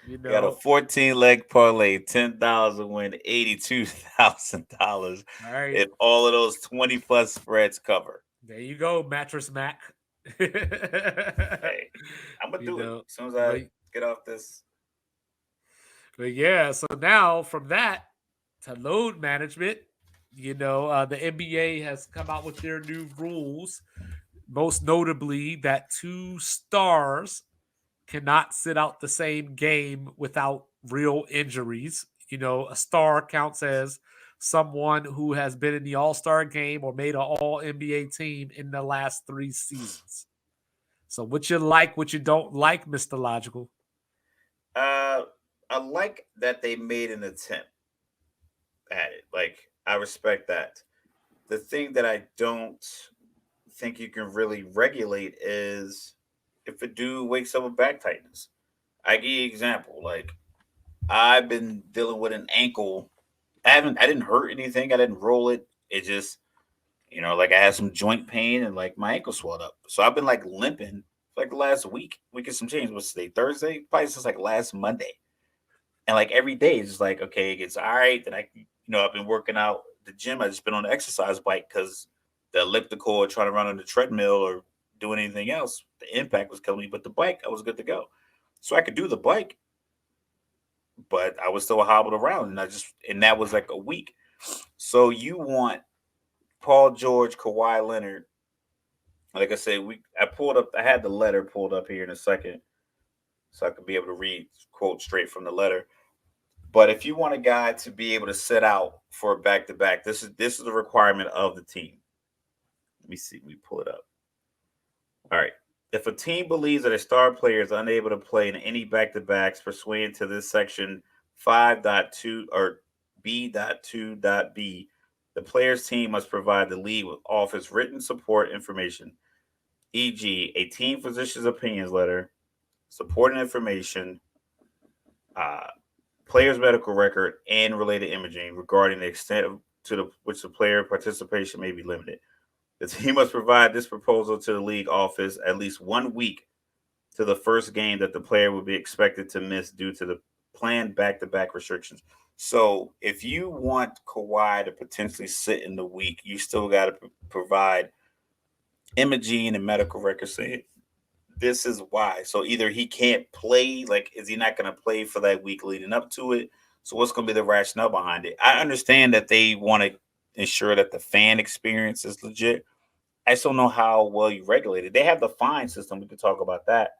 I got a 14 leg parlay, 10,000 win, $82,000 all right, if all of those 20 plus spreads cover. there you go, Mattress Mac. Hey, I'm gonna you do it know, as soon as but I get off this. but yeah, so now from that to load management, the NBA has come out with their new rules, most notably that two stars cannot sit out the same game without real injuries. A star counts as someone who has been in the All-Star game or made an All NBA team in the last 3 seasons. So what you like, what you don't like, Mr. Logical. Uh, I like that they made an attempt at it. Like I respect that. The thing that I don't think you can really regulate is if a dude wakes up with back tightness. I give you an example. Like I've been dealing with an ankle. I didn't hurt anything. I didn't roll it. It just, like I had some joint pain and like my ankle swelled up. So I've been like limping for like the last week and some change. What's today? Thursday? Probably since like last Monday. And like every day it's just like, okay, it gets all right. Then I've been working out the gym. I just been on the exercise bike because the elliptical or trying to run on the treadmill or doing anything else, the impact was killing me. But the bike, I was good to go. So I could do the bike, but I was still hobbled around, and that was like a week. So you want Paul George, Kawhi Leonard. Like I said, I had the letter pulled up here in a second, so I could be able to read quote straight from the letter. But if you want a guy to be able to sit out for a back to back, this is a requirement of the team. Let me see. Let me pull it up. All right. If a team believes that a star player is unable to play in any back to backs pursuant to this section 5.2 or B.2.B, the player's team must provide the league with office written support information, e.g., a team physician's opinions letter, supporting information, uh, player's medical record, and related imaging regarding the extent to which the player participation may be limited. The team must provide this proposal to the league office at least 1 week to the first game that the player would be expected to miss due to the planned back-to-back restrictions. So, if you want Kawhi to potentially sit in the week, you still got to provide imaging and medical records saying this is why. So either he can't play, like is he not going to play for that week leading up to it? So what's going to be the rationale behind it? I understand that they want to ensure that the fan experience is legit. I just don't know how well you regulate it. They have the fine system. We could talk about that.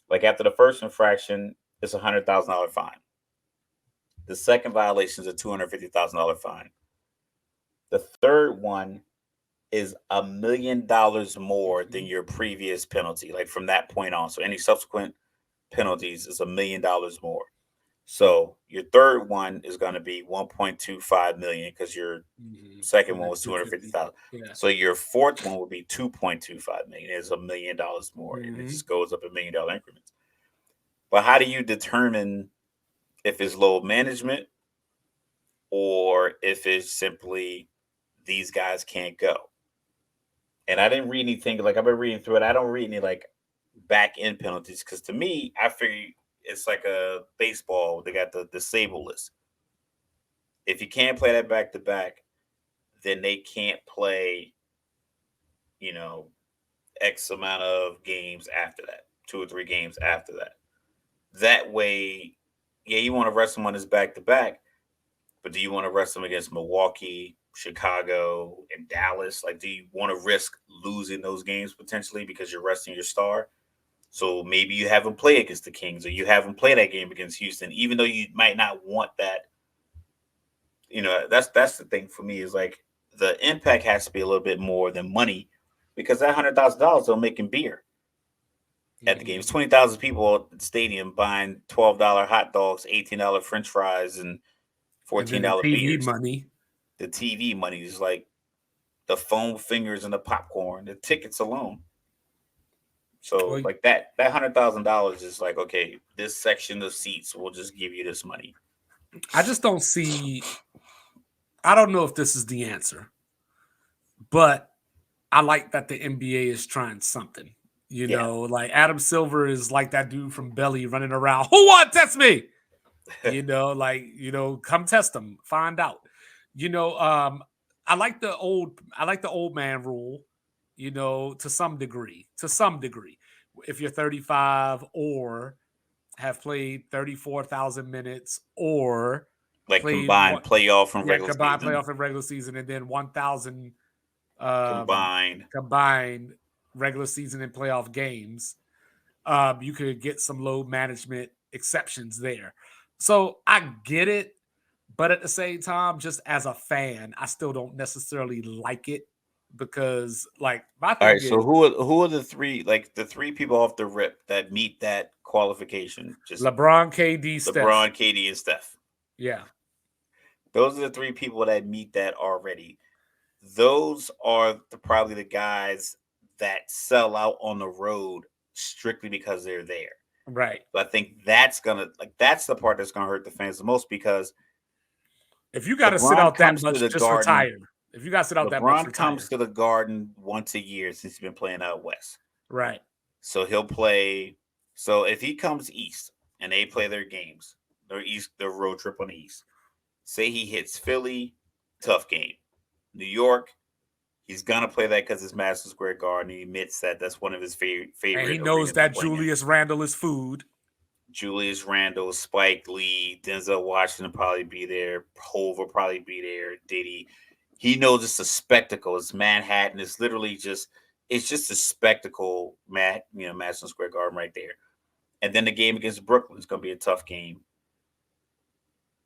Like after the first infraction, it's $100,000 fine. The second violation is a $250,000 fine. The third one is $1 million more than your previous penalty, like from that point on. So any subsequent penalties is $1 million more. So your third one is going to be 1.25 million because your second And one that was 250. 250,000. Yeah. So your fourth one would be 2.25 million. It's $1 million more, and it just goes up $1 million increments. But how do you determine if it's load management or if it's simply these guys can't go? And I didn't read anything like I've been reading through it. I don't read any like back end penalties because to me, I figure it's like a baseball. They got the disabled list. If you can't play that back to back, then they can't play, you know, X amount of games after that, 2 or 3 games after that. That way, yeah, you want to rest someone that's back to back, But do you want to rest him against Milwaukee, Chicago, and Dallas? Like, do you want to risk losing those games potentially because you're resting your star? So maybe you have him play against the Kings, or you have him play that game against Houston, even though you might not want that. That's the thing for me is like the impact has to be a little bit more than money, because that $100,000 they'll make in beer at the games. 20,000 people at the stadium buying $12 hot dogs, $18 French fries, and $14 TV beers. money. The TV money is like the foam fingers and the popcorn, the tickets alone. So like that $100,000 is like, okay, this section of seats will just give you this money. I just don't see. I don't know if this is the answer, but I like that the NBA is trying something. Like Adam Silver is like that dude from Belly running around. Who want to test me? Come test them, find out. I like the old man rule. To some degree. If you're 35 or have played 34,000 minutes or like combined playoff and regular season. Combined playoff and regular season, and then 1,000 combined regular season and playoff games. You could get some load management exceptions there. So I get it, but at the same time, just as a fan, I still don't necessarily like it because, like, my thing all right. So who are the three people off the rip that meet that qualification? Just LeBron, KD, Steph. LeBron, KD, and Steph. Yeah, those are the three people that meet that already. Those are probably the guys that sell out on the road strictly because they're there. Right. But I think that's the part that's gonna hurt the fans the most, because if you got to sit out that much, just retire. If you got to sit out that much, LeBron comes to the Garden once a year since he's been playing out west. Right. So he'll play. So if he comes east and they play their games, their road trip on the east. Say he hits Philly, tough game. New York, he's gonna play that because it's Madison Square Garden. He admits that that's one of his favorite. And he knows that Julius Randle is food. Julius Randle, Spike Lee, Denzel Washington probably be there. Hov will probably be there. Diddy. He knows it's a spectacle. It's Manhattan. It's literally just a spectacle. Madison Square Garden right there. And then the game against Brooklyn is gonna be a tough game.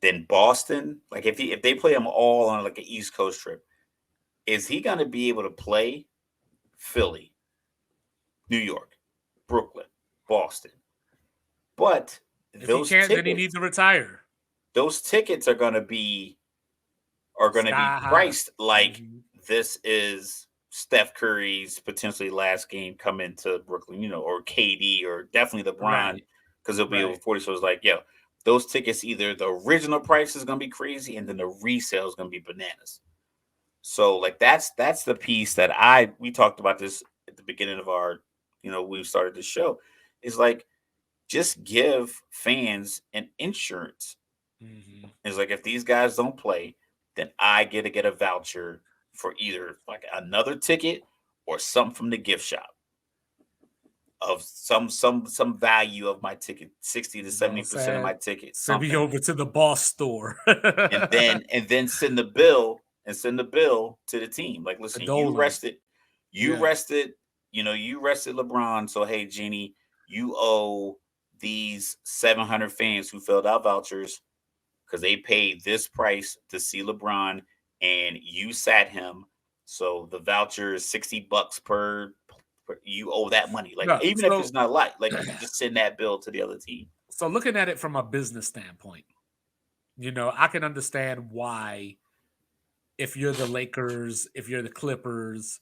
Then Boston, like if they play them all on like an East Coast trip, is he going to be able to play Philly, New York, Brooklyn, Boston? But if he can't, then he needs to retire. Those tickets are going to be priced like this is Steph Curry's potentially last game coming to Brooklyn, or KD, or definitely LeBron, because it'll be over 40. So it's like, those tickets, either the original price is going to be crazy and then the resale is going to be bananas. So like that's the piece that we talked about this at the beginning of our, we started the show. Is like, just give fans an insurance. Mm-hmm. It's like, if these guys don't play, then I get to get a voucher for either like another ticket or something from the gift shop of some value of my ticket, 60 to 70% of my ticket. Send me over to the boss store. and then send the bill to the team. Like, listen, you rested LeBron. So hey, Jeannie, you owe these 700 fans who filled out vouchers because they paid this price to see LeBron and you sat him. So the voucher is $60 per. You owe that money, if it's not a lot, like, you just send that bill to the other team. So looking at it from a business standpoint, I can understand why, if you're the Lakers, if you're the Clippers,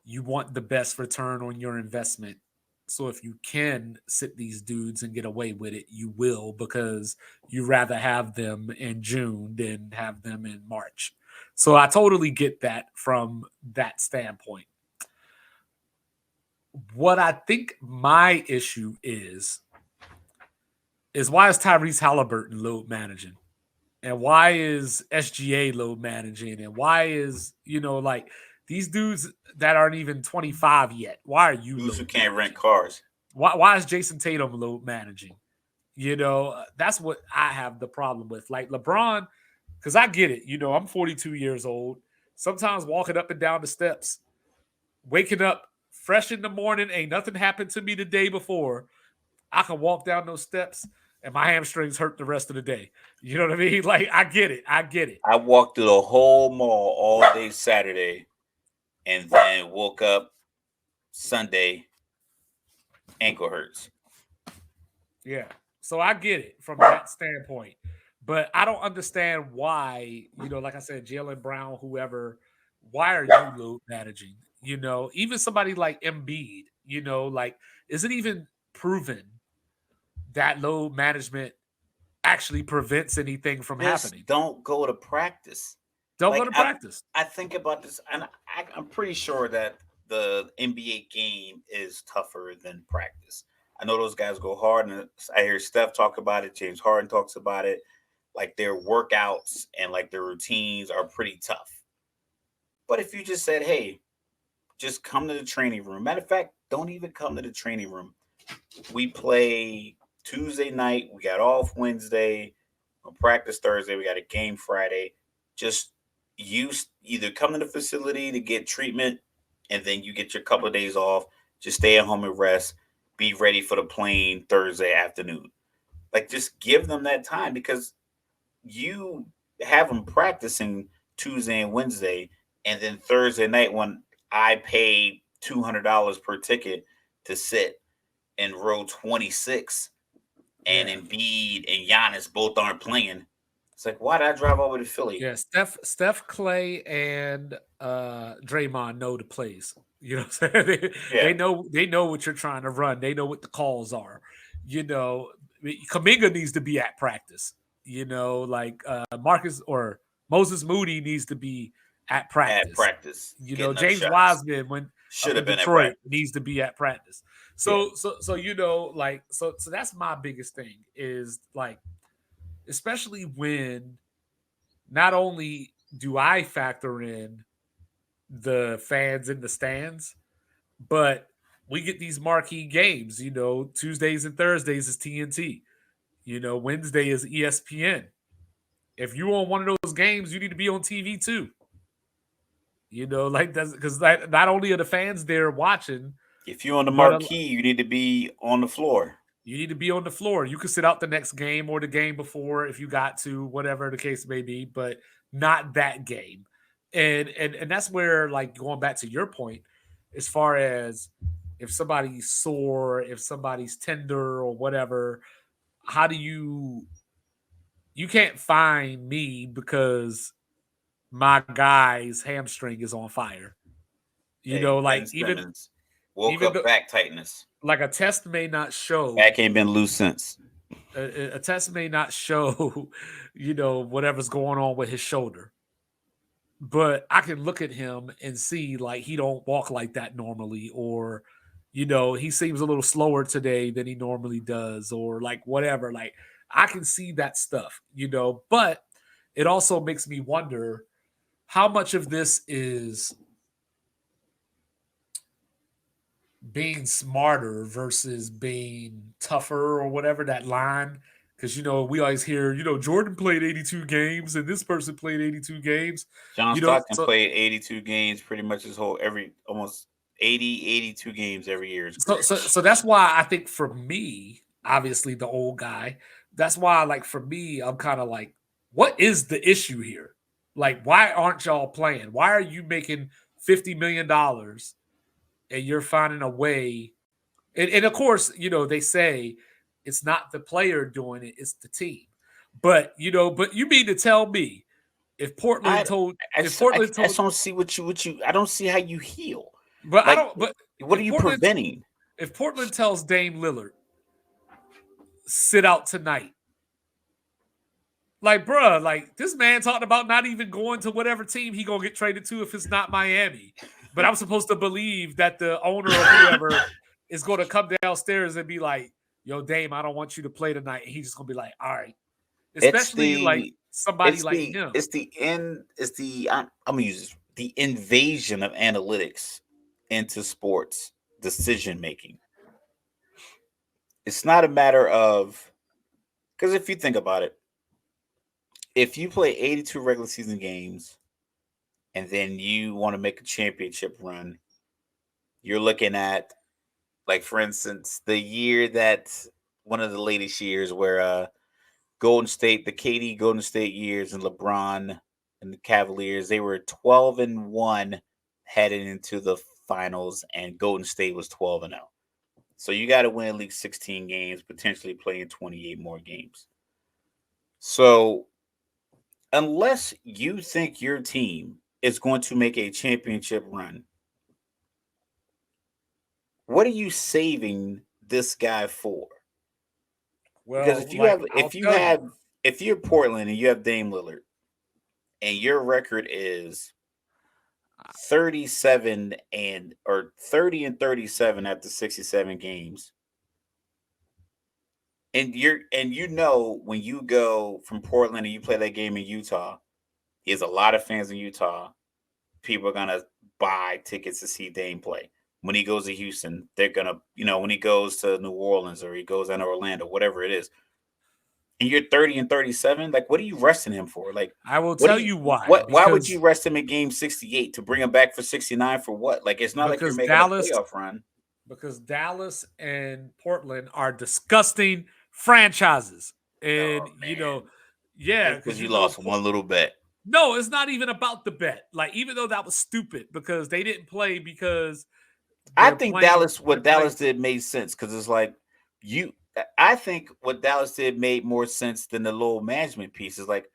you want the best return on your investment. So if you can sit these dudes and get away with it, you will, because you rather have them in June than have them in March. So I totally get that from that standpoint. What I think my issue is why is Tyrese Halliburton load managing? And why is SGA load managing? And why is, these dudes that aren't even 25 yet, why are you dudes who can't rent cars? Why is Jason Tatum load managing? That's what I have the problem with. Like, LeBron, Because I get it. I'm 42 years old. Sometimes walking up and down the steps, waking up fresh in the morning, ain't nothing happened to me the day before. I can walk down those steps and my hamstrings hurt the rest of the day. You know what I mean? Like, I get it. I get it. I walked through the whole mall all day Saturday, and then woke up Sunday, ankle hurts. Yeah. So I get it from that standpoint. But I don't understand why, like I said, Jalen Brown, whoever, why are you load managing? Even somebody like Embiid, like, is it even proven that load management actually prevents anything from happening? Just don't go to practice. Don't go Like to practice. I think about this, and I'm pretty sure that the NBA game is tougher than practice. I know those guys go hard, and I hear Steph talk about it. James Harden talks about it. Like their workouts and like their routines are pretty tough. But if you just said, "Hey, just come to the training room," matter of fact, don't even come to the training room. We play Tuesday night. We got off Wednesday. We'll practice Thursday. We got a game Friday. Just either come to the facility to get treatment, and then you get your couple of days off. Just stay at home and rest. Be ready for the plane Thursday afternoon. Like, just give them that time, because you have them practicing Tuesday and Wednesday, and then Thursday night when I pay $200 per ticket to sit in row 26, and Yeah. Embiid and Giannis both aren't playing. It's like, why did I drive over to Philly? Yeah, Steph, Clay, and Draymond know the plays. You know what I'm saying? They Yeah. know what you're trying to run. They know what the calls are. Kaminga needs to be at practice. Like Marcus or Moses Moody needs to be at At practice. practice. Getting them James shots. Wiseman when Should up have in been at Detroit practice. needs to be at practice. Yeah. So that's my biggest thing is like, especially when not only do I factor in the fans in the stands, but we get these marquee games. Tuesdays and Thursdays is TNT. Wednesday is ESPN. If you're on one of those games, you need to be on TV too. Like that's because not only are the fans there watching, If you're on the but marquee, you need to be on the floor. you need to be on the floor. You can sit out the next game or the game before if you got to, whatever the case may be, but not that game. And that's where, like, going back to your point, as far as if somebody's sore, if somebody's tender or whatever, how do you can't find me because my guy's hamstring is on fire. Hey, Like Ben even Simmons woke even up though, back tightness. like, a test may not show Back ain't been loose since. a test may not show, whatever's going on with his shoulder. But I can look at him and see like he don't walk like that normally, or he seems a little slower today than he normally does, or like whatever. Like, I can see that stuff, but it also makes me wonder how much of this is being smarter versus being tougher or whatever that line. Because we always hear, Jordan played 82 games and this person played 82 games. John Stockton So played 82 games pretty much his whole almost 82 games every year. so that's why I think for me, obviously the old guy, that's why, like, for me, I'm kind of like, what is the issue here? Like, why aren't y'all playing? Why are you making $50 million and you're finding a way? And of course, they say it's not the player doing it, it's the team. But you mean to tell me if Portland told I just don't see what you I don't see how you heal. But like, I don't. But what are you preventing? If Portland tells Dame Lillard, sit out tonight, like, bruh, like, this man talked about not even going to whatever team he gonna get traded to if it's not Miami. But I'm supposed to believe that the owner or whoever is going to come downstairs and be like, "Yo, Dame, I don't want you to play tonight," and he's just gonna be like, "All right." Especially like somebody like him. I'm gonna use this, the invasion of analytics into sports decision making. It's not a matter of, because if you think about it, if you play 82 regular season games and then you want to make a championship run, you're looking at, like, for instance, the year that one of the latest years where Golden State, the KD Golden State years, and LeBron and the Cavaliers, they were 12-1 heading into the finals, and Golden State was 12-0. So you got to win at least 16 games, potentially playing 28 more games. So unless you think your team is going to make a championship run, what are you saving this guy for? Because Well, like I'll tell you, if you're Portland and you have Dame Lillard and your record is 37 and or 30 and 37 after 67 games, and when you go from Portland and you play that game in Utah, there's a lot of fans in Utah. People are gonna buy tickets to see Dame play. When he goes to Houston, they're gonna, when he goes to New Orleans or he goes down to Orlando, whatever it is, and you're 30 and 37, like, what are you resting him for? Like, I will what do tell you you why. why would you rest him in game 68 to bring him back for 69 for what? Like, it's not like you're Because making a Dallas playoff run. because Dallas and Portland are disgusting franchises. And Oh man. yeah, Just because because you lost one little bet. no, it's not even about the bet. Like, even though that was stupid because they didn't play because I they're think playing Dallas what they're playing Dallas did made sense because it's like you I think what Dallas did made more sense than the little management piece. Is like,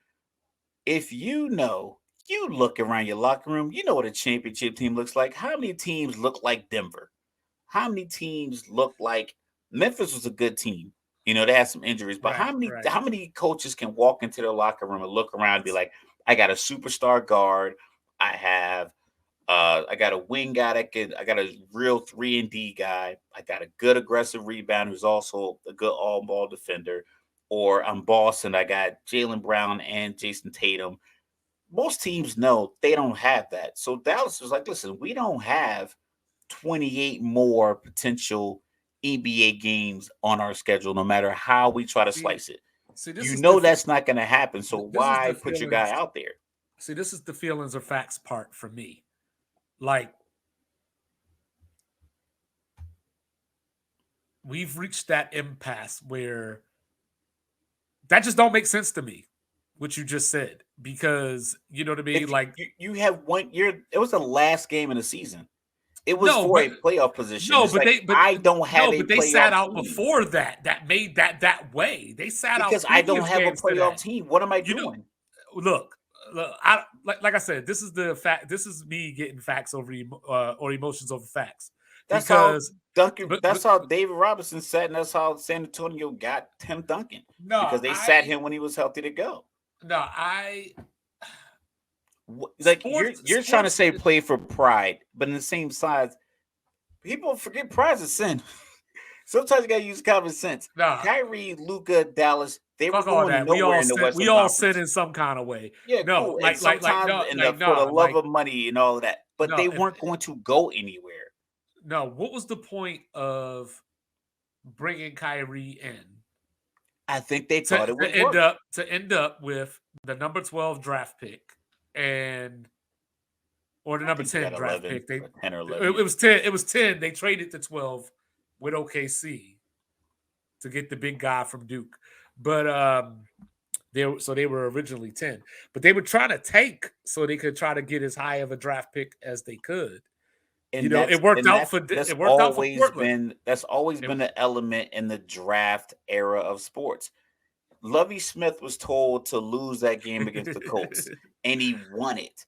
if you look around your locker room, you know what a championship team looks like. How many teams look like Denver? How many teams look like Memphis was a good team? They had some injuries, but right, how many right. how many coaches can walk into their locker room and look around and be like, I got a superstar guard, I got a wing guy I got a real 3-and-D guy, I got a good aggressive rebound who's also a good all ball defender, or I'm Boston, I got Jalen Brown and Jason Tatum. Most teams know they don't have that. So Dallas was like, listen, we don't have 28 more potential NBA games on our schedule, no matter how we try to See, slice it. see, You know that's not going to happen. So this is the why put your guy feelings. out there? See, this is the feelings or facts part for me. Like, we've reached that impasse where that just don't make sense to me. What you just said, because you know what I mean. If Like, you have one year, it was the last game of the season. It was no, for but a playoff position. no, It's but like, they but I don't have no, a but they sat playoff out team before that. That made that way. They sat out because I don't previous have a games to playoff that. team. What am I You know, doing? look, I like I said, this is the fact. This is me getting facts over or emotions over facts That's how because That's how David Robinson sat, and that's how San Antonio got Tim Duncan, no, because they sat him when he was healthy to go. no, I Like, you're trying to sports. say play for pride, but in the same size, people forget pride's a sin. Sometimes you gotta use common sense. Nah, Kyrie, Luca, Dallas, they were fuck all going that. nowhere in the We Western all sin Conference. in some kind of way. Yeah, No, cool. And sometimes no, for the love like of money and all of that, but no, they weren't going to go anywhere. no. What was the point of bringing Kyrie in I think they thought it would work. to end up with the number 12 draft pick and or the I number think they got 10 draft 11 pick. They or 10 or it, 11. it was 10. It was 10. They traded to 12 with OKC to get the big guy from Duke. But they were originally 10. But they were trying to tank so they could try to get as high of a draft pick as they could. and It that's worked and out that's for that's it worked out for always Portland. been that's always It, been an element in the draft era of sports. Lovie Smith was told to lose that game against the Colts, and he won it.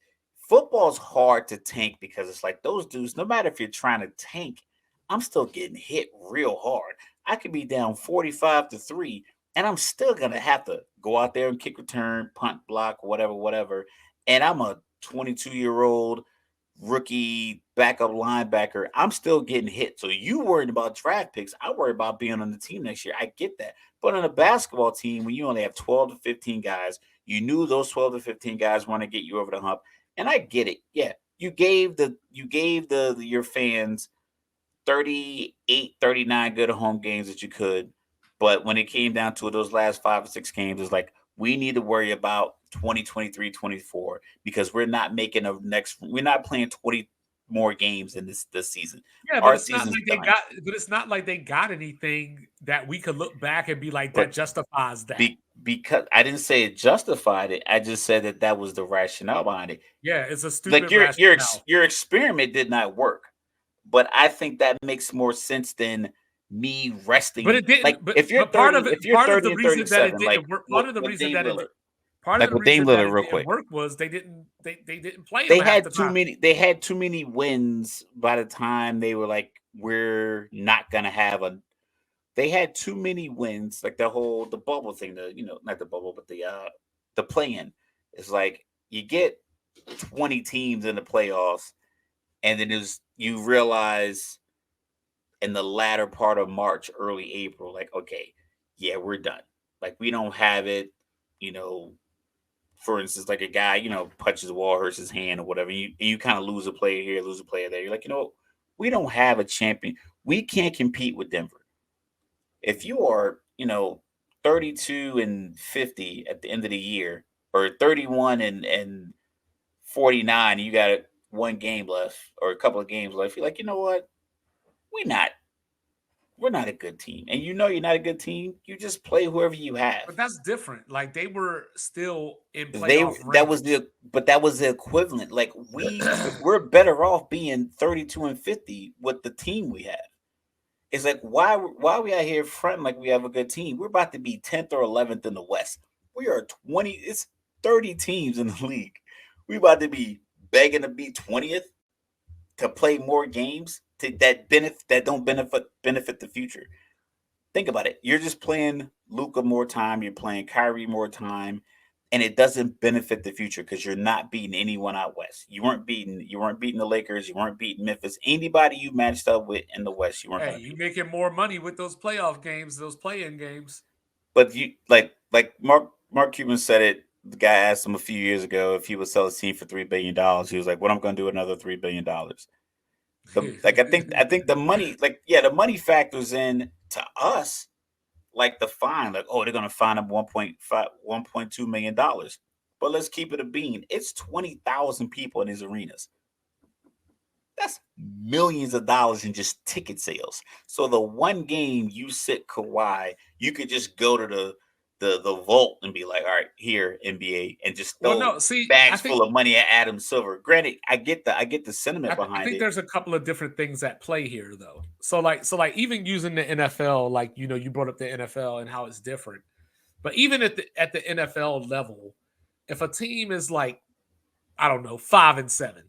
Football's hard to tank because it's like those dudes, no matter if you're trying to tank, I'm still getting hit real hard. I could be down 45-3, and I'm still gonna have to go out there and kick return, punt, block, whatever, whatever. And I'm a 22-year-old rookie backup linebacker. I'm still getting hit. So you worried about draft picks. I worry about being on the team next year. I get that. But on a basketball team, when you only have 12 to 15 guys, you knew those 12 to 15 guys want to get you over the hump. And I get it. Yeah. You gave your fans 38, 39 good home games that you could. But when it came down to it, those last 5 or 6 games, it's like, We need to worry about 2023, 24 because we're not making we're not playing 20 more games in this season. Yeah, but Our it's not season's like they done. got but it's not like they got anything that we could look back and be like, "That But justifies that." because I didn't say it justified it, I just said that that was the rationale behind it. Yeah, it's a Like stupid rationale. your experiment did not work, but I think that makes more sense than me But resting. it didn't Like but part of it if you're part of the 30 and reason that it 37, didn't work part of the with reason Dame that it Lillard, part of like the with Dame reason that Lillard, it real didn't quick. work was they didn't play him half the time. They had too many wins by the time they were like, we're not gonna have a they had too many wins, like the bubble thing, not the bubble, but the play-in. It's like you get 20 teams in the playoffs, and then you realize in the latter part of March, early April, like, okay, yeah, we're done. Like we don't have it, you know. For instance, like a guy, punches the wall, hurts his hand or whatever, you kind of lose a player here, lose a player there. You're like, we don't have a champion. We can't compete with Denver. If you are, 32 and 50 at the end of the year, or 31 and 49, you got one game left or a couple of games left, you're like, you know what? We're not we're not a good team. And you're not a good team. You just play whoever you have. But that's different. Like they were still in They playoff that was range. the but that was the equivalent. Like we're better off being 32 and 50 with the team we have. It's like why are we out here fronting like we have a good team? We're about to be 10th or 11th in the West. We are 20. It's 30 teams in the league. We about to be begging to be 20th to play more games that don't benefit the future. Think about it. You're just playing Luca more time. You're playing Kyrie more time, and it doesn't benefit the future because you're not beating anyone out west. You weren't beating the Lakers. You weren't beating Memphis. Anybody you matched up with in the West, you weren't Hey, going to you beat. making more money with those playoff games, those play-in games. But you like Mark Cuban said it. The guy asked him a few years ago if he would sell his team for $3 billion. He was like, "What I'm going to do with another $3 billion." I think the money, like, yeah, the money factors in to us, like the fine, like, oh, they're gonna fine him 1.2 million dollars. But let's keep it a bean. It's 20,000 people in his arenas. That's millions of dollars in just ticket sales. So the one game you sit Kawhi, you could just go to the vault and be like, all right, here, NBA, and just Well, throw no, see, bags full of money at Adam Silver. Granted, I get the sentiment I behind think it. there's a couple of different things at play here, though. So like even using the NFL, like you brought up the NFL and how it's different. But even at the NFL level, if a team is like, I don't know, 5-7,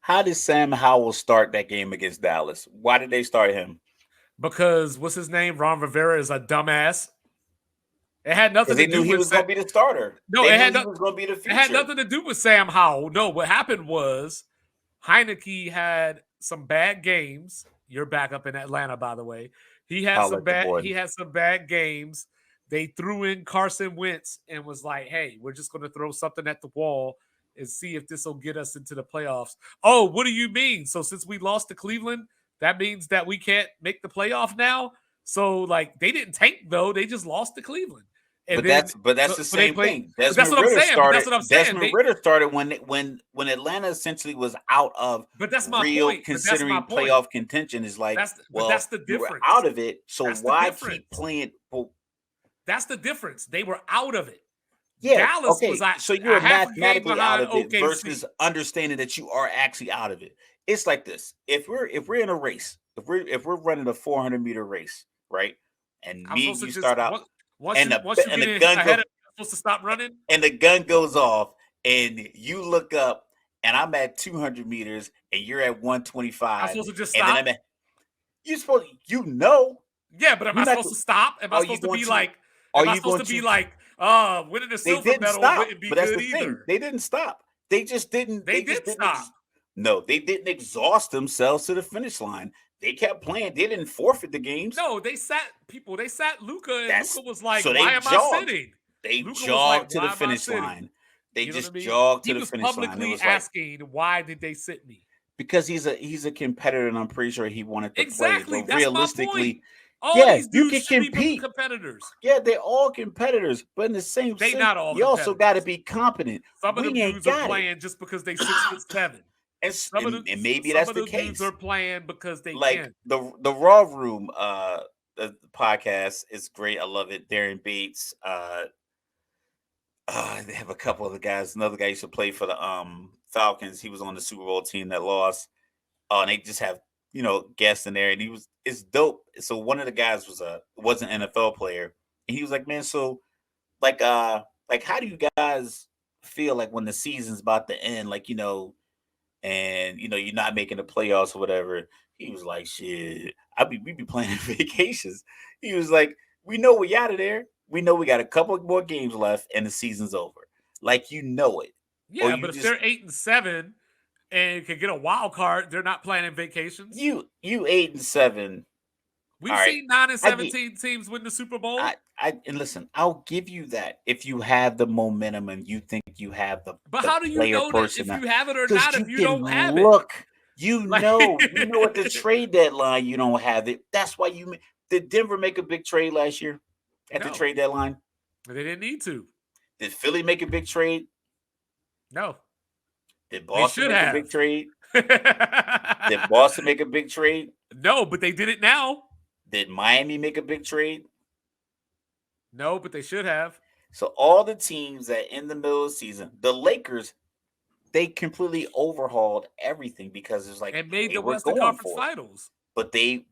How did Sam Howell start that game against Dallas? Why did they start him? because what's his name? Ron Rivera is a dumbass. It had nothing Because to they knew do he with was going to be the starter. no, They it knew had he no, was going to be the it had future. nothing to do with Sam Howell. No, what happened was Heineke had some bad games. You're back up in Atlanta, by the way. Holla at the boy. He had some bad games. They threw in Carson Wentz and was like, "Hey, we're just going to throw something at the wall and see if this will get us into the playoffs." Oh, what do you mean? So since we lost to Cleveland, that means that we can't make the playoff now? So like they didn't tank though; they just lost to Cleveland, and then But that's so, the so they same played. thing. But that's what I'm saying. But that's what I'm saying. Desmond Ritter started when Atlanta essentially was out of But that's my real point. But that's my considering point. playoff contention. Is like, But that's well, the you were difference. out of it, so That's the why keep difference. playing? Well, That's the difference. They were out of it. yeah, Dallas was okay. So you a were half a game mathematically out behind of it OKC. versus understanding that you are actually out of it. It's like this. If we're in a race, if we're running a 400-meter race, right? And I'm me and supposed to you just start out once and you once you and get the in gun ahead goes of I'm supposed to stop running. and the gun goes off and you look up and I'm at 200 meters and you're at I'm 125 supposed to just and then stop. you're supposed Yeah, but am you're I not supposed to stop? Am I are you supposed to going be to like? are Am I you supposed going to be to like, winning the they silver didn't medal stop, wouldn't be but that's good the thing, either? they didn't stop. They did stop. No, they didn't exhaust themselves to the finish line. They kept playing. They didn't forfeit the games. No, they sat people. They sat Luca, and That's Luca was like, so "Why they am I jogged. sitting?" They Luca was like, jogged to the "Why am I finish sitting?" line. They You know what I just mean? jogged He to the was finish line. It publicly was like, asking, "Why did they sit me?" because he's a competitor and I'm pretty sure he wanted to play. Exactly. But That's my point. realistically, All Yeah, these you dudes can should be compete. competitors. Yeah, they're all competitors, but in the same They sense, not all you also got to competitors. be competent. Some of We them ain't dudes are got it, playing just because they 6'7". and maybe Some that's of the the dudes case. are playing because they Like can. the Raw Room, the podcast is great. I love it. Darren Bates, they have a couple of the guys. Another guy used to play for the Falcons. He was on the Super Bowl team that lost. And they just have guests in there, and it's dope. So one of the guys was an NFL player, and he was like, man, so like like how do you guys feel like when the season's about to end, like and you're not making the playoffs or whatever? He was like, shit, we be playing vacations. He was like, we know we out of there. We know we got a couple more games left, and the season's over. Like it, or Yeah, you but if just they're 8-7 and can get a wild card, they're not planning vacations. you 8-7. All We've right, seen 9 and I get 17 teams win the Super Bowl. I and listen, I'll give you that if you have the momentum and you think you have But the how do you player know that if personnel, you have it or because not you if you can don't have it? look, Like you know at the trade deadline you don't have it. That's why did Denver make a big trade last year at the no, trade deadline? they didn't need to. Did Philly make a big trade? No, Did they Boston should make a big have. trade? Did Boston make a big trade? No, but they did it now. Did Miami make a big trade? No, but they should have. So all the teams that in the middle of the season, the Lakers, they completely overhauled everything because it's like And made they the were Western going Conference for it. Finals. But they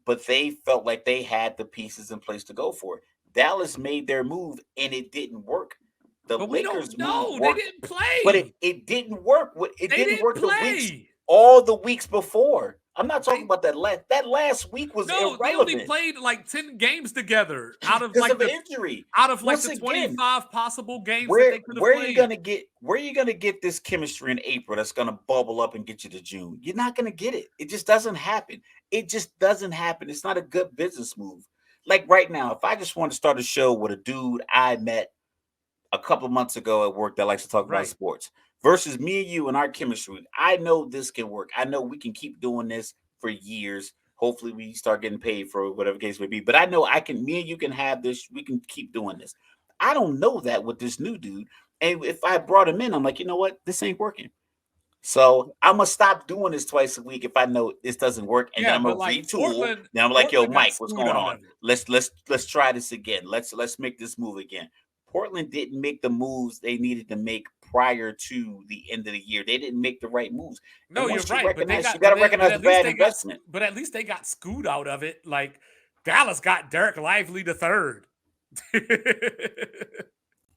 felt like they had the pieces in place to go for it. Dallas made their move and it didn't work. The But we don't Lakers move know. They worked, didn't but play. it didn't work. It They didn't didn't work the weeks play. all the weeks before. I'm not talking They about that last week was no, they only irrelevant played like 10 games together because of an injury. Once the again, 25 possible games that they could have played. where are you gonna get this chemistry in April that's gonna bubble up and get you to June? You're not gonna get it. It just doesn't happen. It just doesn't happen. It's not a good business move. Like right now, if I just want to start a show with a dude I met a couple of months ago at work that likes to talk about Right. sports versus me and you and our chemistry, I know this can work. I know we can keep doing this for years. Hopefully, we start getting paid for whatever case may be. But I know me and you can have this. We can keep doing this. I don't know that with this new dude. And if I brought him in, I'm like, you know what? This ain't working. So I'm gonna stop doing this twice a week if I know this doesn't work, and then Yeah, I'm but gonna like retool. Then I'm like, yo, Portland got Mike, what's screwed going out on? of it. Let's try this again. Let's make this move again. Portland didn't make the moves they needed to make prior to the end of the year. They didn't make the right moves. No, And you're once you right, but they recognize, you got got to recognize the bad investment. but at least they got screwed out of it. Like Dallas got Derek Lively the third.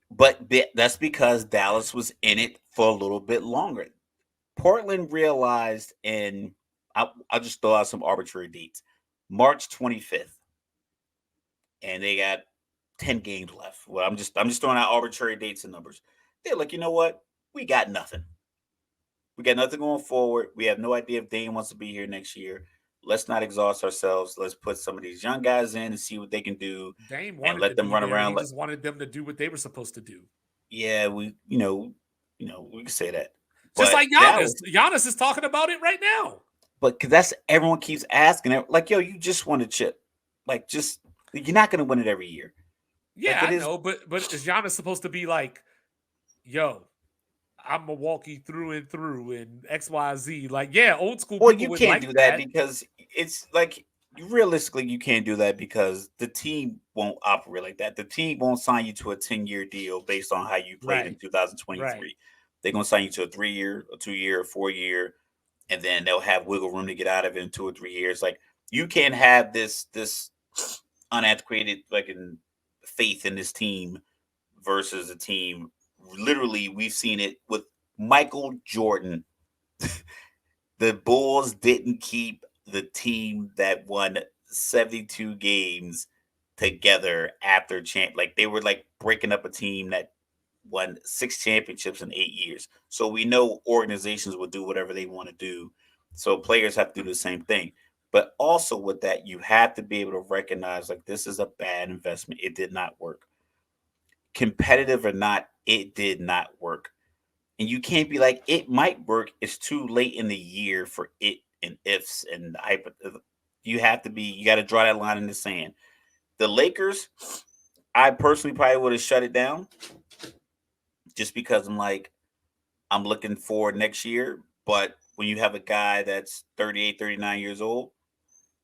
But that's because Dallas was in it for a little bit longer. Portland realized I'll just throw out some arbitrary dates. March 25th, and they got 10 games left. Well, I'm just throwing out arbitrary dates and numbers. They're like, you know what? We got nothing. We got nothing going forward. We have no idea if Dane wants to be here next year. Let's not exhaust ourselves. Let's put some of these young guys in and see what they can do Dame and wanted to let them be run there. around. He just wanted them to do what they were supposed to do. Yeah, we can say that. Just But like Giannis. Giannis is talking about it right now. But because that's everyone keeps asking, like, yo, you just won a chip. Like, just you're not going to win it every year. Yeah, Like I know, but is Giannis supposed to be like, yo, I'm Milwaukee through and through and XYZ? Like, yeah, old school Well, people you would can't like do that that. because it's like realistically, you can't do that because the team won't operate like that. The team won't sign you to a 10-year deal based on how you played in Right. 2023. Right. They're going to sign you to a 3-year, a 2-year, a 4-year, and then they'll have wiggle room to get out of it in 2 or 3 years. Like you can't have this unantiquated like in faith in this team versus a team. Literally, we've seen it with Michael Jordan. The Bulls didn't keep the team that won 72 games together after like they were like breaking up a team that won 6 championships in 8 years. So we know organizations will do whatever they want to do. So players have to do the same thing. But also with that, you have to be able to recognize like this is a bad investment. It did not work. Competitive or not, it did not work. And you can't be like, it might work. It's too late in the year for it and ifs and the hyper. You have to be, you got to draw that line in the sand. The Lakers, I personally probably would have shut it down just because I'm looking for next year. But when you have a guy that's 38, 39 years old,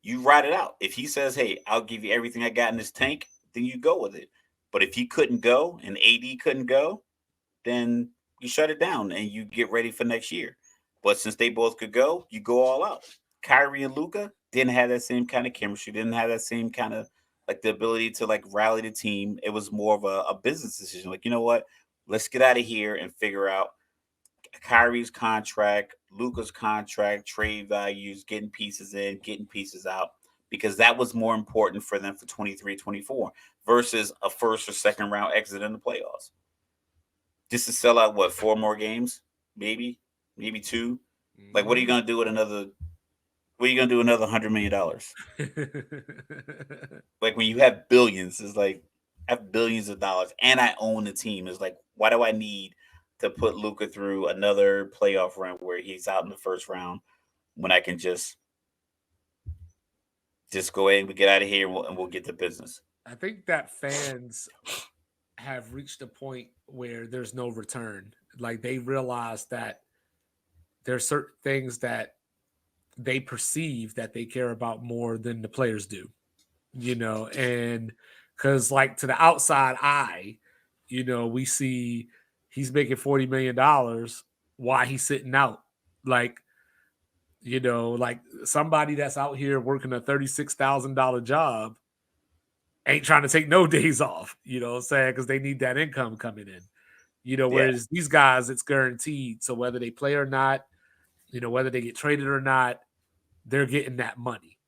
you ride it out. If he says, "Hey, I'll give you everything I got in this tank," then you go with it. But if he couldn't go and AD couldn't go, then you shut it down and you get ready for next year. But since they both could go, you go all out. Kyrie and Luca didn't have that same kind of chemistry, didn't have that same kind of like the ability to like rally the team. It was more of a business decision. Like, you know what? Let's get out of here and figure out Kyrie's contract, Luca's contract, trade values, getting pieces in, getting pieces out, because that was more important for them for 23, 24 versus a first or second round exit in the playoffs. Just to sell out what, four more games, maybe two. Like, what are you Mhm. gonna do with another? What are you gonna do with another $100 million? Like when you have billions, it's like I have billions of dollars and I own the team. It's like, why do I need to put Luca through another playoff run where he's out in the first round when I can just go ahead and get out of here and we'll get to business. I think that fans have reached a point where there's no return. Like they realize that there's certain things that they perceive that they care about more than the players do, and because like to the outside eye, we see he's making $40 million while he's sitting out. Like, like somebody that's out here working a $36,000 job ain't trying to take no days off, what I'm saying? Because they need that income coming in. Yeah, Whereas these guys, it's guaranteed. So whether they play or not, whether they get traded or not, they're getting that money.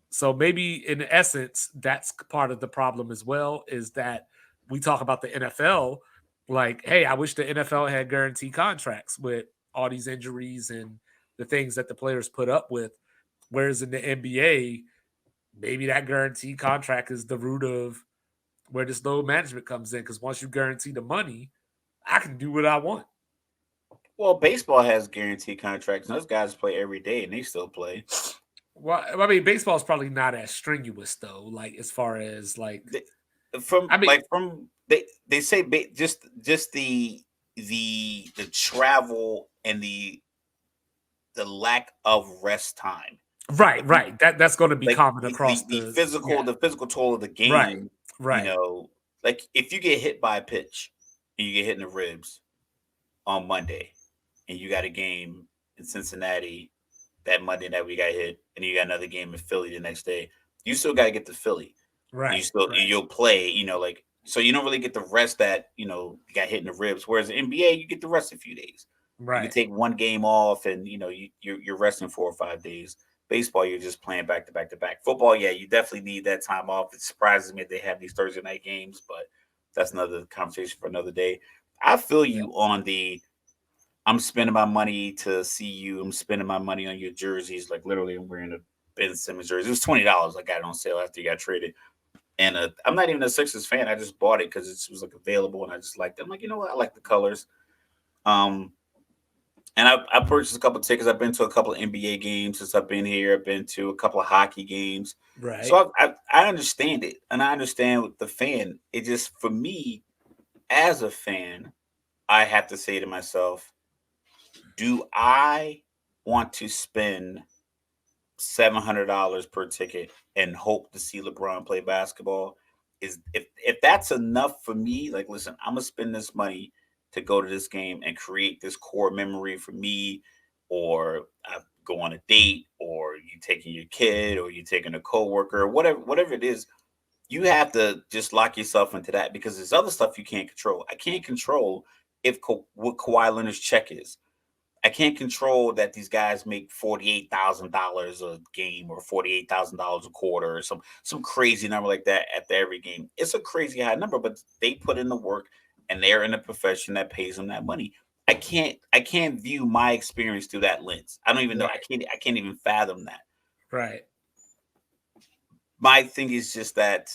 So maybe in essence, that's part of the problem as well, is that we talk about the NFL like, hey, I wish the NFL had guaranteed contracts with all these injuries and the things that the players put up with. Whereas in the NBA, maybe that guaranteed contract is the root of where this load management comes in. Because once you guarantee the money, I can do what I want. well, baseball has guaranteed contracts, and those guys play every day, and they still play. Well, I mean, baseball is probably not as strenuous though. Like as far as like, They- I mean, from they say just the travel and the lack of rest time. right, Like you right. That's going to be like common across the the physical yeah, the physical toll of the right, game. You right, know, like if you get hit by a pitch and you get hit in the ribs on Monday, and you got a game in Cincinnati that Monday night we got hit, and you got another game in Philly the next day. You still got to get to Philly. And right, right, you'll play. Like so you don't really get the rest that you got hit in the ribs. Whereas in NBA, you get the rest a few days. You can right. take one game off, and you're resting 4 or 5 days. Baseball, you're just playing back to back to back. Football, yeah, you definitely need that time off. It surprises me that they have these Thursday night games, but that's another conversation for another day. I feel Yep. you on the I'm spending my money to see you. I'm spending my money on your jerseys. Like literally, I'm wearing a Ben Simmons jersey. It was $20. I got it on sale after you got traded. And I'm not even a Sixers fan. I just bought it because it was like available, and I just liked it. I'm like, you know what? I like the colors. Um, and I purchased a couple of tickets. I've been to a couple of NBA games since I've been here. I've been to a couple of hockey games. Right. So I understand it, and I understand with the fan. It just for me as a fan, I have to say to myself, do I want to spend $700 per ticket and hope to see LeBron play basketball? Is if that's enough for me, like listen, I'm gonna spend this money to go to this game and create this core memory for me, or I go on a date, or you taking your kid, or you taking a coworker, or whatever it is. You have to just lock yourself into that because there's other stuff you can't control. I can't control what Kawhi Leonard's check is. I can't control that these guys make $48,000 a game or $48,000 a quarter or some crazy number like that at every game. It's a crazy high number, but they put in the work and they're in a profession that pays them that money. I can't view my experience through that lens. I don't even know. Right. I can't even fathom that. Right. My thing is just that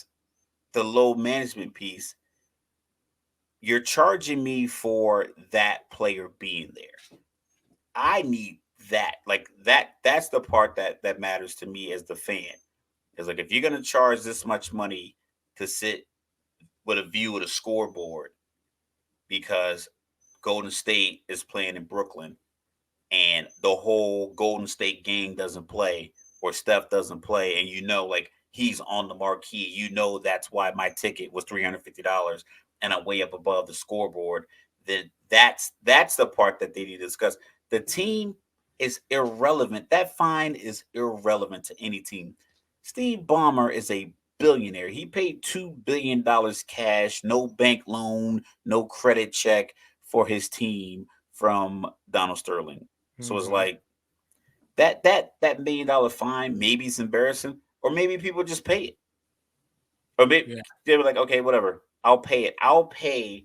the low management piece, you're charging me for that player being there. I need that. Like that's the part that matters to me as the fan. Is like if you're gonna charge this much money to sit with a view of the scoreboard because Golden State is playing in Brooklyn and the whole Golden State gang doesn't play or Steph doesn't play, and like he's on the marquee, that's why my ticket was $350 and I'm way up above the scoreboard, then that's the part that they need to discuss. The team is irrelevant. That fine is irrelevant to any team. Steve Ballmer is a billionaire. He paid $2 billion cash, no bank loan, no credit check for his team from Donald Sterling. So it's like that $1 million fine, maybe it's embarrassing, or maybe people just pay it. Or maybe they were like, okay, whatever, I'll pay it. I'll pay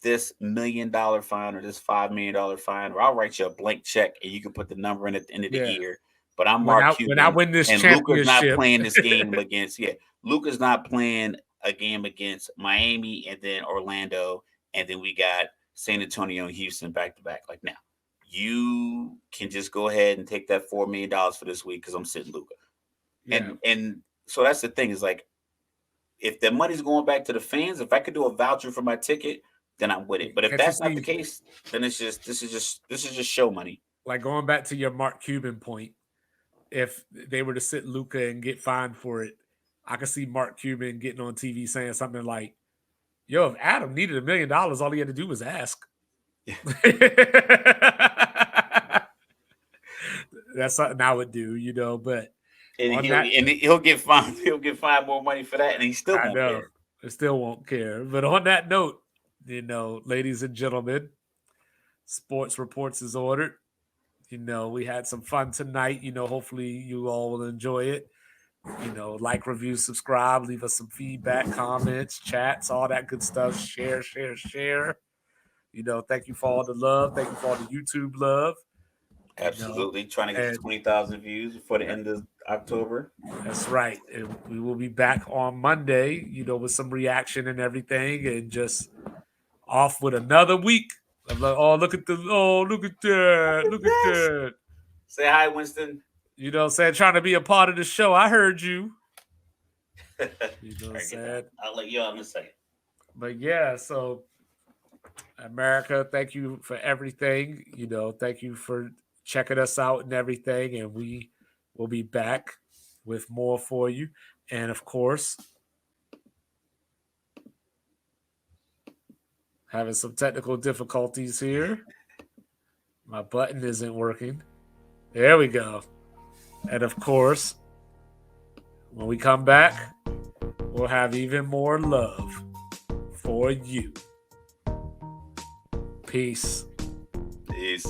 this $1 million fine or this $5 million fine, or I'll write you a blank check and you can put the number in at the end of the year. But I'm Mark Cuban, when I win this and championship. Luka's not playing this game against Luka's not playing a game against Miami and then Orlando, and then we got San Antonio and Houston back to back. Like, now you can just go ahead and take that $4 million for this week because I'm sitting Luka. And so that's the thing, is like, if the money's going back to the fans, if I could do a voucher for my ticket, then I'm with it. But if that's not the case, then this is just show money. Like, going back to your Mark Cuban point, if they were to sit Luka and get fined for it, I could see Mark Cuban getting on TV saying something like, "Yo, if Adam needed $1 million, all he had to do was ask." Yeah. That's something I would do, but he'll get fined. He'll get fined more money for that, and he still won't care. I still won't care. But on that note, ladies and gentlemen, Sports Reports is ordered. We had some fun tonight. Hopefully you all will enjoy it. Like, review, subscribe, leave us some feedback, comments, chats, all that good stuff. Share. Thank you for all the love. Thank you for all the YouTube love. Absolutely. Trying to get 20,000 views before the end of October. That's right. And we will be back on Monday, with some reaction and everything, and just off with another week. I'm like, look at that. Say hi, Winston. Saying, trying to be a part of the show. I heard you. Saying? I'll let you on in a second. But so America, thank you for everything. Thank you for checking us out and everything. And we will be back with more for you. And of course, having some technical difficulties here. My button isn't working. There we go. And of course, when we come back, we'll have even more love for you. Peace. Peace.